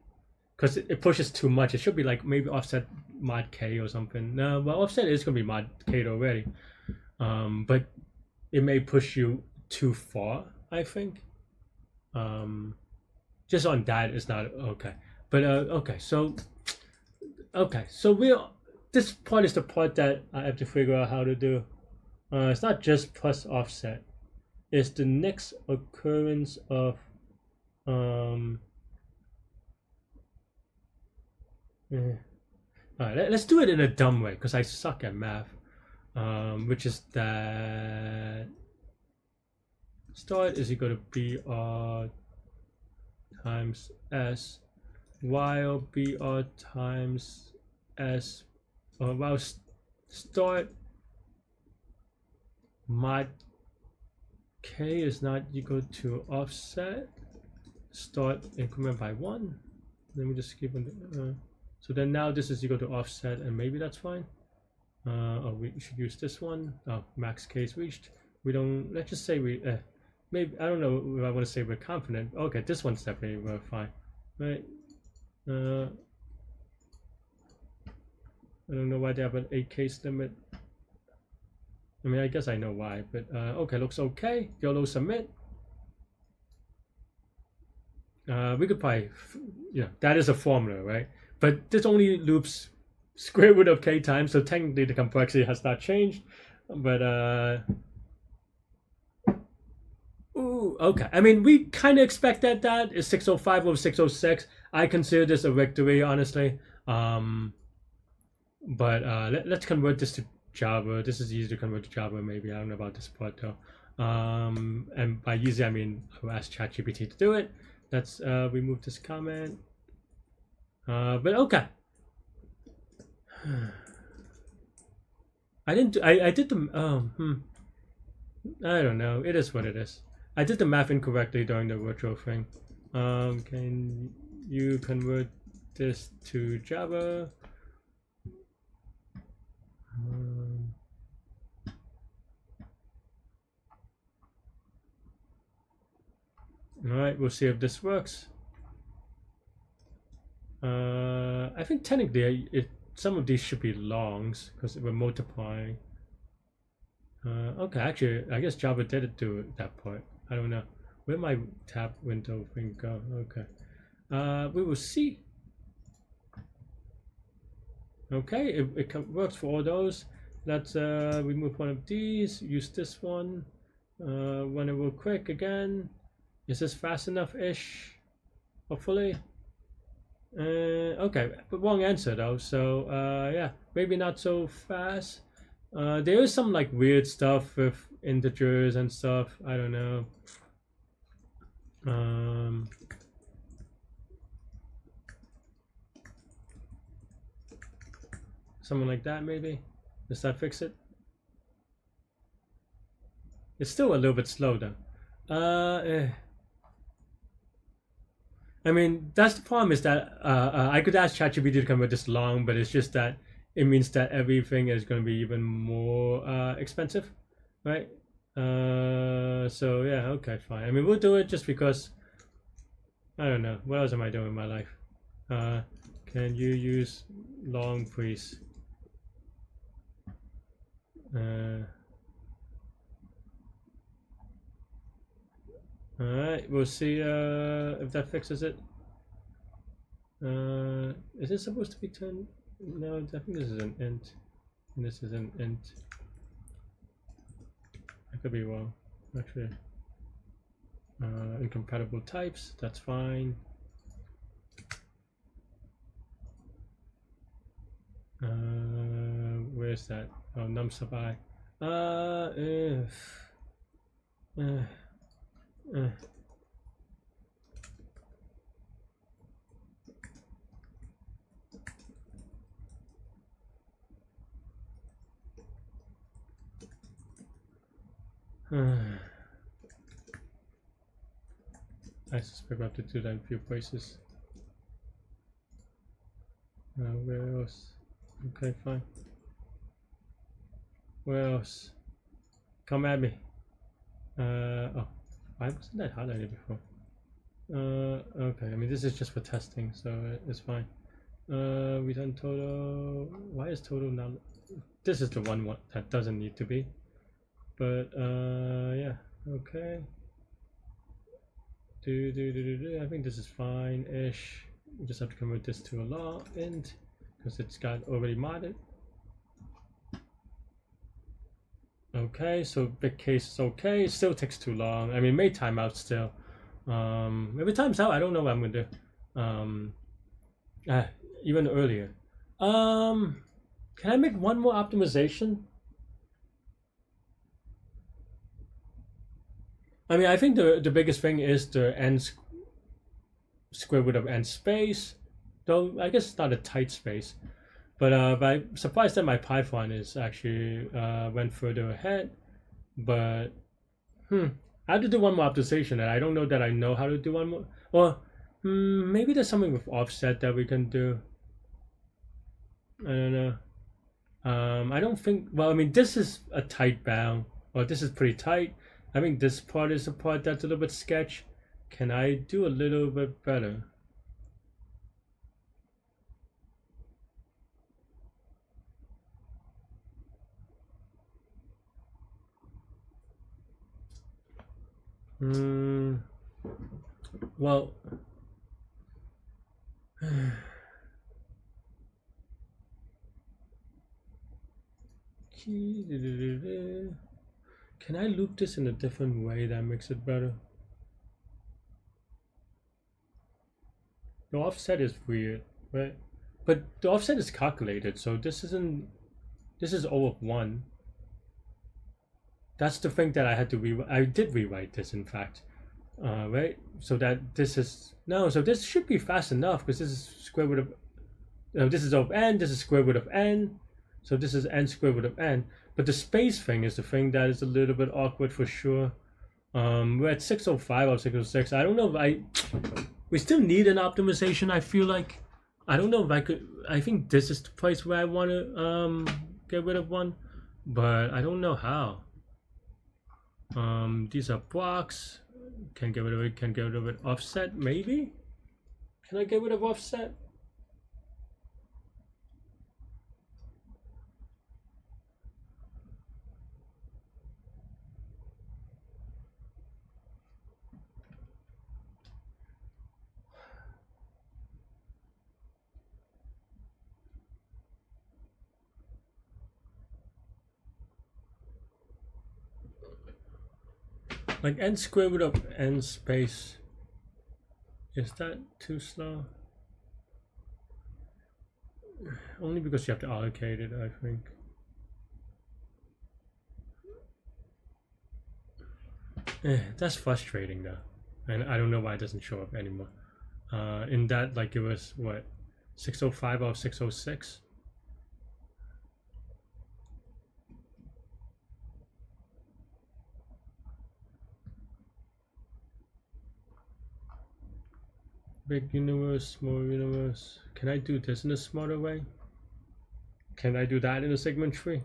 because it pushes too much. It should be like maybe offset mod k or something. No, well, offset is gonna be mod k already. But it may push you too far, I think. Just on that is not okay. But okay, so this part is the part that I have to figure out how to do. It's not just plus offset. It's the next occurrence of All right, let's do it in a dumb way because I suck at math, which is that start is equal to BR times S while BR times S, while start mod K is not equal to offset start increment by 1. Let me just keep on. So then now this is equal to offset, and maybe that's fine. Oh, we should use this one. Oh, max case reached. We don't. Let's just say we. Maybe I don't know if I want to say we're confident. Okay, this one's definitely fine, right? I don't know why they have an 8 case limit. I mean, I guess I know why, but okay, looks okay. YOLO submit. We could probably, that is a formula, right? But this only loops square root of k times, so technically the complexity has not changed. But ooh, okay. I mean, we kind of expected that. It's 605 over 606. I consider this a victory, honestly. But let's convert this to Java. This is easy to convert to Java, maybe. I don't know about this part though. And by easy, I mean I'll ask ChatGPT to do it. Let's remove this comment. But okay. I didn't. I did the. I don't know. It is what it is. I did the math incorrectly during the virtual thing. Can you convert this to Java? All right, we'll see if this works. I think technically some of these should be longs because we're multiplying. Okay, actually, I guess Java did do that part. I don't know. Where my tab window thing go? Okay. We will see. Okay, it works for all those. Let's remove one of these. Use this one. Run it real quick again. Is this fast enough-ish? Hopefully. Okay, but wrong answer though. So yeah, maybe not so fast. There is some like weird stuff with integers and stuff. I don't know. Something like that maybe. Does that fix it? It's still a little bit slow though. I mean, that's the problem is that I could ask ChatGPT to convert this long, but it's just that it means that everything is going to be even more expensive, right? So yeah, okay, fine. I mean, we'll do it just because, I don't know. What else am I doing in my life? Can you use long, please? Alright, we'll see if that fixes it. Is it supposed to be turned? No, I think this is an int. And this is an int. I could be wrong, actually. Incompatible types, that's fine. Where's that? Oh, num sub I. I suspect I have to do that in a few places. Where else? Okay, fine. Where else? Come at me. Oh, why wasn't that highlighted before? Okay, I mean this is just for testing, so it's fine. Return total. Why is total now? This is the one that doesn't need to be. But yeah, okay. I think this is fine-ish. We just have to convert this to a long int because it's got already modded. Okay, so big case is okay. It still takes too long. I mean, may time out still. If it times out, I don't know what I'm gonna do. Even earlier. Can I make one more optimization? I mean, I think the biggest thing is the square root of n space. Though I guess it's not a tight space. But I'm surprised that my Python is actually went further ahead. But I have to do one more optimization, and I don't know that I know how to do one more. Or maybe there's something with offset that we can do. I don't know. I don't think. Well, I mean, this is a tight bound, or this is pretty tight. I think this part is a part that's a little bit sketch. Can I do a little bit better? Well, can I loop this in a different way that makes it better? The offset is weird, right? But the offset is calculated, so this isn't. This is O of 1. That's the thing that I had to rewrite. I did rewrite this, in fact, right? So that this is no. So this should be fast enough because this is square root of. This is O of n. This is square root of n. So this is n square root of n. But the space thing is the thing that is a little bit awkward for sure. We're at 605 or 606. I don't know if we still need an optimization. I feel like I don't know if I could. I think this is the place where I want to get rid of one, but I don't know how. These are blocks. Can get rid of it. Can get rid of it. Offset maybe. Can I get rid of offset? Like n square root of n space. Is that too slow? Only because you have to allocate it, I think. That's frustrating though. And I don't know why it doesn't show up anymore. In that, like it was what, 605 out of 606? Big universe, small universe. Can I do this in a smarter way? Can I do that in a segment tree?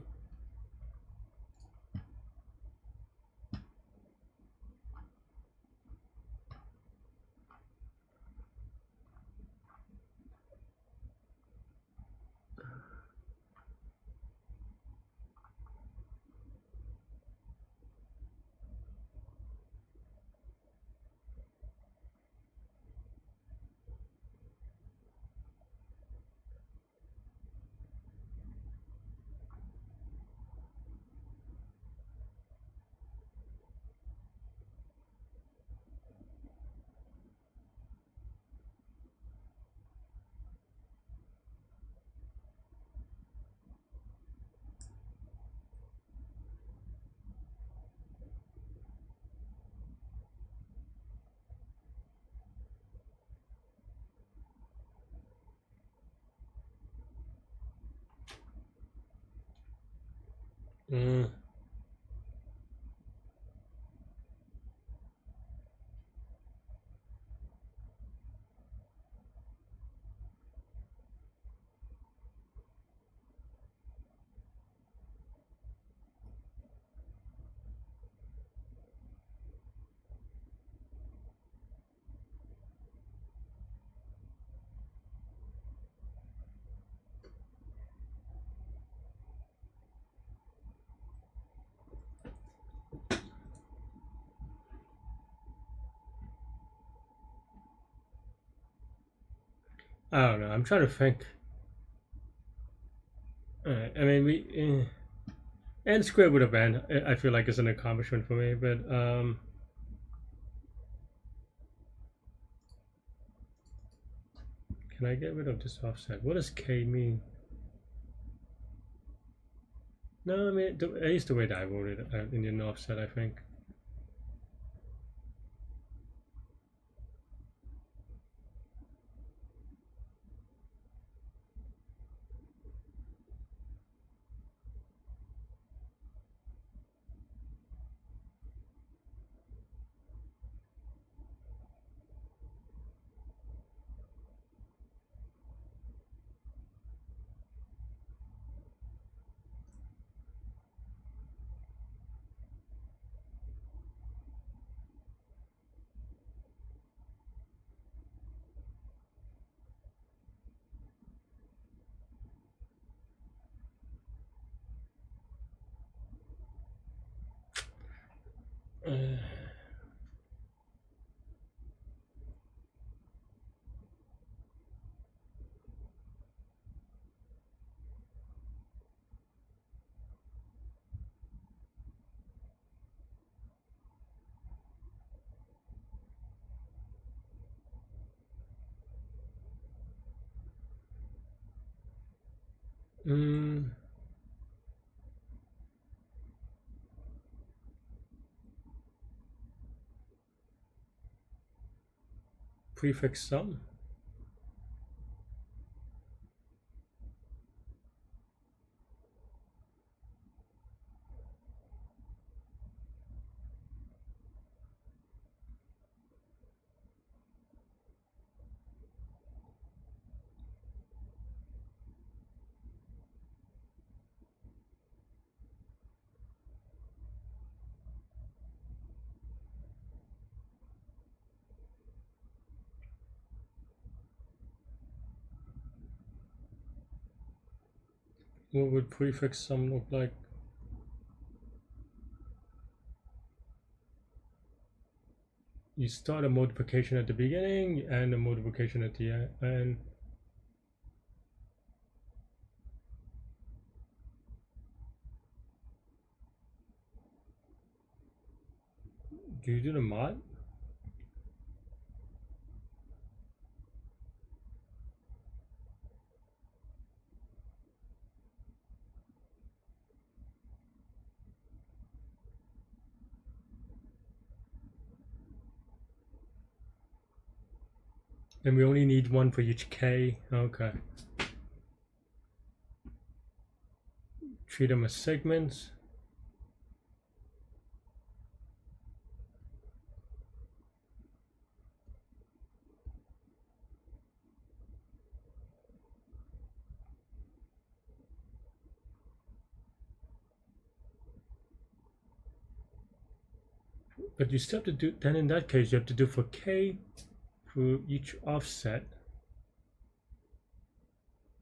Mm. I don't know. I'm trying to think. I mean, n squared would have been. I feel like it's an accomplishment for me, but can I get rid of this offset? What does k mean? No, I mean, at least the way that I wrote it in the offset, I think. Mm, prefix sum. What would prefix sum look like? You start a multiplication at the beginning and a multiplication at the end. Do you do the mod? And we only need one for each k. Okay. Treat them as segments. But you still have to do, then in that case, you have to do for k for each offset.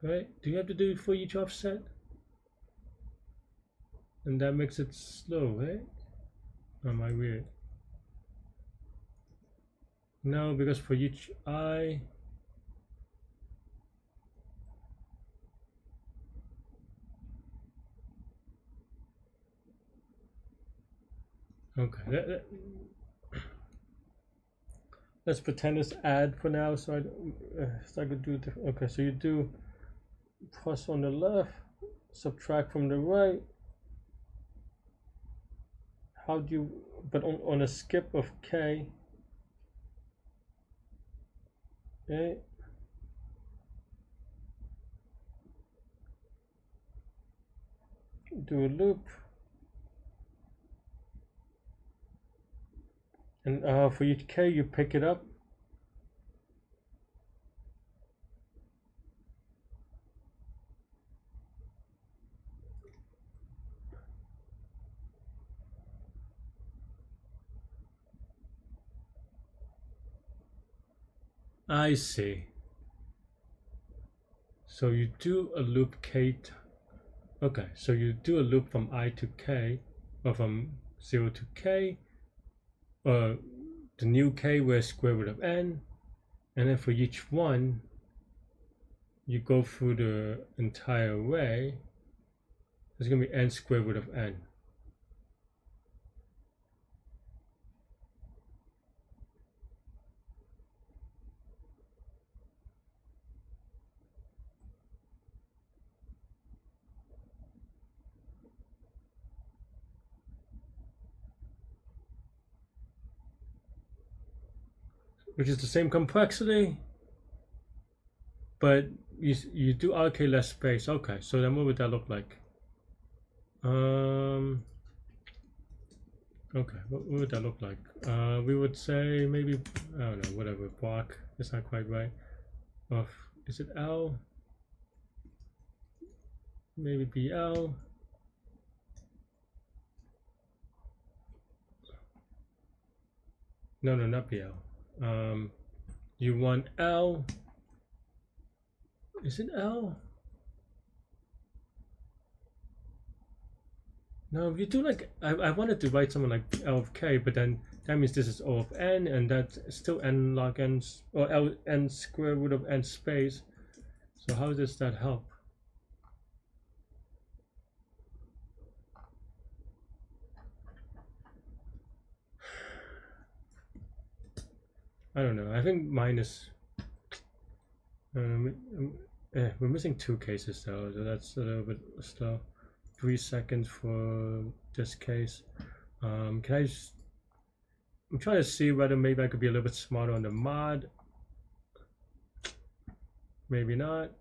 Right? Do you have to do it for each offset? And that makes it slow, right? Or am I weird? No, because for each I, okay. Let's pretend it's add for now, so I could do it. Okay, so you do plus on the left, subtract from the right. How do you? But on a skip of k, okay. Do a loop, and for each k you pick it up. I see. So you do a loop k. Okay, so you do a loop from I to k, or from 0 to k. The new k where square root of n, and then for each one, you go through the entire array. There's going to be n square root of n. which is the same complexity, but you do allocate less space. Okay, so then what would that look like? Okay, what would that look like? We would say maybe, I don't know, whatever, block. It's not quite right. Of, is it L? Maybe BL. No, not BL. You want L. Is it L? No, if you do like, I wanted to write something like L of K, but then that means this is O of N, and that's still N log N, or L N square root of N space. So how does that help? I don't know. I think minus. We're missing 2 cases though, so that's a little bit slow. 3 seconds for this case. Can I just, I'm trying to see whether maybe I could be a little bit smarter on the mod. Maybe not.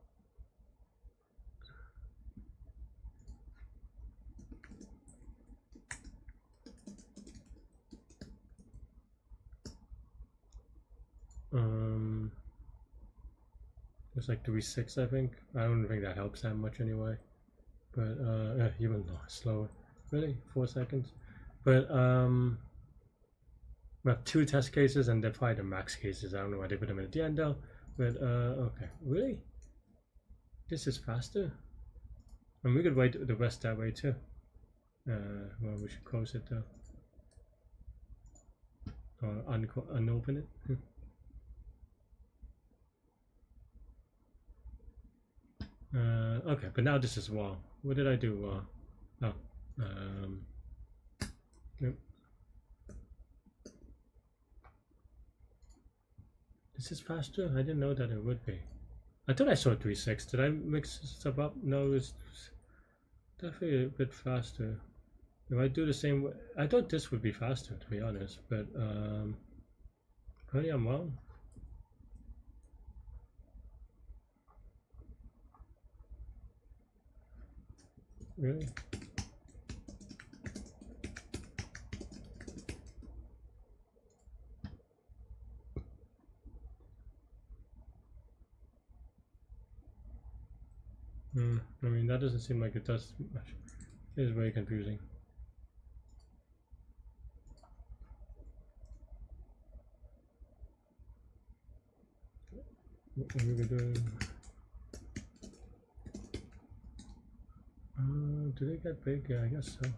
It's like 3.6, I think. I don't think that helps that much anyway. But even slower. Really? 4 seconds? But we have 2 test cases, and they're probably the max cases. I don't know why they put them at the end though. But okay, really? This is faster? And we could write the rest that way too. Well, we should close it though. Or unopen it. Okay, but now this is wrong. What did I do? Oh, nope. This is faster? I didn't know that it would be. I thought I saw 3.6. Did I mix stuff up? No, it's definitely a bit faster. If I do the same way, I thought this would be faster, to be honest, but maybe I'm wrong. Really? I mean, that doesn't seem like it does much. It is very confusing. What are we gonna do? Do they get big? Yeah, I guess so.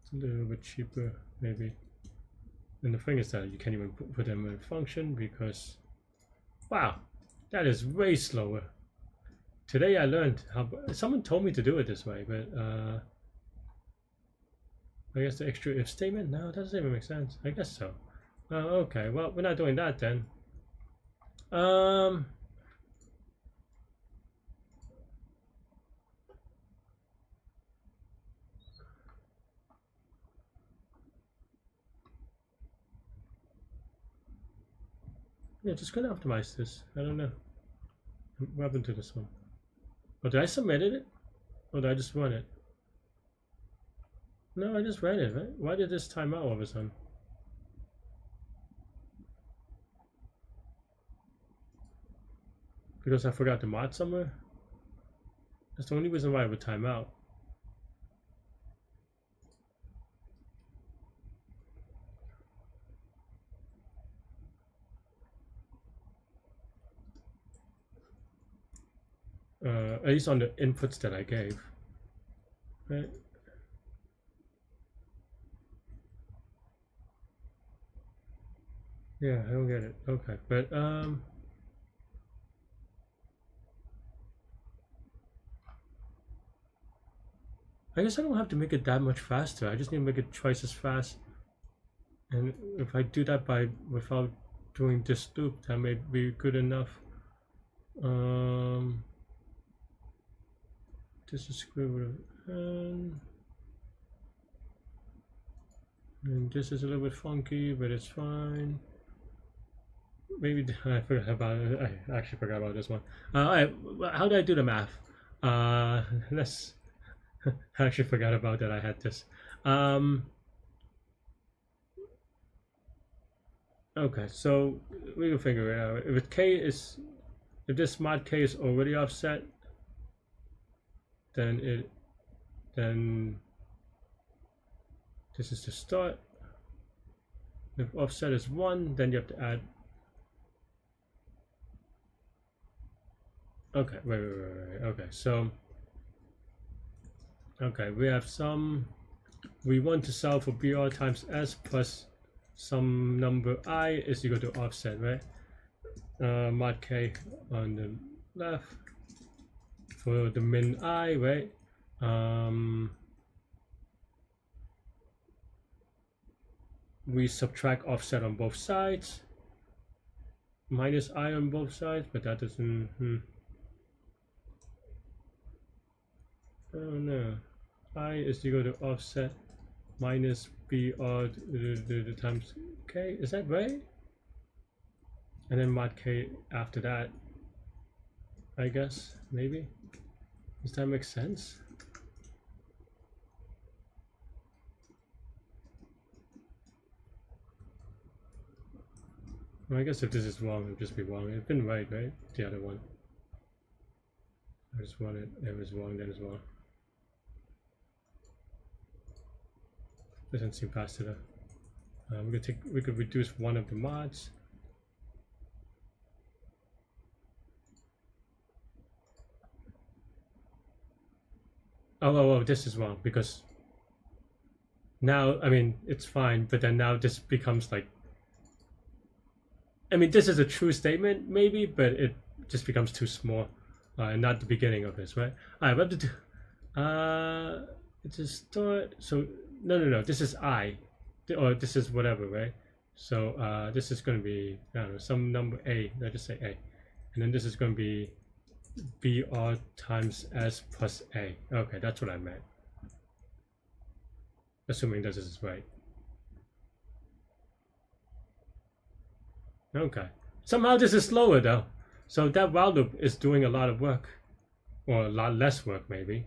It's a little bit cheaper, maybe. And the thing is that you can't even put them in a function because, wow, that is way slower. Today I learned how, someone told me to do it this way, but I guess the extra if statement, no, that doesn't even make sense. I guess so. Okay, well, we're not doing that then. Yeah, just gonna optimize this. I don't know. What happened to this one? Oh, did I submit it? Or did I just run it? No, I just ran it, right? Why did this time out all of a sudden? Because I forgot to mod somewhere? That's the only reason why it would time out. At least on the inputs that I gave. Right? Yeah, I don't get it. Okay, but I guess I don't have to make it that much faster. I just need to make it twice as fast. And if I do that without doing this loop, that may be good enough. This is square root of n. And this is a little bit funky, but it's fine. Maybe I forgot about it. I actually forgot about this one. Alright, how do I do the math? Let's. I actually forgot about that. I had this. Okay, so we will figure it out. If this mod k is already offset, then this is the start. If offset is 1, then you have to add. Okay, wait. Okay, so we have we want to solve for BR times S plus some number I is equal to offset, right? Mod k on the left for the min I, right? We subtract offset on both sides, minus I on both sides, but that doesn't. Oh no, I is equal to offset minus BR times k. Is that right? And then mod k after that, I guess, maybe. Does that make sense? Well, I guess if this is wrong, it'll just be wrong. It's been right? The other one. I just want it. It was wrong, then it's wrong. Doesn't seem fast enough. We could reduce one of the mods. Oh, this is wrong because now, I mean, it's fine, but then now this becomes like, I mean, this is a true statement maybe, but it just becomes too small and not the beginning of this, right? All right, we have to do, it's a start, so no, this is I, or this is whatever, right? So this is going to be, I don't know, some number A, let's just say A, and then this is going to be BR times S plus A. Okay, that's what I meant. Assuming this is right. Okay. Somehow this is slower though. So that while loop is doing a lot of work. Or a lot less work maybe.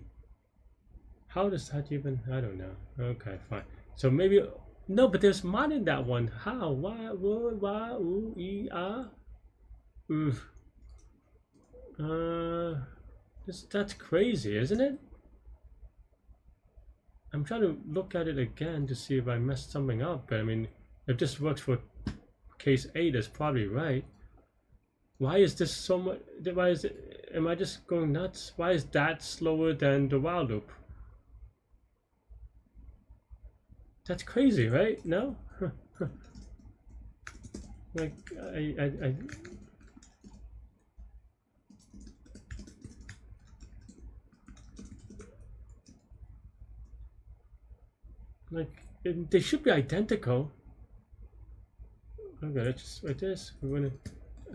How does that even, I don't know. Okay, fine. So maybe, no, but there's mod in that one. How? Why? Why? Ooh, ee, ah. Oof. That's crazy, isn't it? I'm trying to look at it again to see if I messed something up, but I mean, if this works for case 8, that's probably right. Why is this so much? Why is it? Am I just going nuts? Why is that slower than the while loop? That's crazy, right? No? Like, I like, they should be identical. Okay, let's just write this. We're going to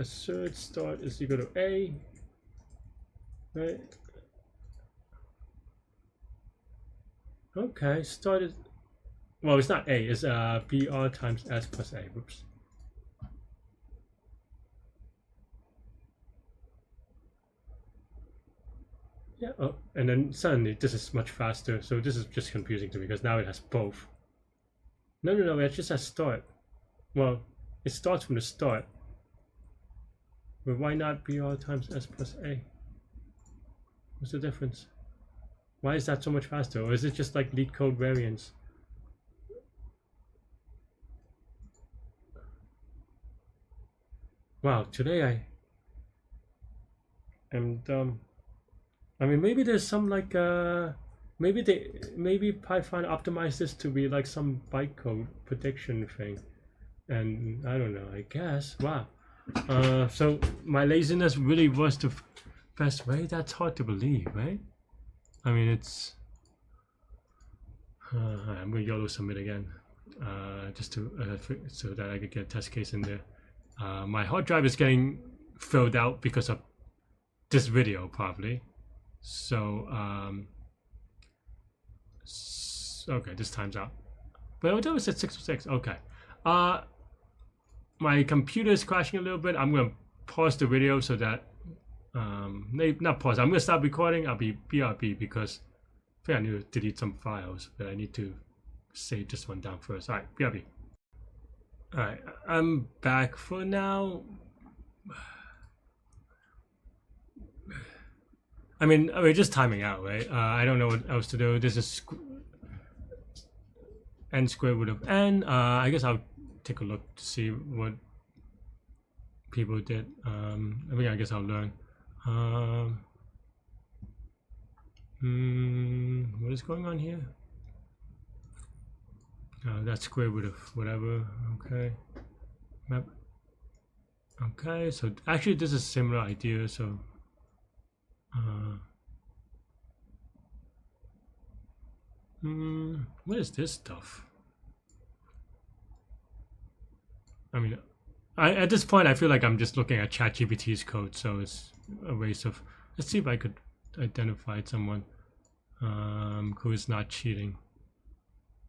assert start is equal to A, right? Okay, start is, well, it's not A, it's BR times S plus A. Whoops. Yeah, oh, and then suddenly this is much faster, so this is just confusing to me because now it has both. No, it just has start. Well, it starts from the start. But why not BR times S plus A? What's the difference? Why is that so much faster? Or is it just like Leetcode variants? Wow, today I am dumb. I mean, maybe there's some like maybe Python optimized this to be like some bytecode prediction thing, and I don't know. I guess. Wow. So my laziness really was the best way. That's hard to believe, right? I mean, it's. I'm gonna YOLO submit again, just to so that I could get a test case in there. My hard drive is getting filled out because of this video, probably. So, okay, this time's out. But I thought it said 606. Okay. My computer is crashing a little bit. I'm gonna pause the video so that not pause. I'm gonna stop recording. I'll be BRB because I think I need to delete some files, but I need to save this one down first. All right, BRB. All right, I'm back for now. I mean, we're just timing out, right? I don't know what else to do. This is n square root of n. I guess I'll take a look to see what people did. I guess I'll learn. What is going on here? That's square root of whatever. Okay. Map. Okay, so actually this is a similar idea. So what is this stuff? I mean, at this point I feel like I'm just looking at ChatGPT's code, so it's a waste of. Let's see if I could identify someone who is not cheating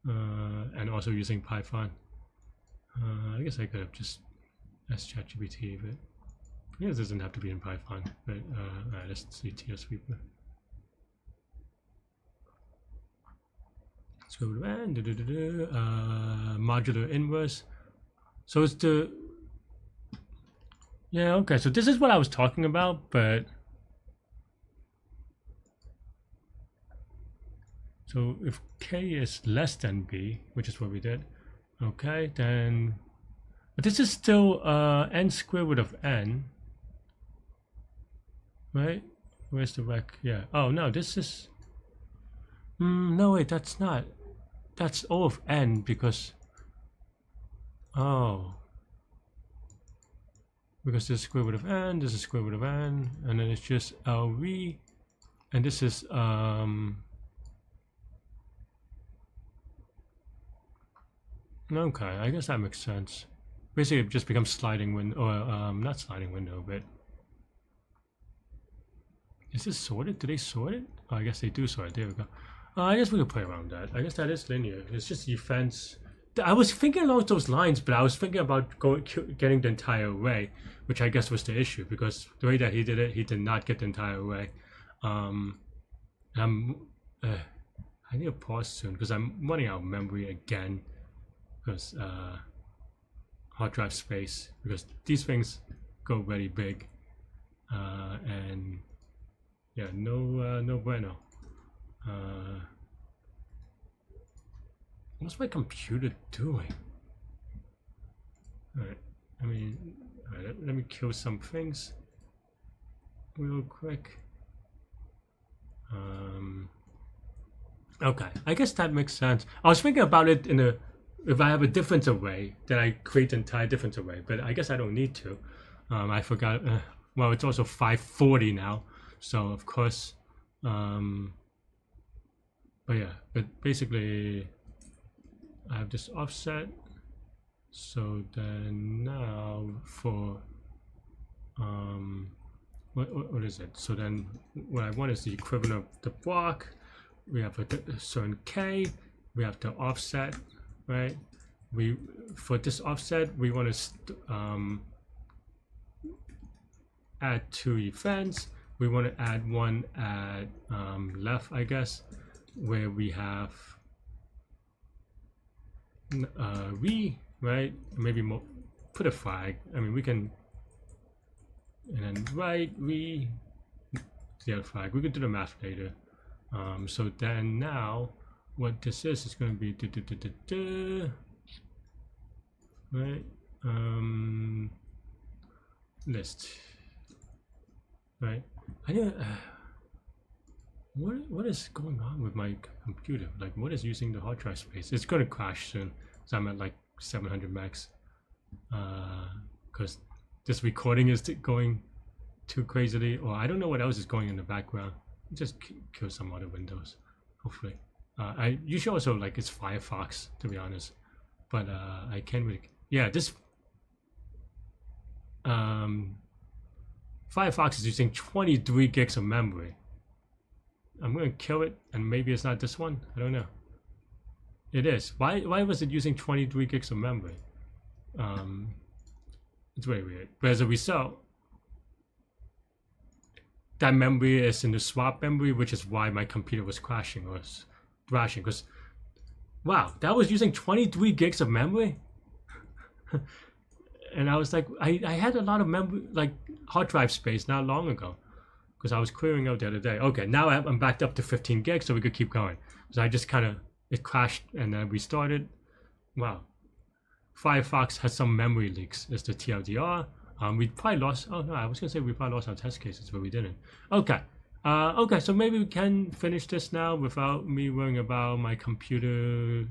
and also using Python. I guess I could have just asked ChatGPT, but I guess it doesn't have to be in Python. But alright, let's see TS sweeper. Let's go to modular inverse. So it's the okay. So this is what I was talking about, but so if k is less than b, which is what we did, okay, then but this is still n square root of n, right? Where's the rec? Yeah. Oh no, this is no wait, that's not. That's O of n because because this is square root of n, this is square root of n, and then it's just LV, and this is okay, I guess that makes sense. Basically it just becomes sliding window, or not sliding window, but is this sorted? Do they sort it? Oh, I guess they do sort it. There we go. I guess we could play around that. I guess that is linear. It's just defense. I was thinking along those lines, but I was thinking about getting the entire array, which I guess was the issue because the way that he did it, he did not get the entire array. I need to pause soon because I'm running out of memory again because hard drive space, because these things go very big, and yeah, no bueno. What's my computer doing? Alright, let me kill some things real quick. Okay, I guess that makes sense. I was thinking about it if I have a difference array, then I create an entire difference array, but I guess I don't need to. I forgot, well, it's also 540 now, so of course, but yeah, but basically I have this offset. So then now for what is it? So then what I want is the equivalent of the block. We have a certain k. We have the offset, right? For this offset we want to add 2 events. We want to add one at left, I guess, where we have right? Maybe more, put a flag. I mean, we can, and then right the other flag. We could do the math later. So then now, what this is going to be right? List, right? I know. What is going on with my computer? Like, what is using the hard drive space? It's going to crash soon. So I'm at like 700 megs. Because this recording is going too crazily, or I don't know what else is going in the background. Just kill some other windows, hopefully. You should also like it's Firefox, to be honest. But I can't really. Yeah, this Firefox is using 23 gigs of memory. I'm gonna kill it, and maybe it's not this one. I don't know. It is. Why was it using 23 gigs of memory? It's very weird. But as a result, that memory is in the swap memory, which is why my computer was crashing or thrashing. Because, wow, that was using 23 gigs of memory? And I was like, I had a lot of memory, like hard drive space not long ago. Because I was clearing out the other day. Okay, now I'm backed up to 15 gigs, so we could keep going. So I just kind of, it crashed and then restarted. Wow. Firefox has some memory leaks, is the TLDR. We probably lost, oh no, I was gonna say we probably lost our test cases, but we didn't. Okay, okay, so maybe we can finish this now without me worrying about my computer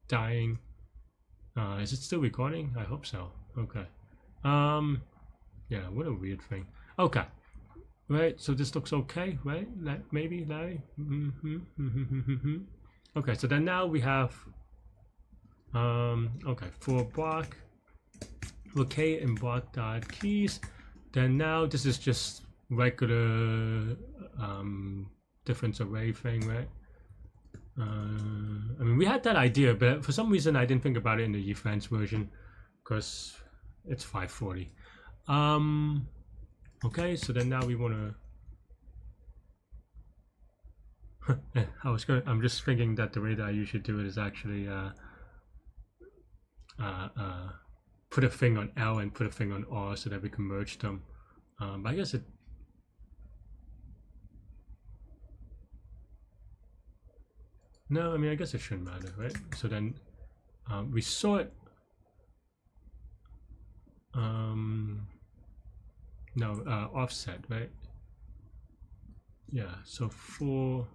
dying. Is it still recording? I hope so. Okay. Yeah, what a weird thing. Okay. Right, so this looks okay, right? Maybe, Larry? Okay, so then now we have, okay, for block, okay, in block.keys, then now this is just regular difference array thing, right? I mean, we had that idea, but for some reason I didn't think about it in the defense version because it's 540. Okay, so then now we want to. I'm just thinking that the way that I usually do it is actually put a thing on L and put a thing on R so that we can merge them. But I guess it. No, I mean, I guess it shouldn't matter, right? So then we sort. No, offset, right? Yeah, so for.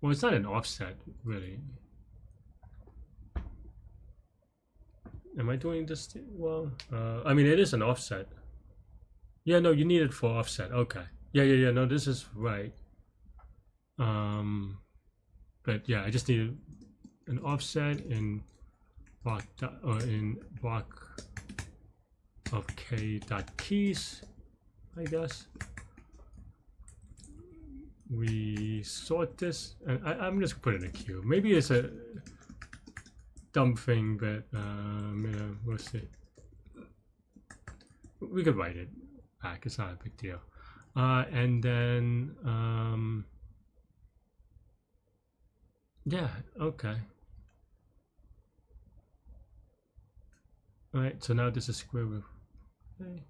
Well, it's not an offset, really. Am I doing this well? I mean, it is an offset. Yeah, no, you need it for offset. Okay. Yeah. No, this is right. But yeah, I just need an offset in block or in block of k dot keys, I guess. We sort this, and I'm just put it in a queue. Maybe it's a dumb thing, but we'll see. We could write it back. It's not a big deal. And then yeah, okay. All right. So now this is square root. Okay.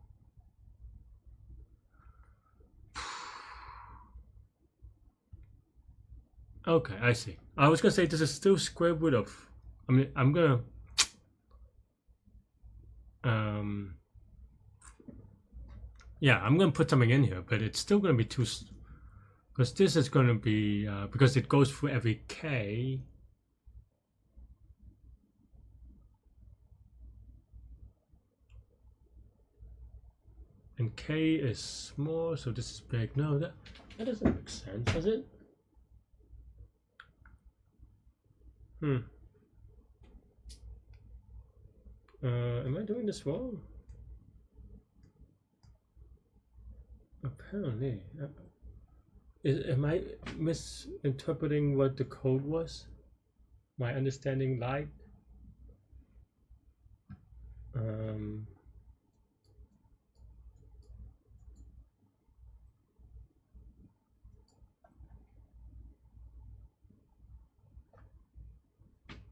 Okay, I see. I was gonna say this is still square root of. I mean, I'm gonna. Yeah, I'm gonna put something in here, but it's still gonna be two, because this is gonna be because it goes through every k. And k is small, so this is big. No, that doesn't make sense, does it? Am I doing this wrong? Apparently. Am I misinterpreting what the code was? My understanding lied?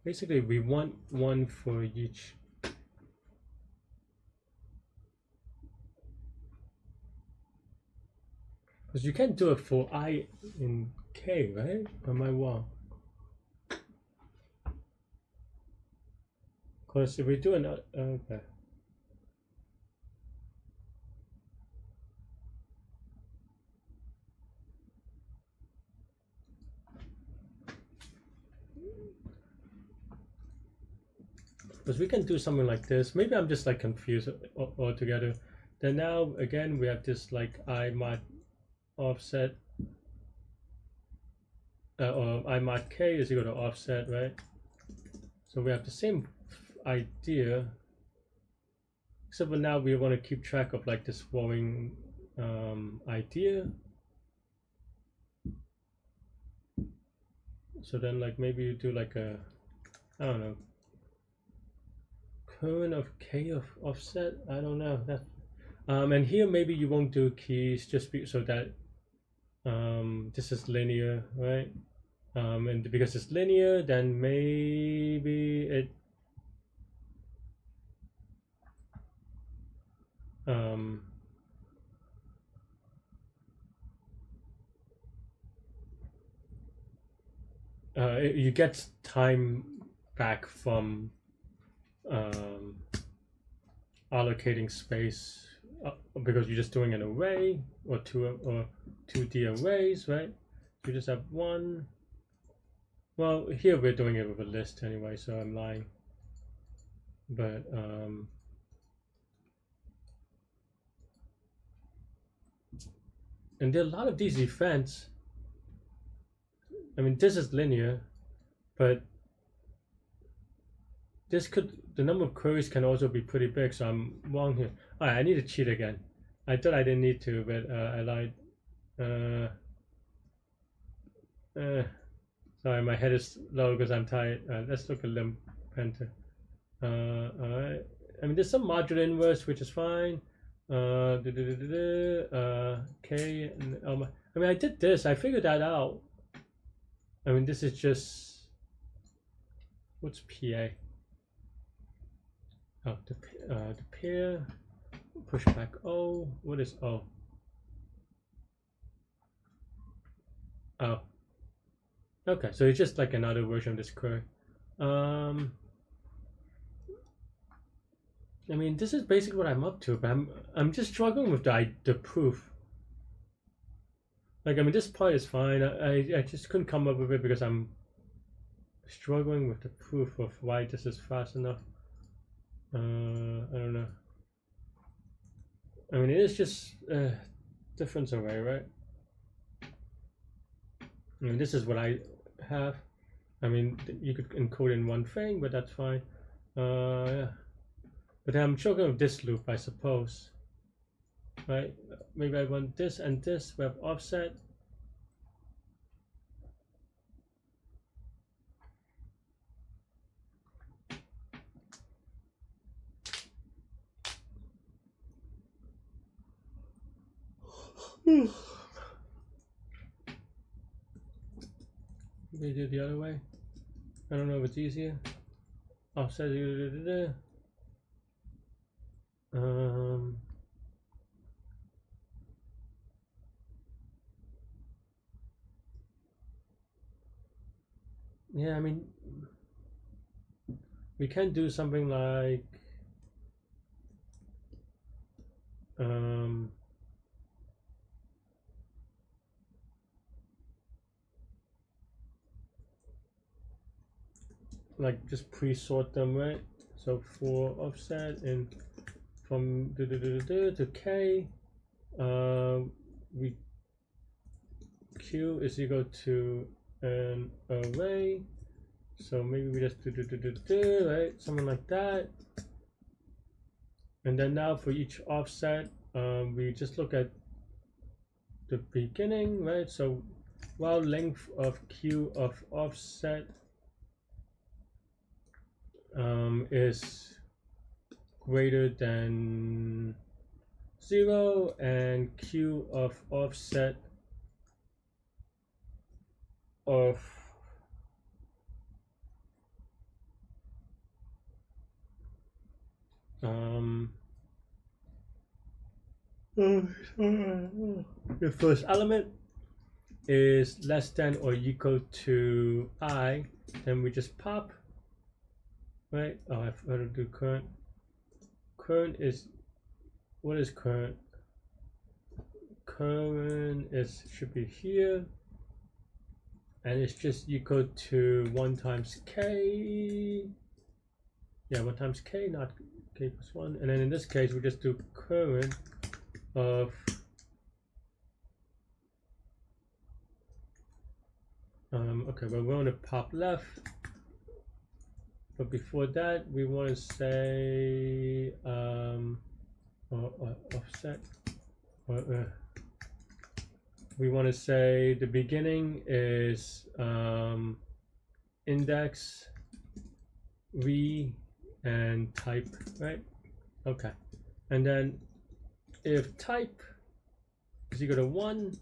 Basically, we want one for each. Because you can't do it for I in K, right? Am I wrong? Because if we do an okay. Because we can do something like this. Maybe I'm just like confused altogether. Then now again we have this like I mod offset or I mod k is equal to offset, right? So we have the same idea, except for now we want to keep track of like this flowing idea. So then like maybe you do like a, I don't know, current of k of offset. I don't know that. And here maybe you won't do keys just so that this is linear, right? And because it's linear, then maybe it you get time back from allocating space because you're just doing an array or 2D arrays, right? You just have one. Well, here we're doing it with a list anyway, so I'm lying. But and there are a lot of these events. I mean, this is linear, but this could, the number of queries can also be pretty big, so I'm wrong here. All right, I need to cheat again. I thought I didn't need to, but I lied. Sorry, my head is low because I'm tired. Let's look at limp penta. Alright. I mean, there's some modular inverse, which is fine. K and I mean, I did this. I figured that out. I mean, this is just, what's PA? Oh, the pair, push back O. What is O? Oh. Okay, so it's just like another version of this query. I mean, this is basically what I'm up to, but I'm just struggling with the proof. Like, I mean, this part is fine. I just couldn't come up with it because I'm struggling with the proof of why this is fast enough. I don't know. I mean, it is just difference array, right? I mean, this is what I have. I mean, you could encode in one thing, but that's fine. Yeah. But I'm struggling with this loop, I suppose. Right? Maybe I want this and this. We have offset. Maybe do it the other way. I don't know if it's easier. Offset. Yeah, I mean, we can do something like just pre-sort them, right? So for offset and from to K, we Q is equal to an array. So maybe we just do right, something like that. And then now for each offset, we just look at the beginning, right? So while length of Q of offset is greater than 0 and Q of offset of the first element is less than or equal to I, then we just pop, right? Oh, I've got to do current. Current is, what is current? Current is, should be here, and it's just equal to 1 times K. Yeah, 1 times K, not K plus 1. And then in this case, we just do current of okay, well, we want to pop left, but before that we want to say offset, we want to say the beginning is index v and type, right? Okay, and then if type is equal to 1,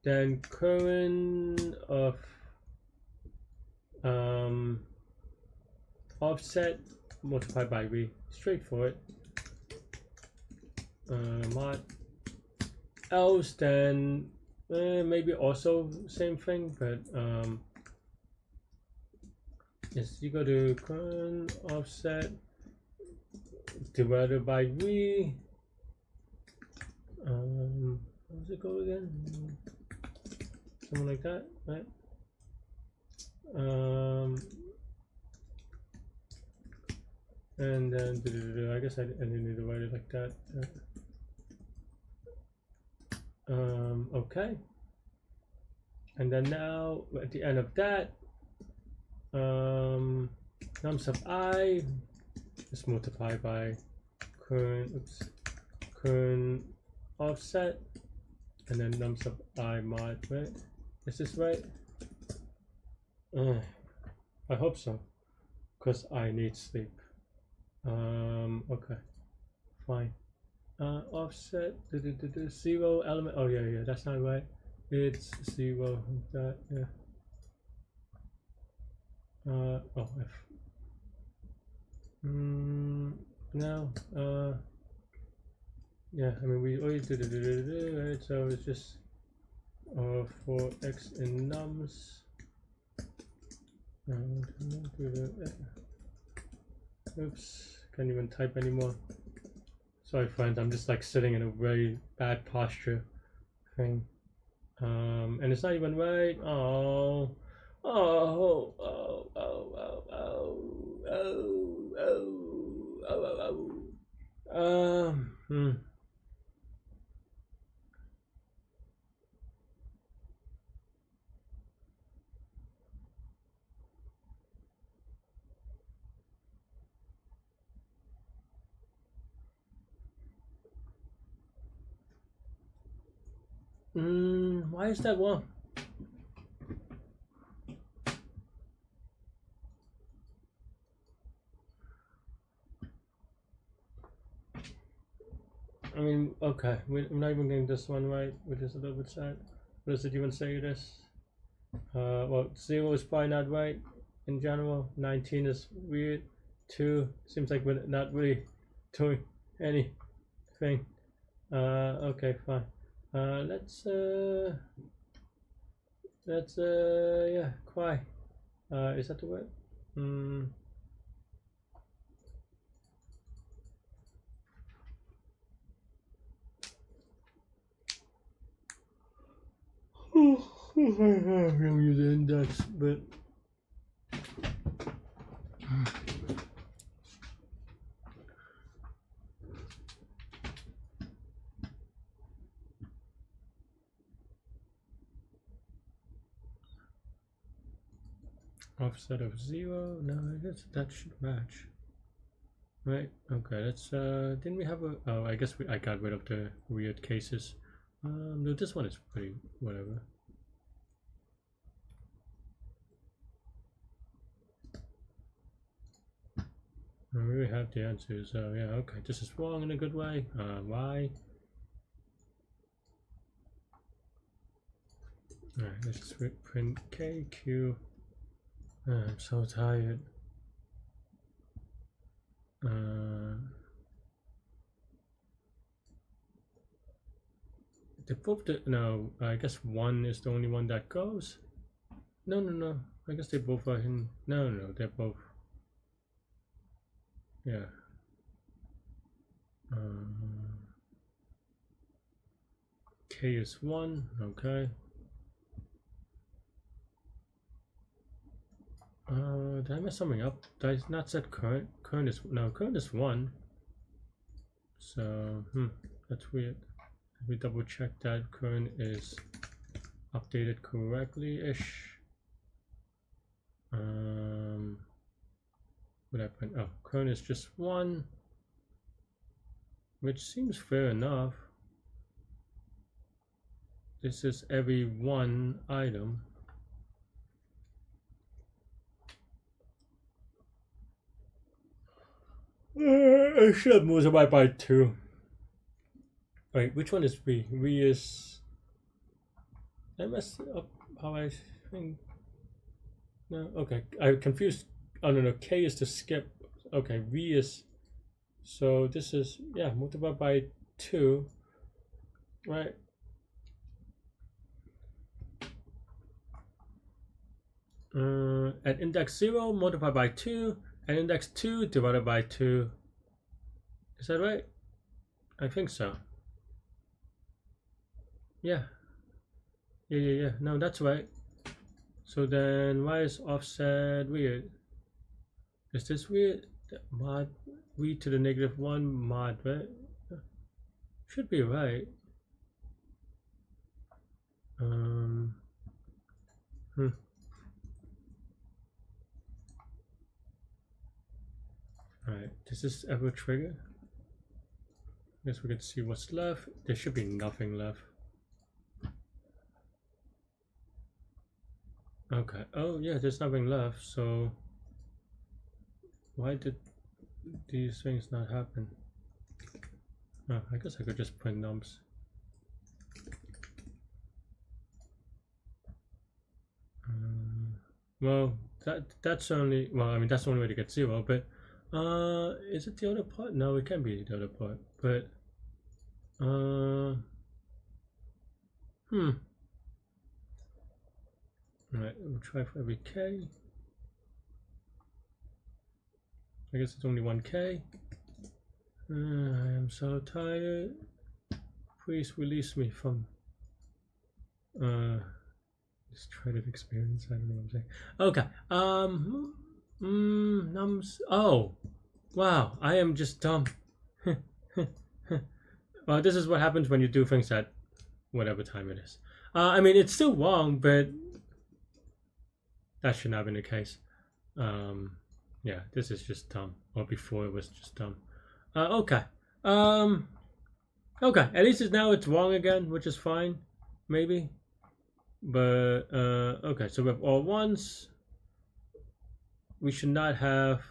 then current of offset multiplied by v. Straightforward. Mod. Else then maybe also same thing, but it's equal to current offset divided by v. How does it go again? Something like that, right? And then I guess I didn't need to write it like that. Okay. And then now at the end of that, nums of I is multiplied by current offset, and then nums of I mod, right? Is this right? I hope so, because I need sleep. Okay, fine. Offset 0 element. Oh yeah, that's not right. It's 0. That yeah. Oh F. Now yeah. I mean we already did it, right? So it's just for x in nums. Oops, can't even type anymore. Sorry friends, I'm just like sitting in a very bad posture thing. And it's not even right. Oh. Why is that wrong? I mean, okay, we're not even getting this one right, which is a little bit sad. What does it even say this? Well, 0 is probably not right in general. 19 is weird. 2 seems like we're not really doing anything. Okay, fine. Let's yeah, cry. Is that the word? We'll use the index, but offset of 0. No, I guess that should match. Right. Okay. Let's. Didn't we have a? Oh, I guess I got rid of the weird cases. No, this one is pretty whatever. I really have the answers. So yeah. Okay. This is wrong in a good way. Why? All right. Let's just print KQ. I'm so tired. They both did, no, I guess 1 is the only one that goes. No. I guess they both are in. No, they're both. Yeah. K is 1. Okay. Did I mess something up? Did I not set current? Current is no. Current is 1. So that's weird. Let me double check that current is updated correctly-ish. What I print? Oh, current is just 1, which seems fair enough. This is every 1 item. I should have multiplied by 2. Wait, which one is V? V is... I messed up how I think... No, okay. I confused... Oh, no, K is to skip. Okay, V is... So this is... Yeah, multiplied by 2. Right. At index 0 multiplied by 2. At index 2 divided by 2. Is that right? I think so. Yeah. Yeah. No, that's right. So then why is offset weird? Is this weird? Mod v to the -1 mod, right? Should be right. Alright, does this ever trigger? Guess we can see what's left. There should be nothing left. Okay. Oh yeah, there's nothing left. So why did these things not happen? Oh, I guess I could just print nums. Well, that's only, well, I mean that's the only way to get 0. But is it the other part? No, it can't be the other part. But Alright, we'll try for every K. I guess it's only 1K. I am so tired. Please release me from this dreaded experience. I don't know what I'm saying. Okay. Nums. Oh, wow. I am just dumb. Well, this is what happens when you do things at whatever time it is. I mean, it's still wrong, but that should not have been the case. Yeah, this is just dumb. Or before it was just dumb. Okay. Okay. At least now it's wrong again, which is fine, maybe. But okay. So with all ones, we should not have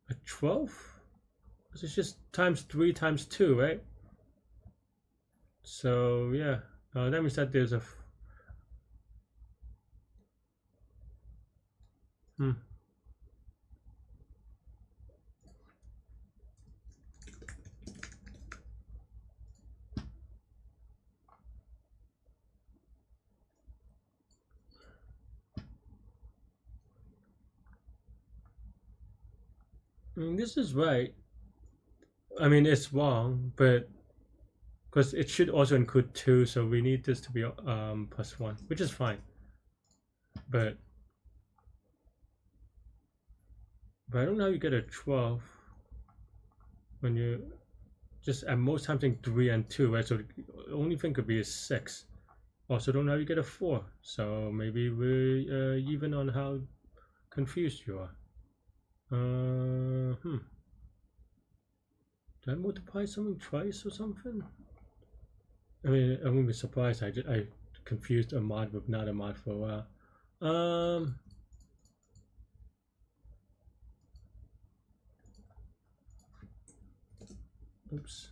a 12. Because it's just times 3 times 2, right? So yeah, that means that there's a I mean, this is right. I mean, it's wrong, but because it should also include 2, so we need this to be +1, which is fine. But I don't know how you get a 12 when you just at most times think 3 and 2, right? So the only thing could be a 6. Also don't know how you get a 4. So maybe we're even on how confused you are. Did I multiply something twice or something? I mean, I wouldn't be surprised. I confused a mod with not a mod for a while. Oops.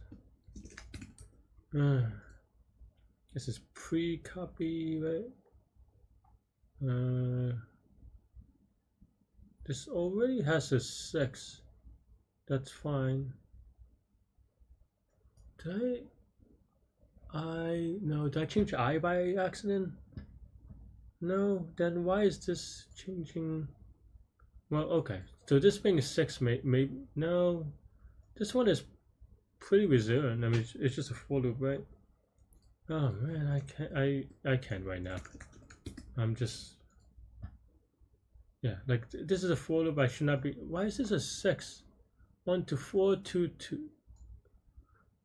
This is pre-copy, right? This already has a 6. That's fine. Did I change I by accident? No, then why is this changing? Well, okay. So this thing is 6, maybe. No, this one is pretty resilient. I mean, it's just a for loop, right? Oh man, I can't right now. I'm just, yeah, like this is a for loop. I should not be. Why is this a 6? 1 to 4, 2 2.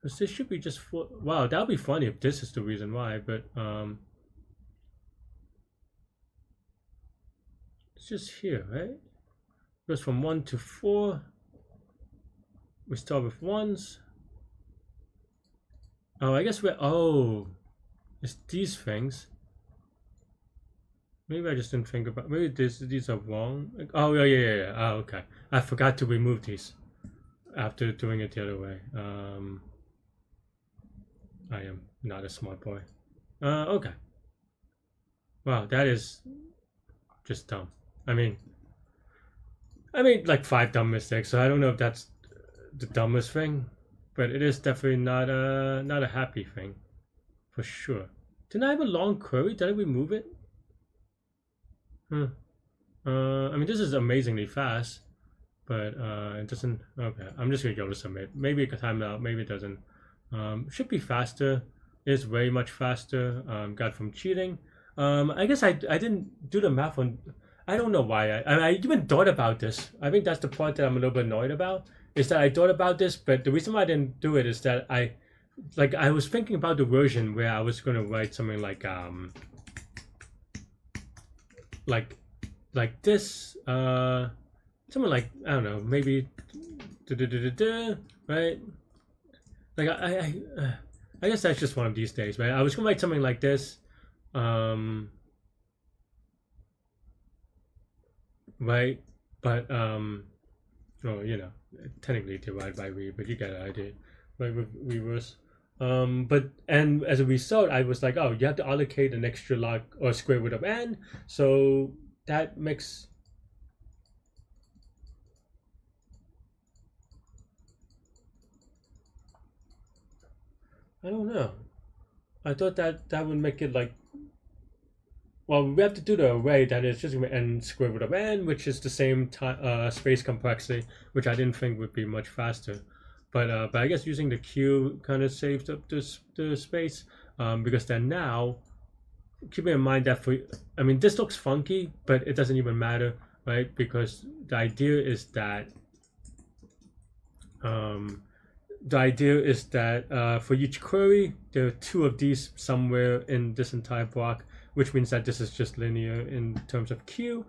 Because this should be just 4. Wow, that would be funny if this is the reason why. But it's just here, right? It goes from 1 to 4. We start with 1s. Oh, I guess it's these things. Maybe I just didn't think about. Maybe these are wrong. Oh yeah. Oh, okay. I forgot to remove these. after doing it the other way. I am not a smart boy. Okay. Wow, that is just dumb. I mean, I made like 5 dumb mistakes, so I don't know if that's the dumbest thing, but it is definitely not a happy thing, for sure. Didn't I have a long query? Did I remove it? I mean, this is amazingly fast, but it doesn't. Okay, I'm just gonna go to submit. Maybe it can time out. Maybe it doesn't. Should be faster. Is way much faster. Got from cheating. I guess I didn't do the math on. I don't know why. I even thought about this. I think that's the part that I'm a little bit annoyed about. Is that I thought about this, but the reason why I didn't do it is that I was thinking about the version where I was gonna write something like this, something like, I don't know, maybe right? Like I guess that's just one of these days, right? I was gonna write something like this, right? But well, you know, technically divided by re, but you get the idea, right? With reverse. But and as a result, I was like, oh, you have to allocate an extra log or square root of n, so that makes I don't know. I thought that would make it like, well, we have to do the array that is just n square root of n, which is the same time space complexity, which I didn't think would be much faster. But I guess using the queue kind of saves up the space, because then now, keeping in mind that I mean, this looks funky, but it doesn't even matter, right? Because the idea is that for each query, there are 2 of these somewhere in this entire block, which means that this is just linear in terms of queue.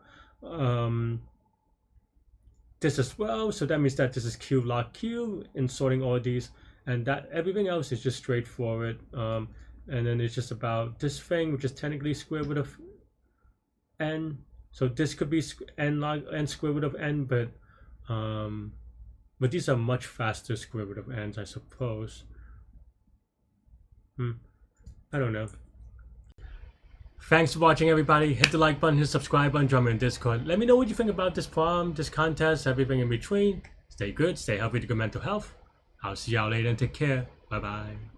This as well, so that means that this is q log q in sorting all these, and that everything else is just straightforward. And then it's just about this thing, which is technically square root of n. So this could be n log n square root of n, but these are much faster square root of n's, I suppose. I don't know. Thanks for watching, everybody. Hit the like button, hit the subscribe button, join me in Discord. Let me know what you think about this problem, this contest, everything in between. Stay good, stay healthy to good mental health. I'll see y'all later and take care. Bye-bye.